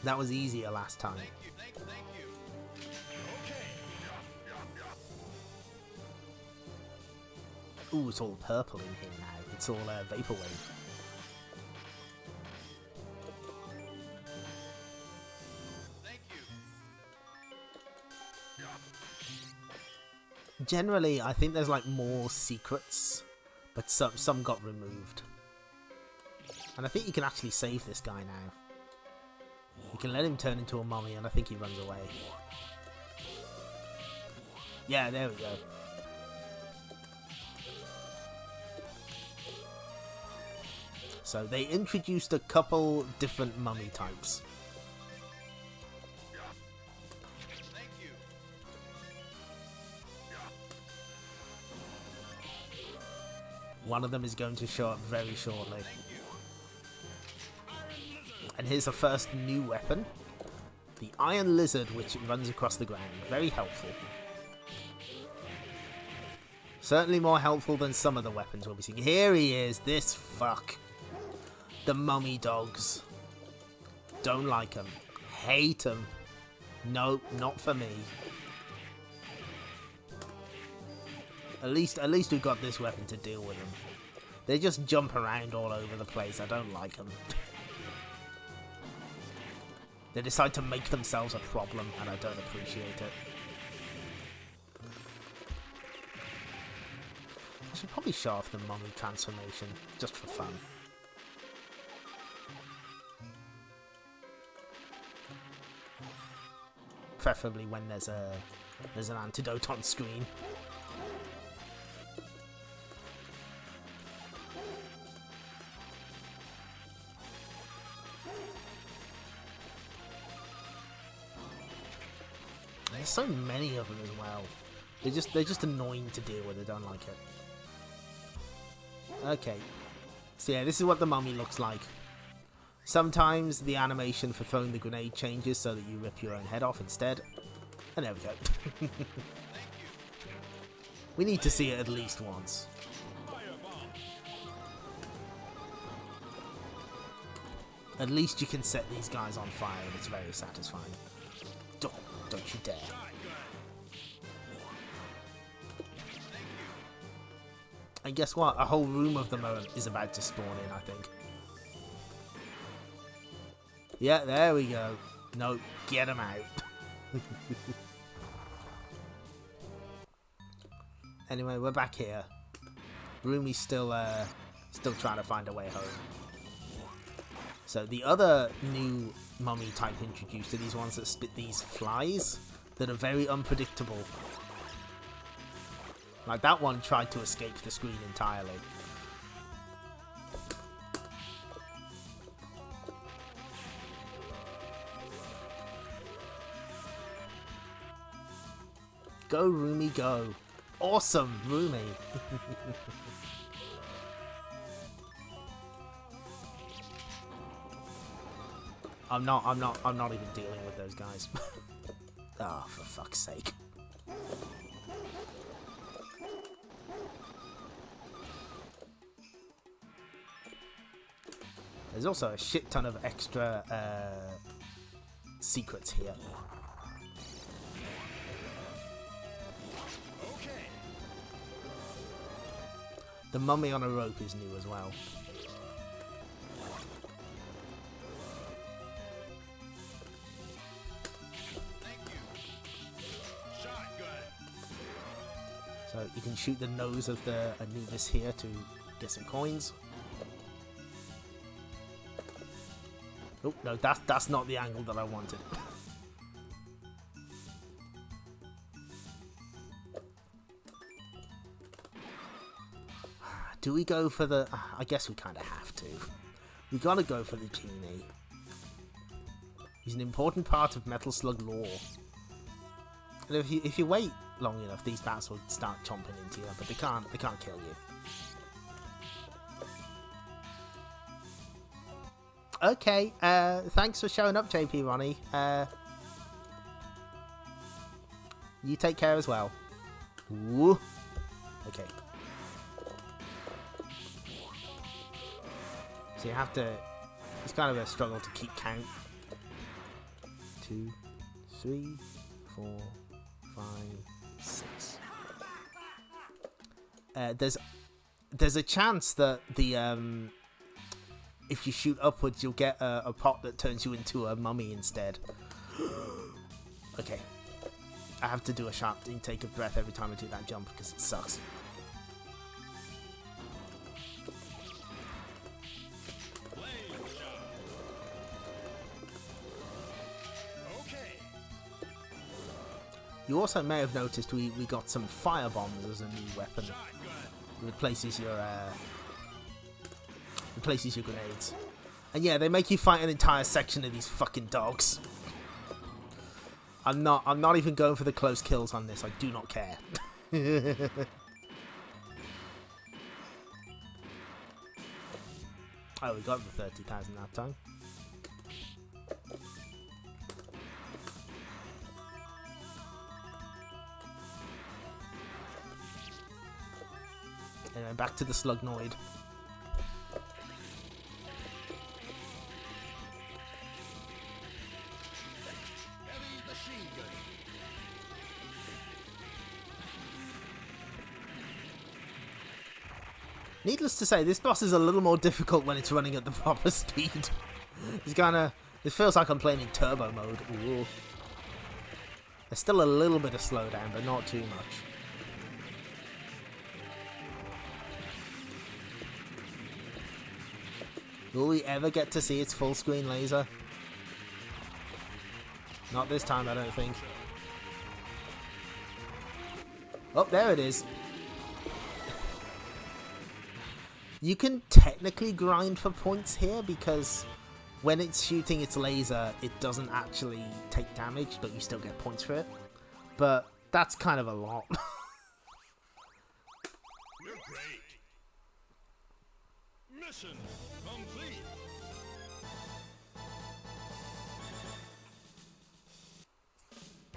That was easier last time. Thank you. Okay. Ooh, it's all purple in here now. It's all vaporwave. Thank you. Generally, I think there's like more secrets, but some got removed. And I think you can actually save this guy now. You can let him turn into a mummy, and I think he runs away. Yeah, there we go. So they introduced a couple different mummy types. Thank you. One of them is going to show up very shortly. And here's the first new weapon. The Iron Lizard, which runs across the ground. Very helpful. Certainly more helpful than some of the weapons we'll be seeing. Here he is, this fuck. The mummy dogs. Don't like them. Hate them. Nope, not for me. At least we've got this weapon to deal with them. They just jump around all over the place. I don't like them. They decide to make themselves a problem, and I don't appreciate it. I should probably show off the mummy transformation, just for fun. Preferably when there's an antidote on screen. There's so many of them as well. They're just annoying to deal with. I don't like it. Okay. So yeah, this is what the mummy looks like. Sometimes the animation for throwing the grenade changes so that you rip your own head off instead. And there we go. We need to see it at least once. At least you can set these guys on fire and it's very satisfying. Don't you dare. And guess what? A whole room of them is about to spawn in, I think. Yeah, there we go. No, get him out. Anyway, we're back here. Rumi's still trying to find a way home. So the other new mummy type introduced are these ones that spit these flies that are very unpredictable. Like that one tried to escape the screen entirely. Go, Rumi, go. Awesome, Rumi. I'm not even dealing with those guys. Oh, for fuck's sake. There's also a shit ton of extra secrets here. The mummy on a rope is new as well. So you can shoot the nose of the Anubis here to get some coins. Oh no, that's not the angle that I wanted. Do we go for the... I guess we kind of have to. We gotta go for the genie. He's an important part of Metal Slug lore. And if you wait long enough, these bats will start chomping into you, but they can't kill you. Okay, thanks for showing up, JP Ronnie. You take care as well. Woo. Okay. So you have to... It's kind of a struggle to keep count. 2, 3, 4, 5, 6. There's a chance that the if you shoot upwards, you'll get a pot that turns you into a mummy instead. Okay. I have to do a sharp intake of breath every time I do that jump because it sucks. You also may have noticed we got some fire bombs as a new weapon. It replaces your grenades. And yeah, they make you fight an entire section of these fucking dogs. I'm not even going for the close kills on this. I do not care. Oh, we got the 30,000 that time. Anyway, back to the Slugnoid. Needless to say, this boss is a little more difficult when it's running at the proper speed. It's kinda... It feels like I'm playing in turbo mode. Ooh. There's still a little bit of slowdown, but not too much. Will we ever get to see its full screen laser? Not this time, I don't think. Oh, there it is. You can technically grind for points here because when it's shooting its laser, it doesn't actually take damage, but you still get points for it. But that's kind of a lot. You're great. Mission complete.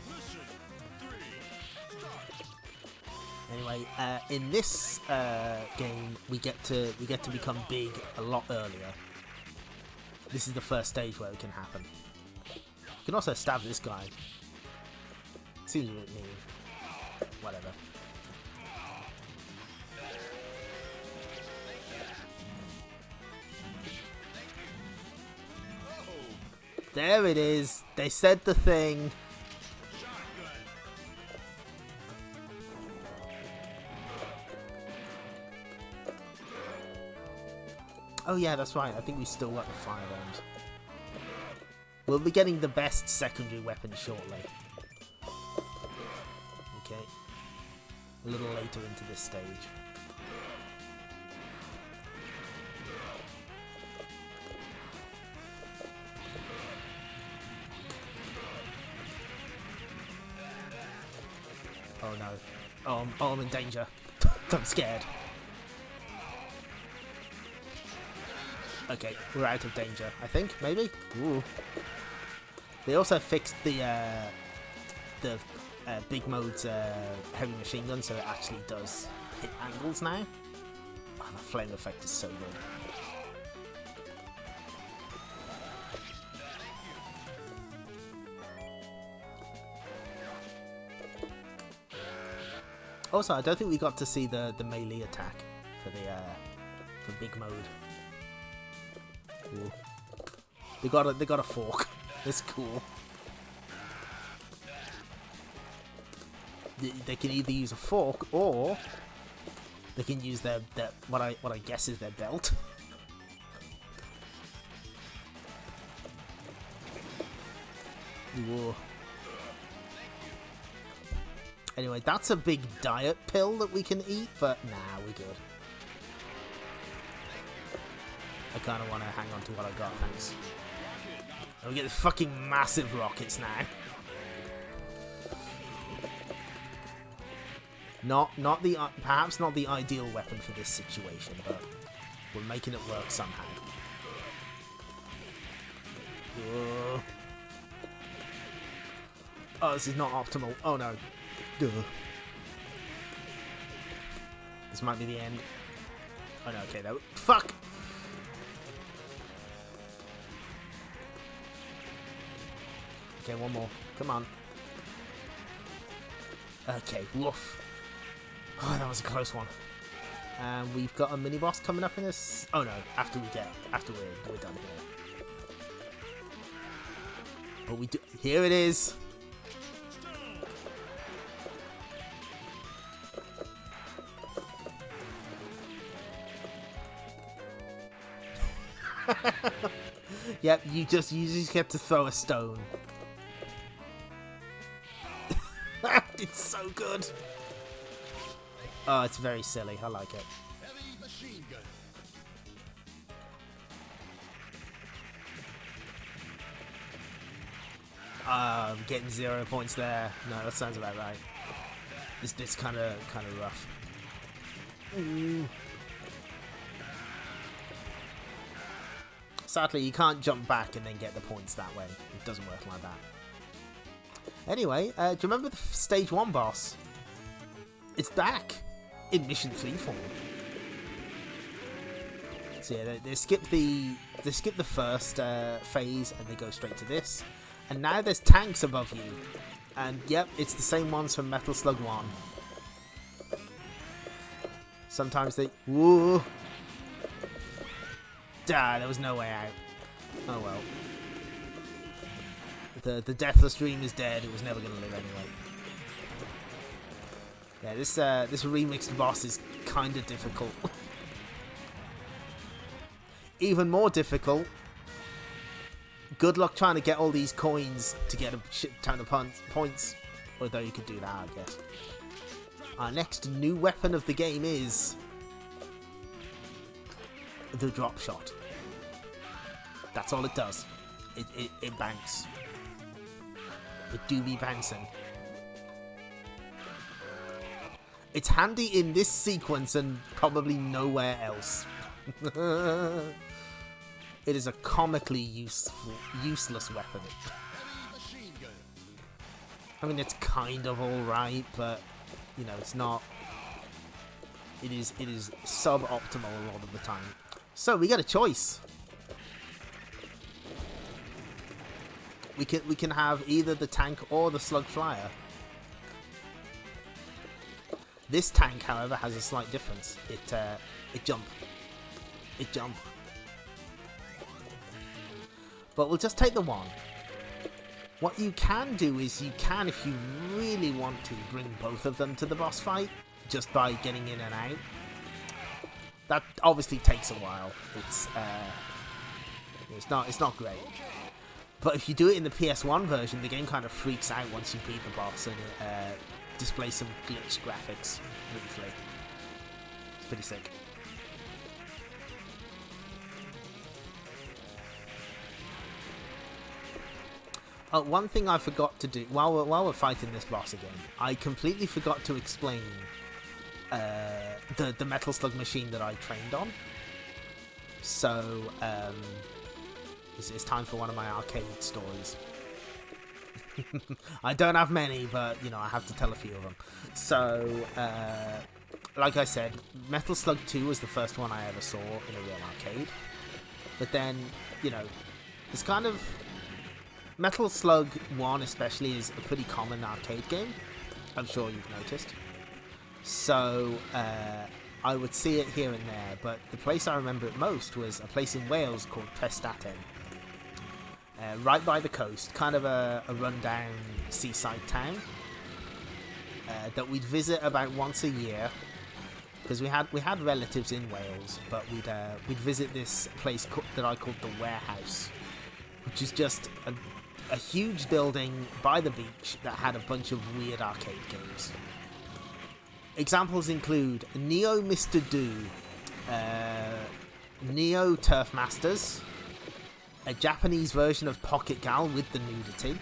Mission 3. Start. Anyway, in this game, we get to become big a lot earlier. This is the first stage where it can happen. You can also stab this guy. Seems a bit mean. Whatever. There it is. They said the thing. Shotgun. Oh yeah, that's right. I think we still got the firearms. We'll be getting the best secondary weapon shortly. Okay. A little later into this stage. Oh no. Oh, I'm in danger. I'm scared. Okay, we're out of danger, I think, maybe? Ooh. They also fixed the big mode's heavy machine gun, so it actually does hit angles now. Oh, the flame effect is so good. Also, I don't think we got to see the melee attack for big mode. Ooh. They got a fork. It's cool. They can either use a fork or they can use their what I guess is their belt. Ooh. Anyway, that's a big diet pill that we can eat, but nah, we're good. I kind of want to hang on to what I got, thanks. And we get the fucking massive rockets now. Perhaps not the ideal weapon for this situation, but we're making it work somehow. Whoa. Oh, this is not optimal. Oh no. Duh. This might be the end. Oh no, okay, that fuck! Okay, one more. Come on. Okay, woof. Oh, that was a close one. And we've got a mini boss coming up in this. Oh no, after we're done here. But we do. Here it is. Yep, you just get to throw a stone. It's so good. Oh, it's very silly. I like it. Heavy machine gun. I'm getting 0 points there. No, that sounds about right. This bit's kind of rough. Ooh. Sadly, you can't jump back and then get the points that way. It doesn't work like that. Anyway, do you remember the stage 1 boss? It's back in mission 3 form. So yeah, they skip the first phase and they go straight to this. And now there's tanks above you. And yep, it's the same ones from Metal Slug 1. Sometimes they... Whoa! Ah, there was no way out. Oh well. The Deathless Dream is dead. It was never going to live anyway. Yeah, this remixed boss is kind of difficult. Even more difficult. Good luck trying to get all these coins to get a shit ton of points. Although you could do that, I guess. Our next new weapon of the game is the drop shot. That's all it does. It banks. It do be bouncing. It's handy in this sequence and probably nowhere else. It is a comically useless weapon. I mean, it's kind of alright, but you know, it's not. It is suboptimal a lot of the time. So we get a choice. We can have either the tank or the slug flyer. This tank, however, has a slight difference. It jump. But but we'll just take the one. What you can do is you can, if you really want to, bring both of them to the boss fight, just by getting in and out. That obviously takes a while. It's not great. But if you do it in the PS1 version, the game kind of freaks out once you beat the boss, and it displays some glitched graphics briefly. It's pretty sick. One thing I forgot to do while we're fighting this boss again, I completely forgot to explain the Metal Slug machine that I trained on. So it's time for one of my arcade stories. I don't have many, but you know I have to tell a few of them. So like I said, Metal Slug 2 was the first one I ever saw in a real arcade. But then, you know, it's kind of... Metal Slug 1 especially is a pretty common arcade game. I'm sure you've noticed. So I would see it here and there, but the place I remember it most was a place in Wales called Prestatyn. Right by the coast, kind of a rundown seaside town that we'd visit about once a year, because we had relatives in Wales, but we'd visit this place that I called the Warehouse, which is just a huge building by the beach that had a bunch of weird arcade games. Examples include Neo Mr. Do, Neo Turf Masters, a Japanese version of Pocket Gal with the nudity,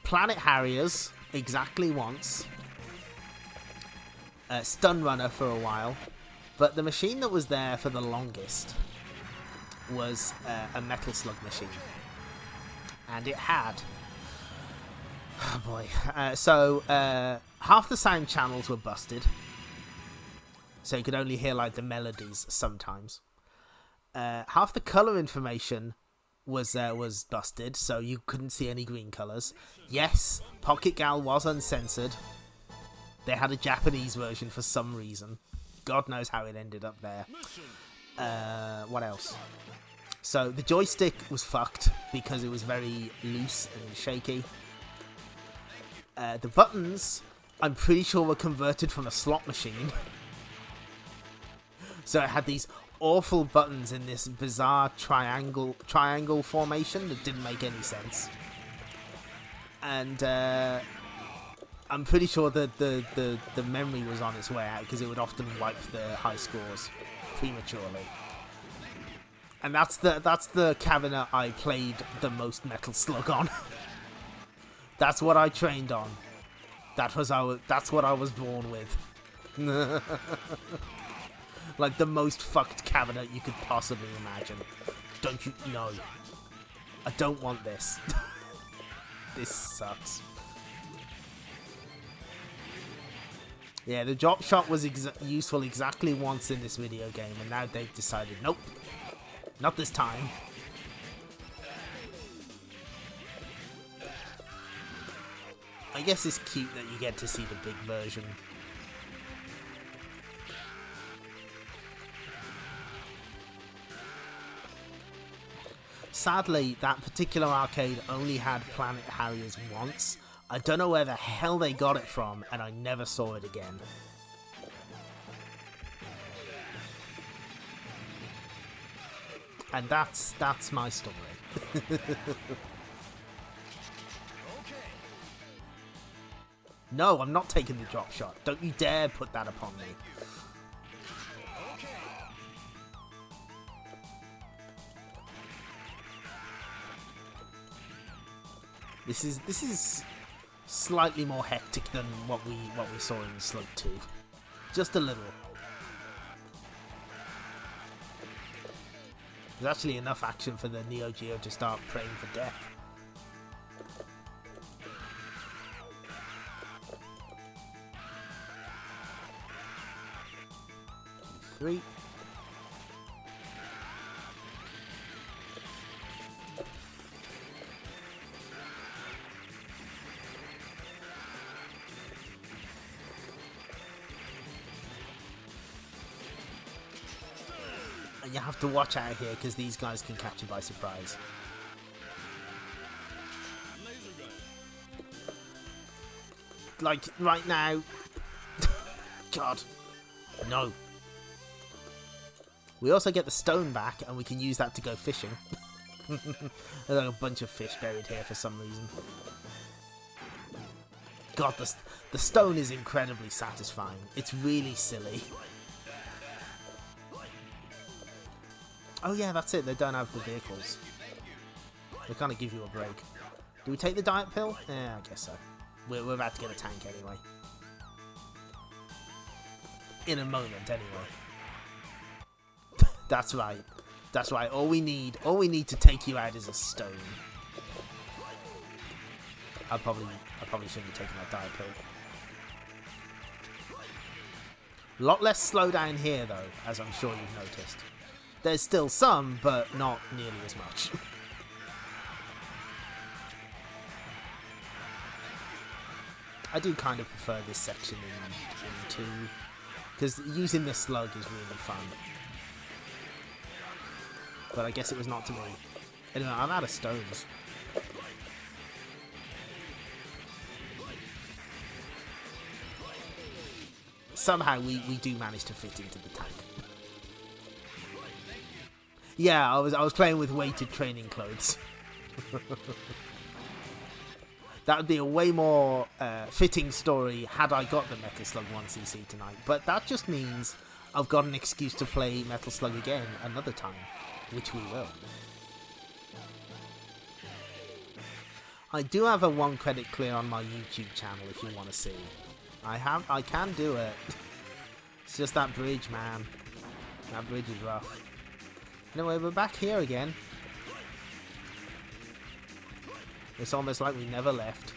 Planet Harriers, exactly once, Stun Runner for a while, but the machine that was there for the longest was a Metal Slug machine. And it had... Oh boy. So half the sound channels were busted. So you could only hear like the melodies sometimes. Half the colour information was busted, so you couldn't see any green colours. Yes, Pocket Gal was uncensored. They had a Japanese version for some reason. God knows how it ended up there. What else? So the joystick was fucked because it was very loose and shaky. The buttons, I'm pretty sure, were converted from a slot machine. So it had these awful buttons in this bizarre triangle formation that didn't make any sense. And I'm pretty sure that the memory was on its way out, because it would often wipe the high scores prematurely. And that's the cabinet I played the most Metal Slug on. That's what I trained on. That's what I was born with. Like the most fucked cabinet you could possibly imagine. Don't you know? I don't want this. This sucks. Yeah, the drop shot was useful exactly once in this video game, and now they've decided, nope. Not this time. I guess it's cute that you get to see the big version. Sadly, that particular arcade only had Planet Harriers once. I don't know where the hell they got it from, and I never saw it again. And that's my story. No, I'm not taking the drop shot. Don't you dare put that upon me. This is slightly more hectic than what we saw in Slug 2. Just a little. There's actually enough action for the NeoGeo to start praying for death. Three. And you have to watch out here because these guys can catch you by surprise. Like, right now. God. No. We also get the stone back, and we can use that to go fishing. There's like a bunch of fish buried here for some reason. God, the stone is incredibly satisfying. It's really silly. Oh yeah, that's it. They don't have the vehicles. They kind of give you a break. Do we take the diet pill? Yeah, I guess so. We're about to get a tank anyway. In a moment, anyway. That's right. That's right. All we need to take you out is a stone. I probably shouldn't have taken that diet pill. A lot less slowdown here, though, as I'm sure you've noticed. There's still some, but not nearly as much. I do kind of prefer this section in 2, because using the slug is really fun. But I guess it was not to me. Anyway, I'm out of stones. Somehow we do manage to fit into the tank. Yeah, I was playing with weighted training clothes. That would be a way more fitting story had I got the Metal Slug 1cc tonight. But that just means I've got an excuse to play Metal Slug again another time, which we will. I do have a 1 credit clear on my YouTube channel if you want to see. I can do it. It's just that bridge, man. That bridge is rough. Anyway, we're back here again. It's almost like we never left.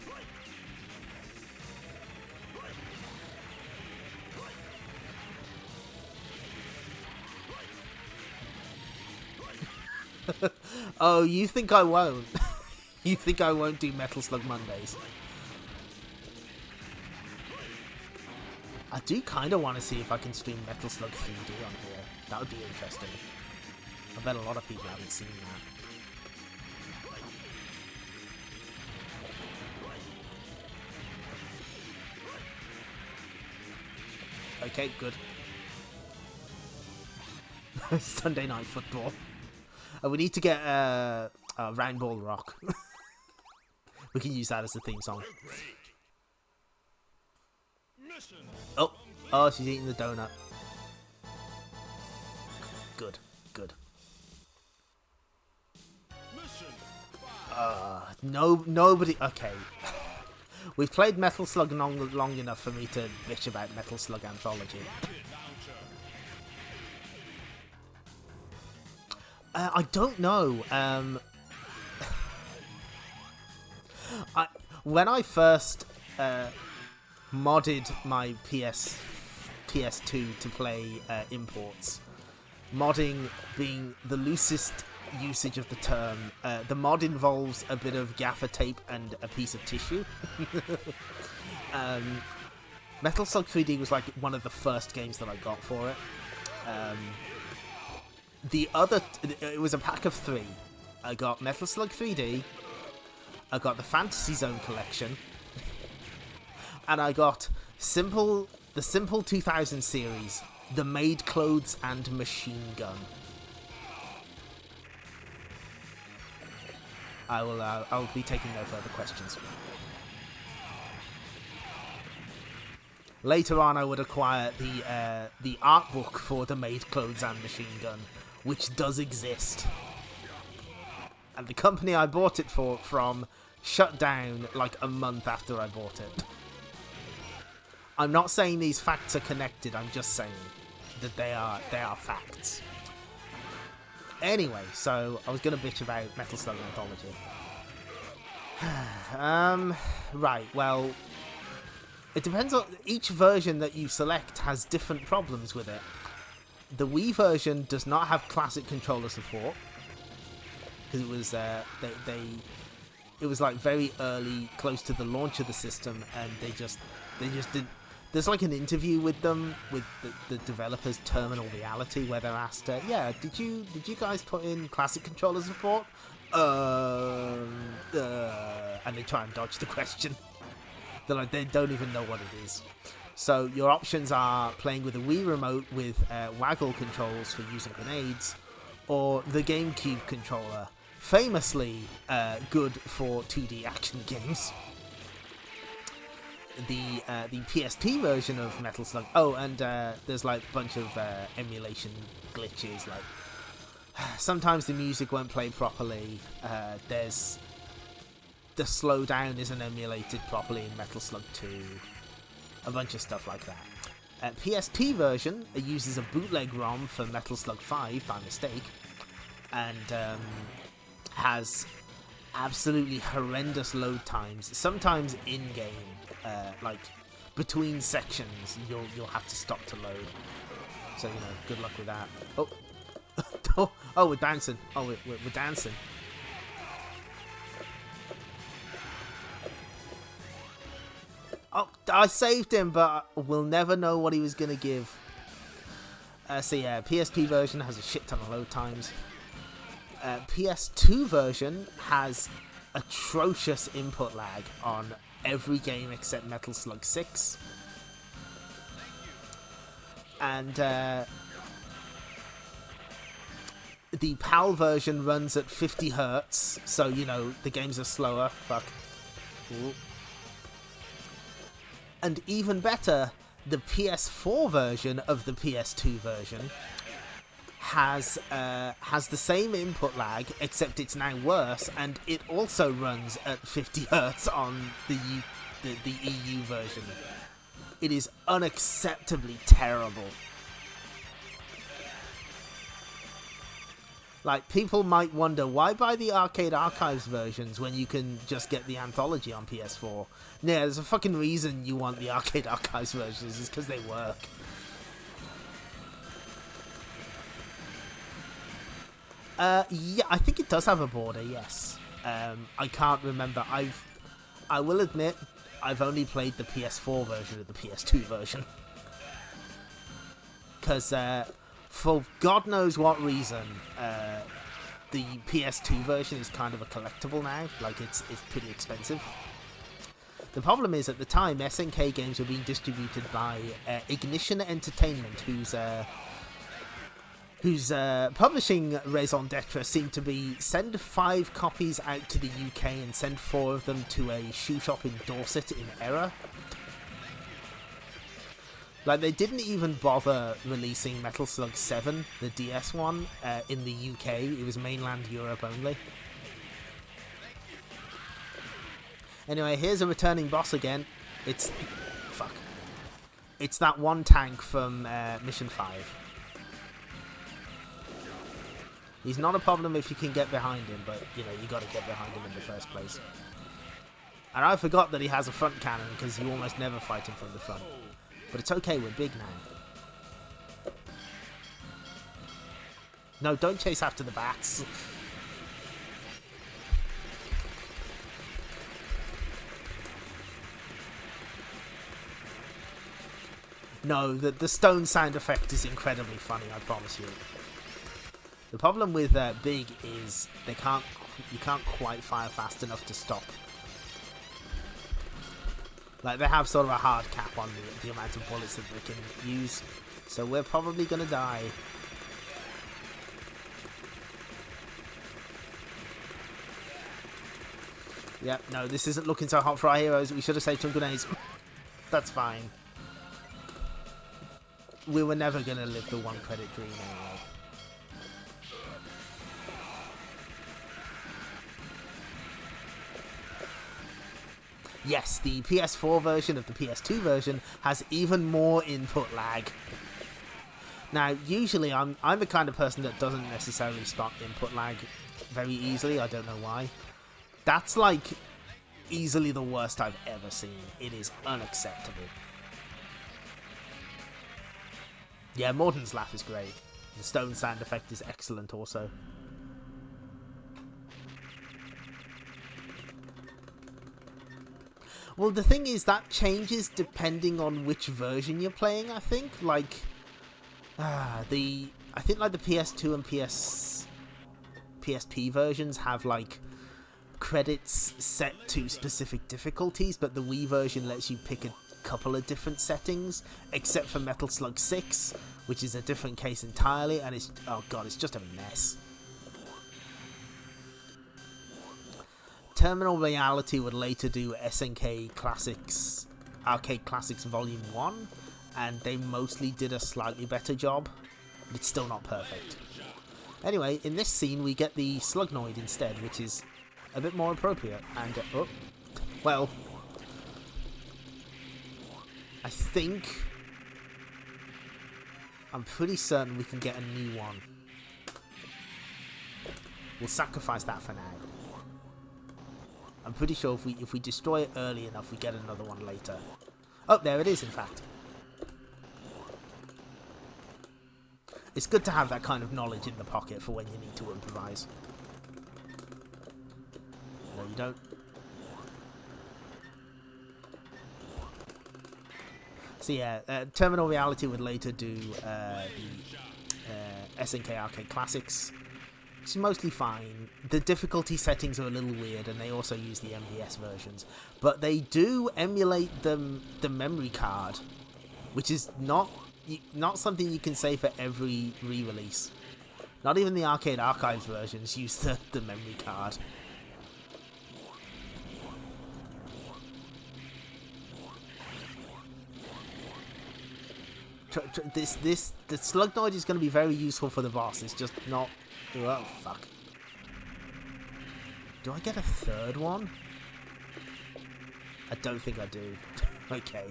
Oh, you think I won't? You think I won't do Metal Slug Mondays? I do kind of want to see if I can stream Metal Slug 3D on here. That would be interesting. I bet a lot of people haven't seen that. Okay, good. Sunday Night Football. We need to get Round Ball Rock. We can use that as the theme song. Oh, she's eating the donut. Good, good. Nobody. Okay. We've played Metal Slug long enough for me to bitch about Metal Slug Anthology. I don't know. When I first modded my PS2 to play imports, modding being the loosest usage of the term, the mod involves a bit of gaffer tape and a piece of tissue. Metal Slug 3D was like one of the first games that I got for it. It was a pack of 3. I got Metal Slug 3D, I got the Fantasy Zone collection, and I got the Simple 2000 series, the Made Clothes and Machine Gun. I'll be taking no further questions. Later on, I would acquire the art book for the Made Clothes and Machine Gun, which does exist. And the company I bought it from shut down like a month after I bought it. I'm not saying these facts are connected, I'm just saying that they are facts. Anyway, so I was going to bitch about Metal Slug Anthology. Right, well, it depends on each version that you select has different problems with it. The Wii version does not have classic controller support because it was it was like very early, close to the launch of the system, and they just didn't. There's like an interview with them, with the developers, Terminal Reality, where they're asked, yeah, did you guys put in classic controller support? And they try and dodge the question. They don't even know what it is. So your options are playing with a Wii remote with waggle controls for using grenades, or the GameCube controller, famously good for 2D action games. The PSP version of Metal Slug. Oh, and there's like a bunch of emulation glitches. Like sometimes the music won't play properly. There's the slowdown isn't emulated properly in Metal Slug 2. A bunch of stuff like that. PSP version uses a bootleg ROM for Metal Slug 5 by mistake, and has absolutely horrendous load times. Sometimes in game, like between sections, you'll have to stop to load. So good luck with that. Oh, oh, we're dancing. Oh, we're dancing. Oh, I saved him, but we'll never know what he was gonna give. So yeah, PSP version has a shit ton of load times. PS2 version has atrocious input lag on every game except Metal Slug 6. And the PAL version runs at 50 Hz, so the games are slower. Fuck. Ooh. And even better, the PS4 version of the PS2 version has the same input lag, except it's now worse, and it also runs at 50 Hz on the EU version. It is unacceptably terrible. Like, people might wonder, why buy the Arcade Archives versions when you can just get the Anthology on PS4? Yeah, there's a fucking reason you want the Arcade Archives versions, it's because they work. Yeah, I think it does have a border, yes. I can't remember. I will admit, I've only played the PS4 version of the PS2 version. Because, for God knows what reason, the PS2 version is kind of a collectible now. Like, it's pretty expensive. The problem is, at the time, SNK games were being distributed by Ignition Entertainment, whose publishing raison d'etre seemed to be send 5 copies out to the UK and send 4 of them to a shoe shop in Dorset in error. Like, they didn't even bother releasing Metal Slug 7, the DS one, in the UK. It was mainland Europe only. Anyway, here's a returning boss again. It's that one tank from Mission 5. He's not a problem if you can get behind him, but, you gotta get behind him in the first place. And I forgot that he has a front cannon, because you almost never fight him from the front. But it's okay, we're big now. No, don't chase after the bats. No, the stone sound effect is incredibly funny, I promise you. The problem with big is you can't quite fire fast enough to stop. Like, they have sort of a hard cap on the amount of bullets that they can use. So we're probably gonna die. Yep, no, this isn't looking so hot for our heroes. We should have saved some grenades. That's fine. We were never gonna live the 1 credit dream anyway. Yes, the PS4 version of the PS2 version has even more input lag. Now, usually I'm the kind of person that doesn't necessarily spot input lag very easily. I don't know why. That's like easily the worst I've ever seen. It is unacceptable. Yeah, Morden's laugh is great. The stone sound effect is excellent also. Well, the thing is, that changes depending on which version you're playing, I think. Like, I think like the PS2 and PSP versions have like credits set to specific difficulties, but the Wii version lets you pick a couple of different settings, except for Metal Slug 6, which is a different case entirely, and it's, oh god, it's just a mess. Terminal Reality would later do SNK Classics, Arcade Classics Volume 1, and they mostly did a slightly better job, but it's still not perfect. Anyway, in this scene we get the Slugnoid instead, which is a bit more appropriate, and, oh, well, I think, I'm pretty certain we can get a new one. We'll sacrifice that for now. I'm pretty sure if we destroy it early enough, we get another one later. Oh, there it is, in fact. It's good to have that kind of knowledge in the pocket for when you need to improvise. No, you don't. So yeah, Terminal Reality would later do the SNK Arcade Classics. It's mostly fine. The difficulty settings are a little weird, and they also use the MVS versions. But they do emulate the memory card, which is not something you can say for every re-release. Not even the Arcade Archives versions use the memory card. The Slugnoid is going to be very useful for the boss. It's just not. Oh, fuck. Do I get a third one? I don't think I do. Okay.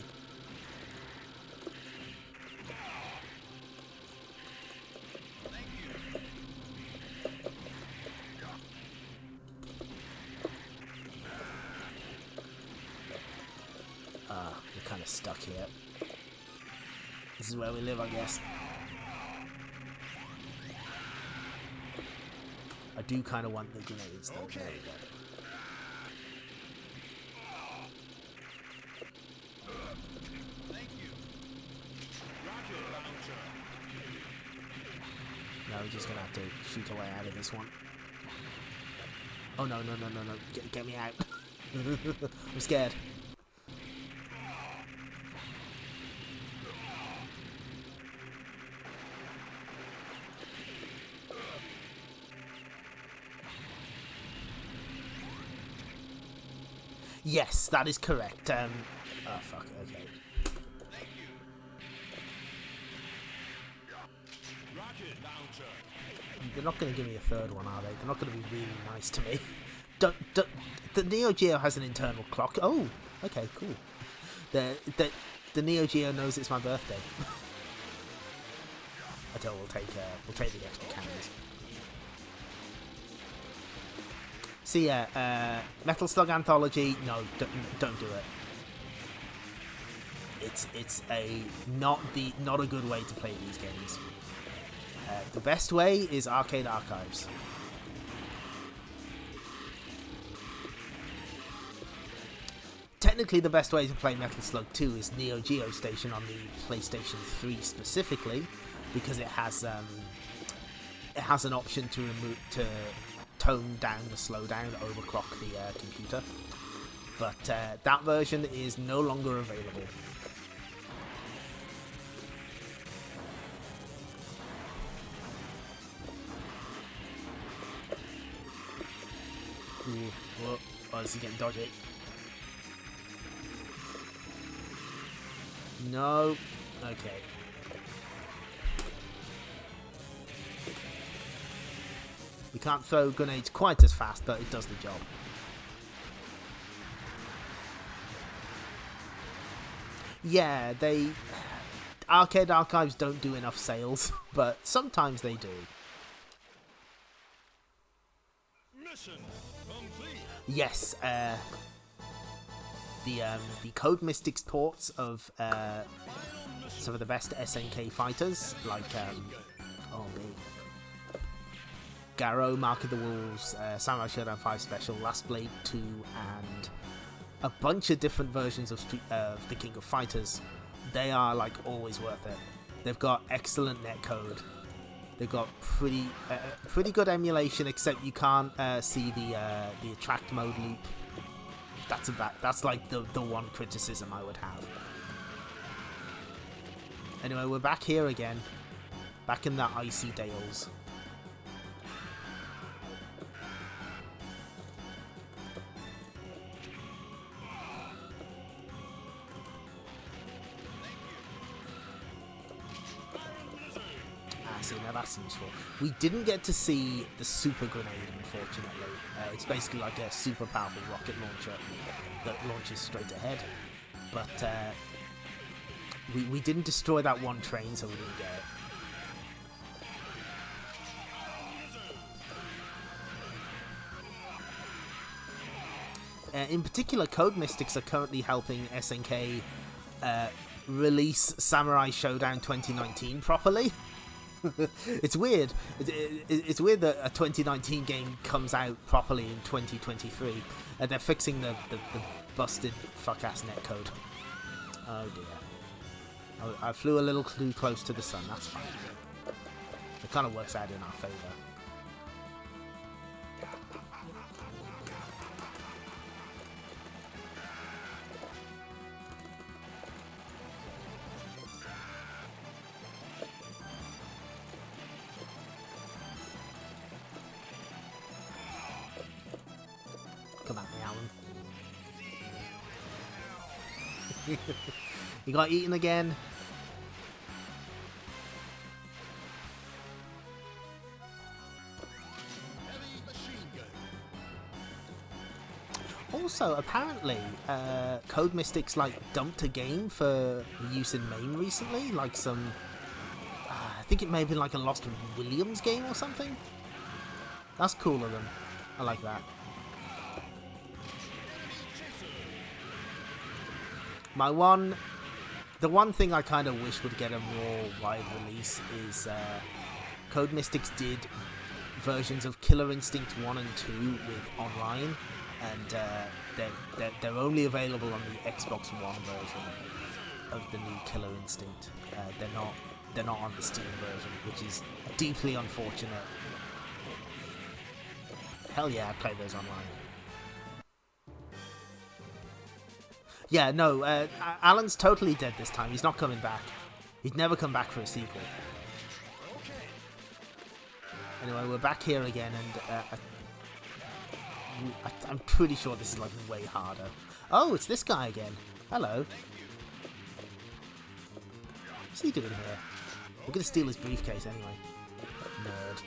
We're kind of stuck here. This is where we live, I guess. I do kind of want the grenades, though. Okay. There we go. Thank you. Rocket launcher. No, we're just gonna have to shoot our way out of this one. Oh no! Get me out! I'm scared. Yes, that is correct. Oh, fuck, okay. Thank you. Rocket launcher. They're not going to give me a third one, are they? They're not going to be really nice to me. The NeoGeo has an internal clock. Oh, okay, cool. The NeoGeo knows it's my birthday. I tell you, we'll take the extra cannons. So yeah, Metal Slug Anthology, no, don't do it. It's not a good way to play these games. The best way is Arcade Archives. Technically, the best way to play Metal Slug 2 is NeoGeo Station on the PlayStation 3 specifically, because it has an option to tone down the slowdown, overclock the computer, but that version is no longer available. Ooh, whoa. Oh, this is getting dodgy. No. Okay. We can't throw grenades quite as fast, but it does the job. Yeah, Arcade Archives don't do enough sales, but sometimes they do. Mission complete. Yes, the Code Mystics ports of some of the best SNK fighters, like Garou, Mark of the Wolves, Samurai Shodown 5 Special, Last Blade 2, and a bunch of different versions of the King of Fighters. They are like always worth it. They've got excellent netcode, They've got pretty good emulation, except you can't see the attract mode loop. That's like the one criticism I would have. Anyway, we're back here again, back in the icy dales. See, now that's useful. We didn't get to see the super grenade, unfortunately. It's basically like a super powerful rocket launcher that launches straight ahead. But we didn't destroy that one train, so we didn't get it. In particular, Code Mystics are currently helping SNK release Samurai Showdown 2019 properly. It's weird. It's weird that a 2019 game comes out properly in 2023, and they're fixing the busted fuck-ass netcode. Oh dear. I flew a little too close to the sun, that's fine. It kind of works out in our favour. Come at me, Alan. You got eaten again. Also, apparently, Code Mystics dumped a game for use in MAME recently, like some. I think it may have been like a Lost Williams game or something. That's cool of them. I like that. The one thing I kind of wish would get a more wide release is Code Mystics did versions of Killer Instinct 1 and 2 with online, and they're only available on the Xbox One version of the new Killer Instinct. They're not on the Steam version, which is deeply unfortunate. Hell yeah, I play those online. Yeah, no, Alan's totally dead this time. He's not coming back. He'd never come back for a sequel. Anyway, we're back here again, and I'm pretty sure this is way harder. Oh, it's this guy again. Hello. What's he doing here? We're gonna steal his briefcase anyway. Nerd.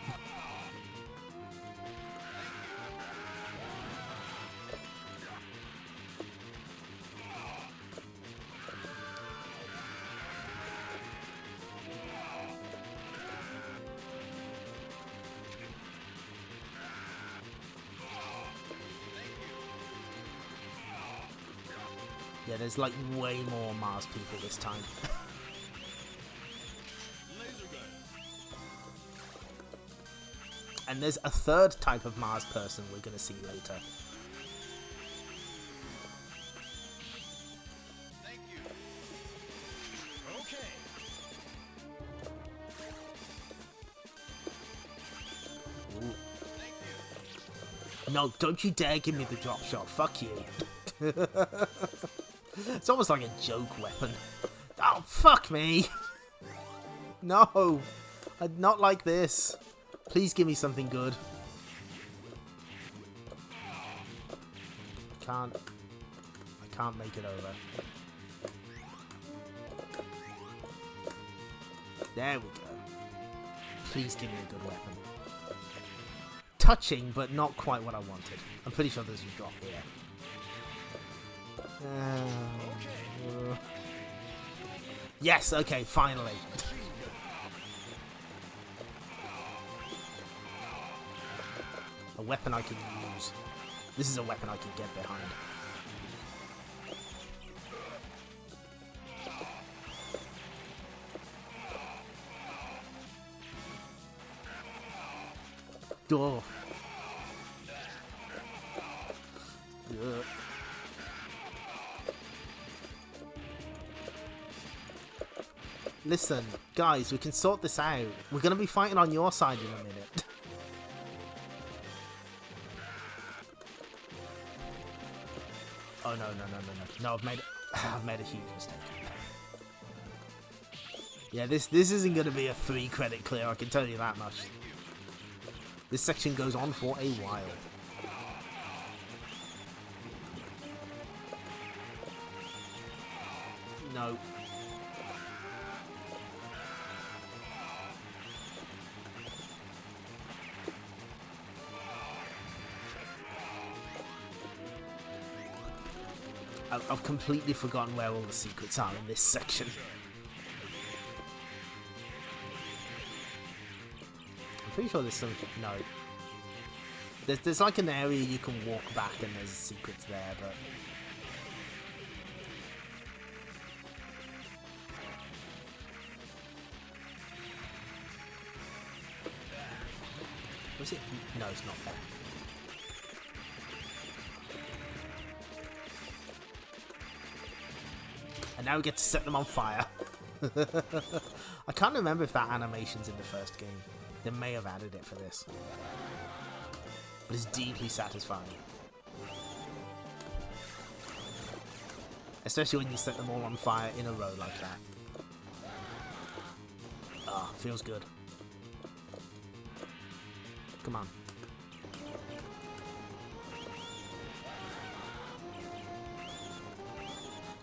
Yeah, there's way more Mars people this time. And there's a third type of Mars person we're gonna see later. Thank you. Okay. Ooh. Thank you. No, don't you dare give me the drop shot. Fuck you. It's almost like a joke weapon. Oh, fuck me. No. I'd not like this. Please give me something good. I can't make it over. There we go. Please give me a good weapon. Touching, but not quite what I wanted. I'm pretty sure there's a drop here. Yes, okay, finally. A weapon I can use. This is a weapon I can get behind. Oh. Listen, guys, we can sort this out. We're going to be fighting on your side in a minute. Oh, no. No, I've made a huge mistake. Yeah, this isn't going to be a 3 credit clear, I can tell you that much. This section goes on for a while. No. I've completely forgotten where all the secrets are in this section. I'm pretty sure there's some... No. There's like an area you can walk back and there's secrets there, but... Was it? No, it's not there. And now we get to set them on fire. I can't remember if that animation's in the first game. They may have added it for this. But it's deeply satisfying. Especially when you set them all on fire in a row like that. Ah, feels good. Come on.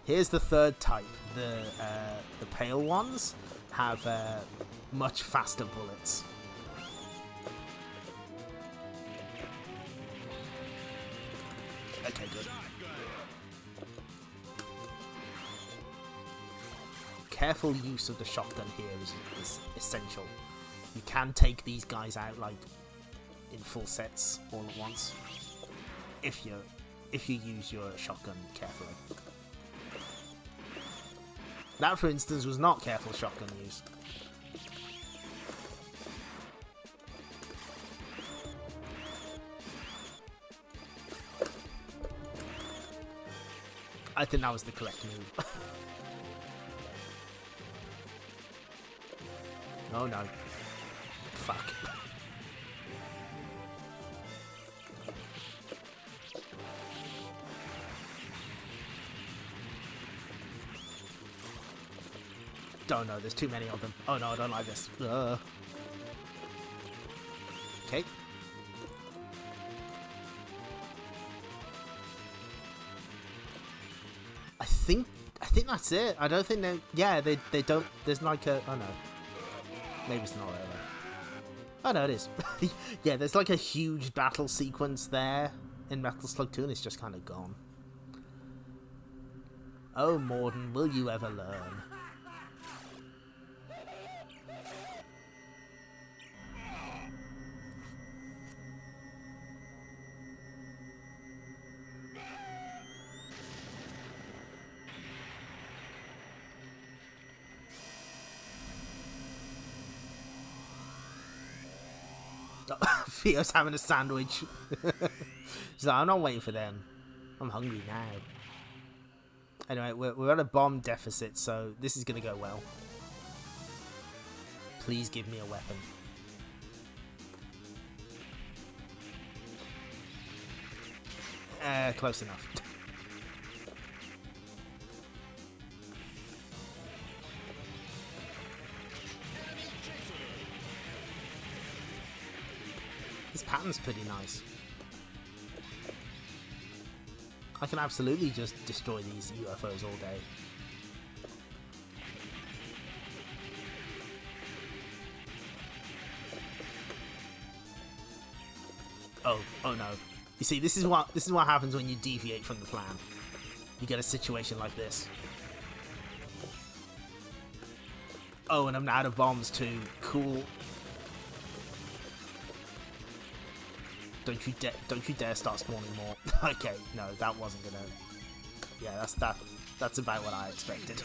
Here's the third type. The pale ones have much faster bullets. Okay, good. Careful use of the shotgun here is essential. You can take these guys out like in full sets all at once if you use your shotgun carefully. That, for instance, was not careful shotgun use. I think that was the correct move. Oh no. Fuck. Oh no, there's too many of them. Oh no, I don't like this. Okay. I think that's it. I don't think they... Yeah, they don't... There's like a... Oh no. Maybe it's not over. Oh no, it is. Yeah, there's like a huge battle sequence there in Metal Slug 2 and it's just kind of gone. Oh, Morden, will you ever learn? Theo's having a sandwich. He's like, I'm not waiting for them. I'm hungry now. Anyway, we're at a bomb deficit, so this is going to go well. Please give me a weapon. Close enough. This pattern's pretty nice. I can absolutely just destroy these UFOs all day. Oh no. You see, this is what happens when you deviate from the plan. You get a situation like this. Oh, and I'm out of bombs too. Cool. Don't you dare start spawning more. Okay, no, that wasn't gonna... Yeah, that's about what I expected.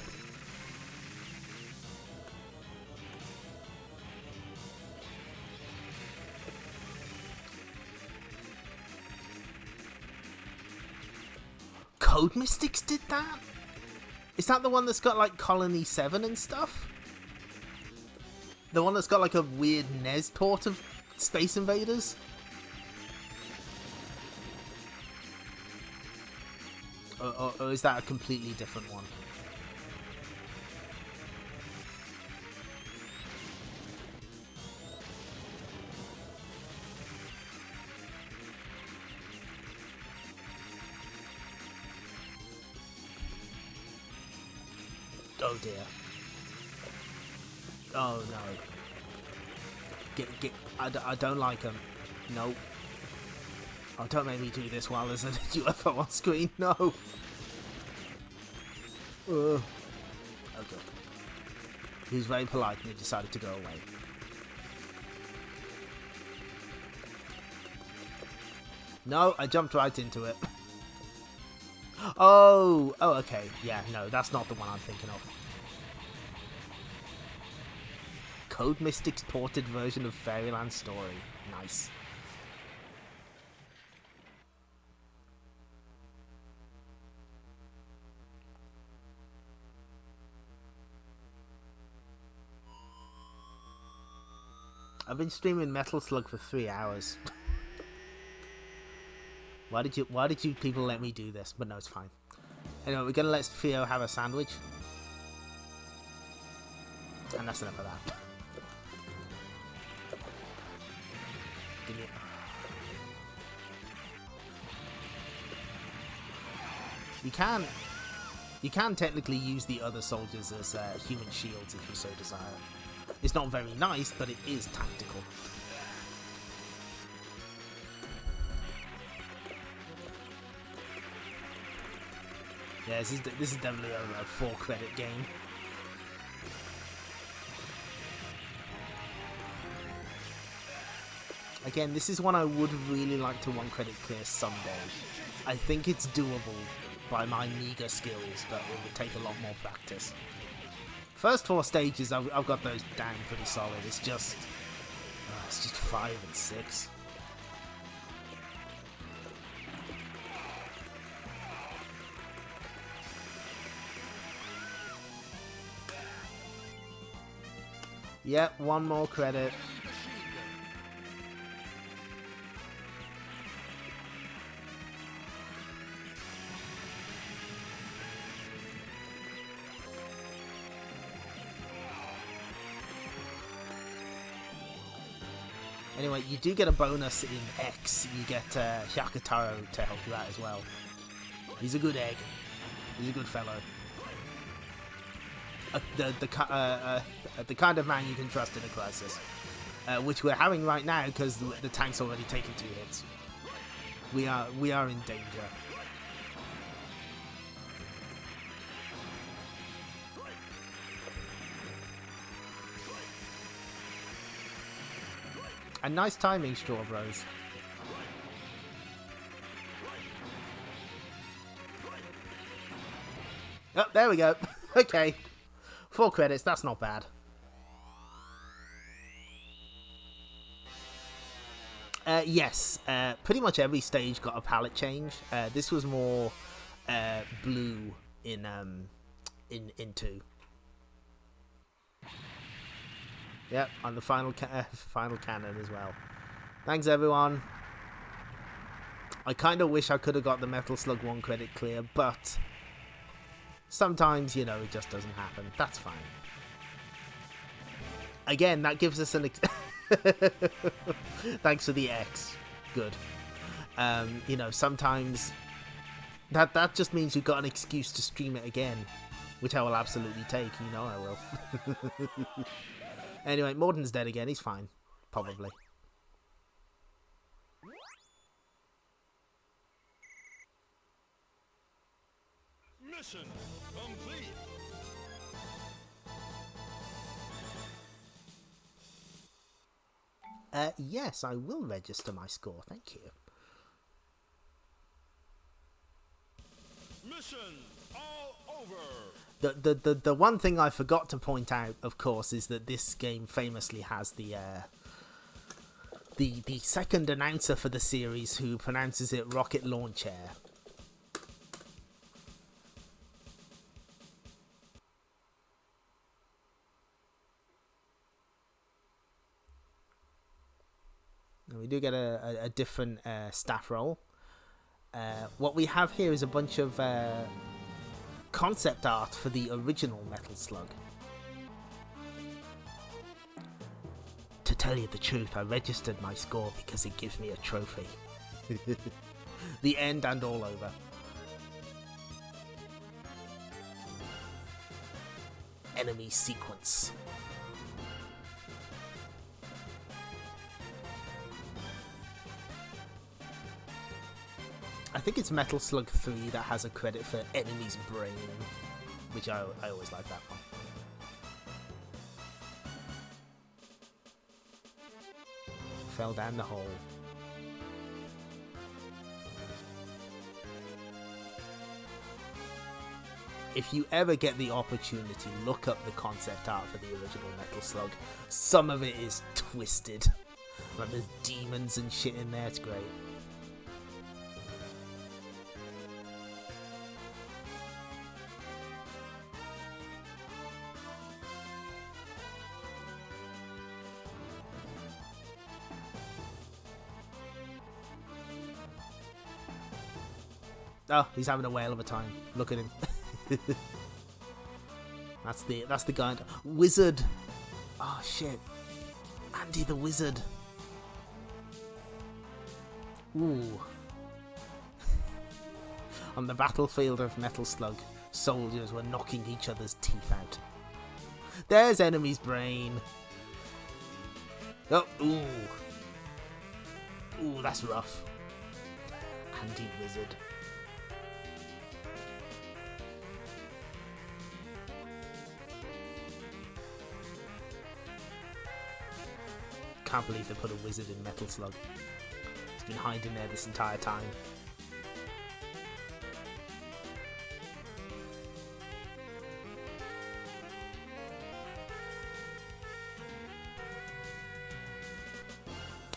Code Mystics did that? Is that the one that's got like Colony 7 and stuff? The one that's got like a weird NES port of Space Invaders? Or is that a completely different one? Oh dear. Oh no. I don't like them. No. Oh, don't make me do this while there's a UFO on screen. No. Oh, good. He was very polite and he decided to go away. No, I jumped right into it. Oh, okay. Yeah, no, that's not the one I'm thinking of. Code Mystic's ported version of Fairyland Story. Nice. I've been streaming Metal Slug for 3 hours. Why did you people let me do this? But no, it's fine. Anyway, we're gonna let Theo have a sandwich. And that's enough of that. Give me You can technically use the other soldiers as human shields if you so desire. It's not very nice, but it is tactical. Yeah, this is definitely a 4-credit game. Again, this is one I would really like to 1-credit clear someday. I think it's doable by my meager skills, but it would take a lot more practice. First 4 stages, I've got those down pretty solid. It's just 5 and 6. Yep, 1 more credit. Anyway, you do get a bonus in X. You get Hyakutaro to help you out as well. He's a good egg. He's a good fellow. The kind of man you can trust in a crisis. Which we're having right now because the tank's already taken 2 hits. We are in danger. And nice timing, Straw Bros. Oh, there we go. Okay. 4 credits, that's not bad. Yes, pretty much every stage got a palette change. This was more blue in 2. Yep, on the final cannon as well. Thanks, everyone. I kind of wish I could have got the Metal Slug 1 credit clear, but sometimes, you know, it just doesn't happen. That's fine. Again, that gives us an... Thanks for the X. Good. You know, sometimes that just means you've got an excuse to stream it again, which I will absolutely take. You know I will. Anyway, Morden's dead again. He's fine. Probably. Mission complete. Yes, I will register my score. Thank you. Mission all over. The one thing I forgot to point out, of course, is that this game famously has the second announcer for the series who pronounces it Rocket Launcher. And we do get a different staff roll. What we have here is a bunch of concept art for the original Metal Slug. To tell you the truth, I registered my score because it gives me a trophy. The end and all over. Enemy sequence. I think it's Metal Slug 3 that has a credit for enemy's brain, which I always like that one. Fell down the hole. If you ever get the opportunity, look up the concept art for the original Metal Slug. Some of it is twisted. Like there's demons and shit in there, it's great. Oh, he's having a whale of a time. Look at him. That's the guy. Wizard. Oh shit. Andy the Wizard. Ooh. On the battlefield of Metal Slug, soldiers were knocking each other's teeth out. There's enemy's brain. Oh, ooh. Ooh, that's rough. Andy Wizard. Can't believe they put a wizard in Metal Slug. He's been hiding there this entire time.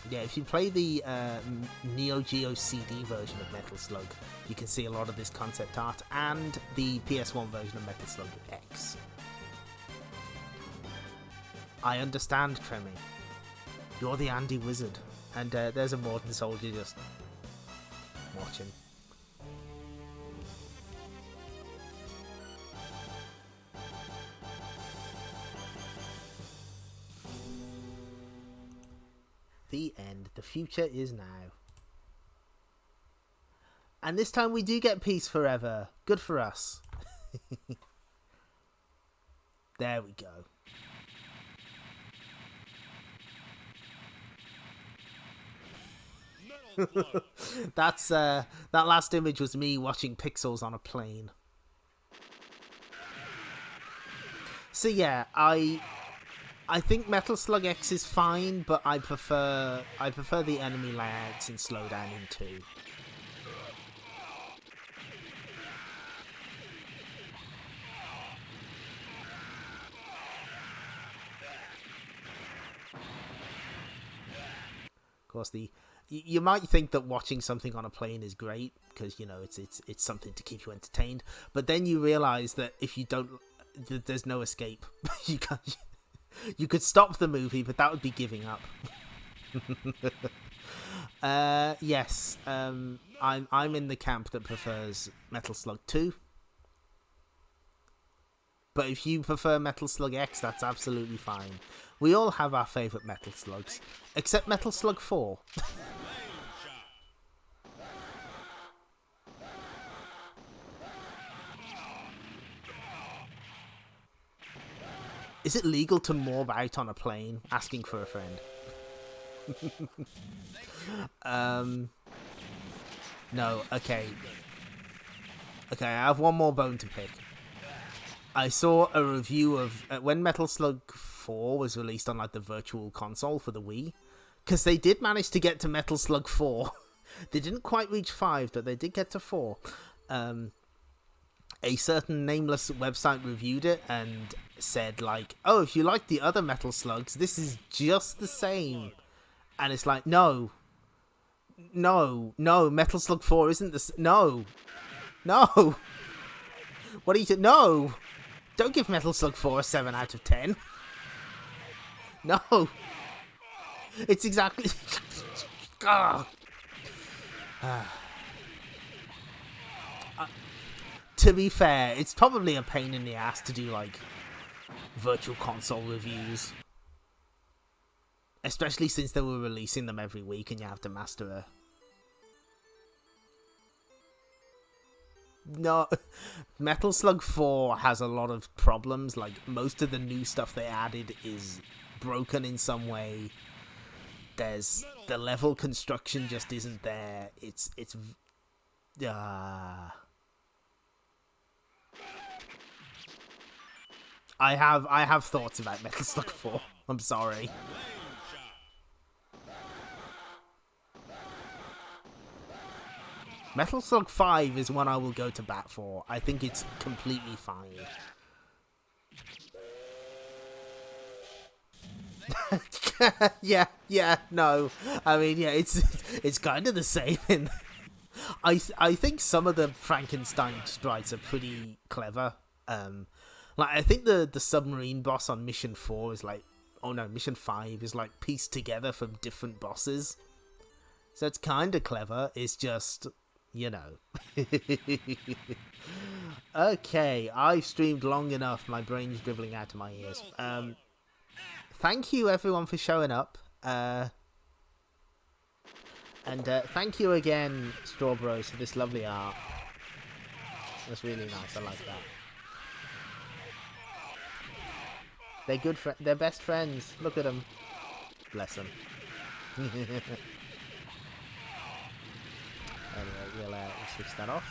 Yeah, if you play the NeoGeo CD version of Metal Slug, you can see a lot of this concept art, and the PS1 version of Metal Slug X. I understand, Tremmy. You're the Andy Wizard. And there's a Morton soldier just watching. The end. The future is now. And this time we do get peace forever. Good for us. There we go. That's that last image was me watching pixels on a plane. So yeah, I think Metal Slug X is fine, but I prefer the enemy layouts in Slowdown in 2. Of course, you might think that watching something on a plane is great because, you know, it's something to keep you entertained, but then you realize that if you don't, there's no escape. You could stop the movie, but that would be giving up. Yes, I'm in the camp that prefers Metal Slug 2. But if you prefer Metal Slug X, that's absolutely fine. We all have our favourite Metal Slugs, except Metal Slug 4. Is it legal to morb out on a plane asking for a friend? No, okay. Okay, I have one more bone to pick. I saw a review of when Metal Slug 4 was released on like the virtual console for the Wii, because they did manage to get to Metal Slug 4. They didn't quite reach 5, but they did get to 4. A certain nameless website reviewed it and said like, oh, if you like the other Metal Slugs, this is just the same. And it's like, no, Metal Slug 4 isn't the no. What are you no, don't give Metal Slug 4 a 7 out of 10. No, it's exactly God. To be fair, it's probably a pain in the ass to do, like, virtual console reviews. Especially since they were releasing them every week and you have to master a... No, Metal Slug 4 has a lot of problems. Like, most of the new stuff they added is broken in some way. There's... The level construction just isn't there. It's... I have thoughts about Metal Slug 4. I'm sorry. Metal Slug 5 is one I will go to bat for. I think it's completely fine. yeah, no. I mean, yeah, it's kind of the same. I think some of the Frankenstein sprites are pretty clever. Like, I think the submarine boss on Mission 4 is like... Oh no, Mission 5 is like pieced together from different bosses. So it's kind of clever. It's just... You know. Okay, I've streamed long enough. My brain's dribbling out of my ears. Thank you everyone for showing up. And thank you again, Strawbros, for this lovely art. That's really nice. I like that. They're good. They're best friends. Look at them. Bless them. Anyway, we'll switch that off.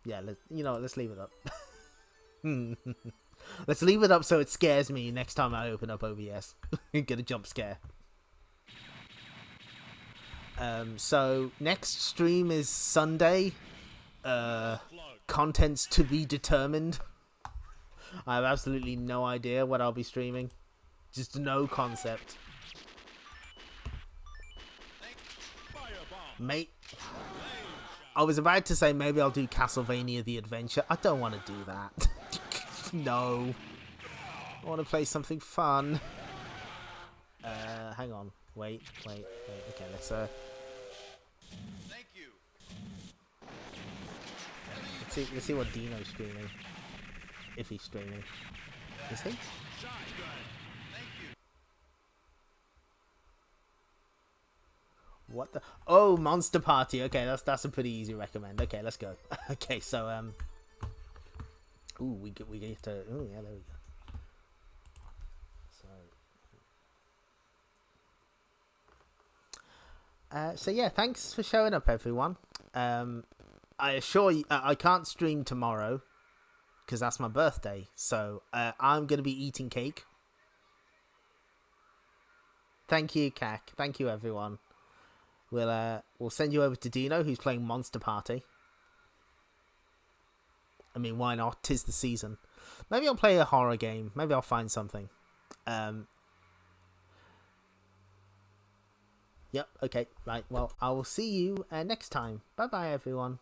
Yeah, let's leave it up. Let's leave it up so it scares me next time I open up OBS. Get a jump scare. So next stream is Sunday. Contents to be determined. I have absolutely no idea what I'll be streaming. Just no concept. Mate, I was about to say maybe I'll do Castlevania The Adventure. I don't want to do that. No. I want to play something fun. Hang on. Wait. Okay, let's Thank you. let's see what Dino's streaming. If he's streaming. Is he? What the... Oh, Monster Party. Okay, that's a pretty easy recommend. Okay, let's go. Okay, so ooh, we get to... Oh, yeah, there we go. So yeah, thanks for showing up, everyone. I assure you, I can't stream tomorrow because that's my birthday. So I'm gonna be eating cake. Thank you, Kak. Thank you, everyone. We'll send you over to Dino, who's playing Monster Party. I mean, why not? 'Tis the season. Maybe I'll play a horror game. Maybe I'll find something. Yep, okay, right. Well, I will see you next time. Bye-bye, everyone.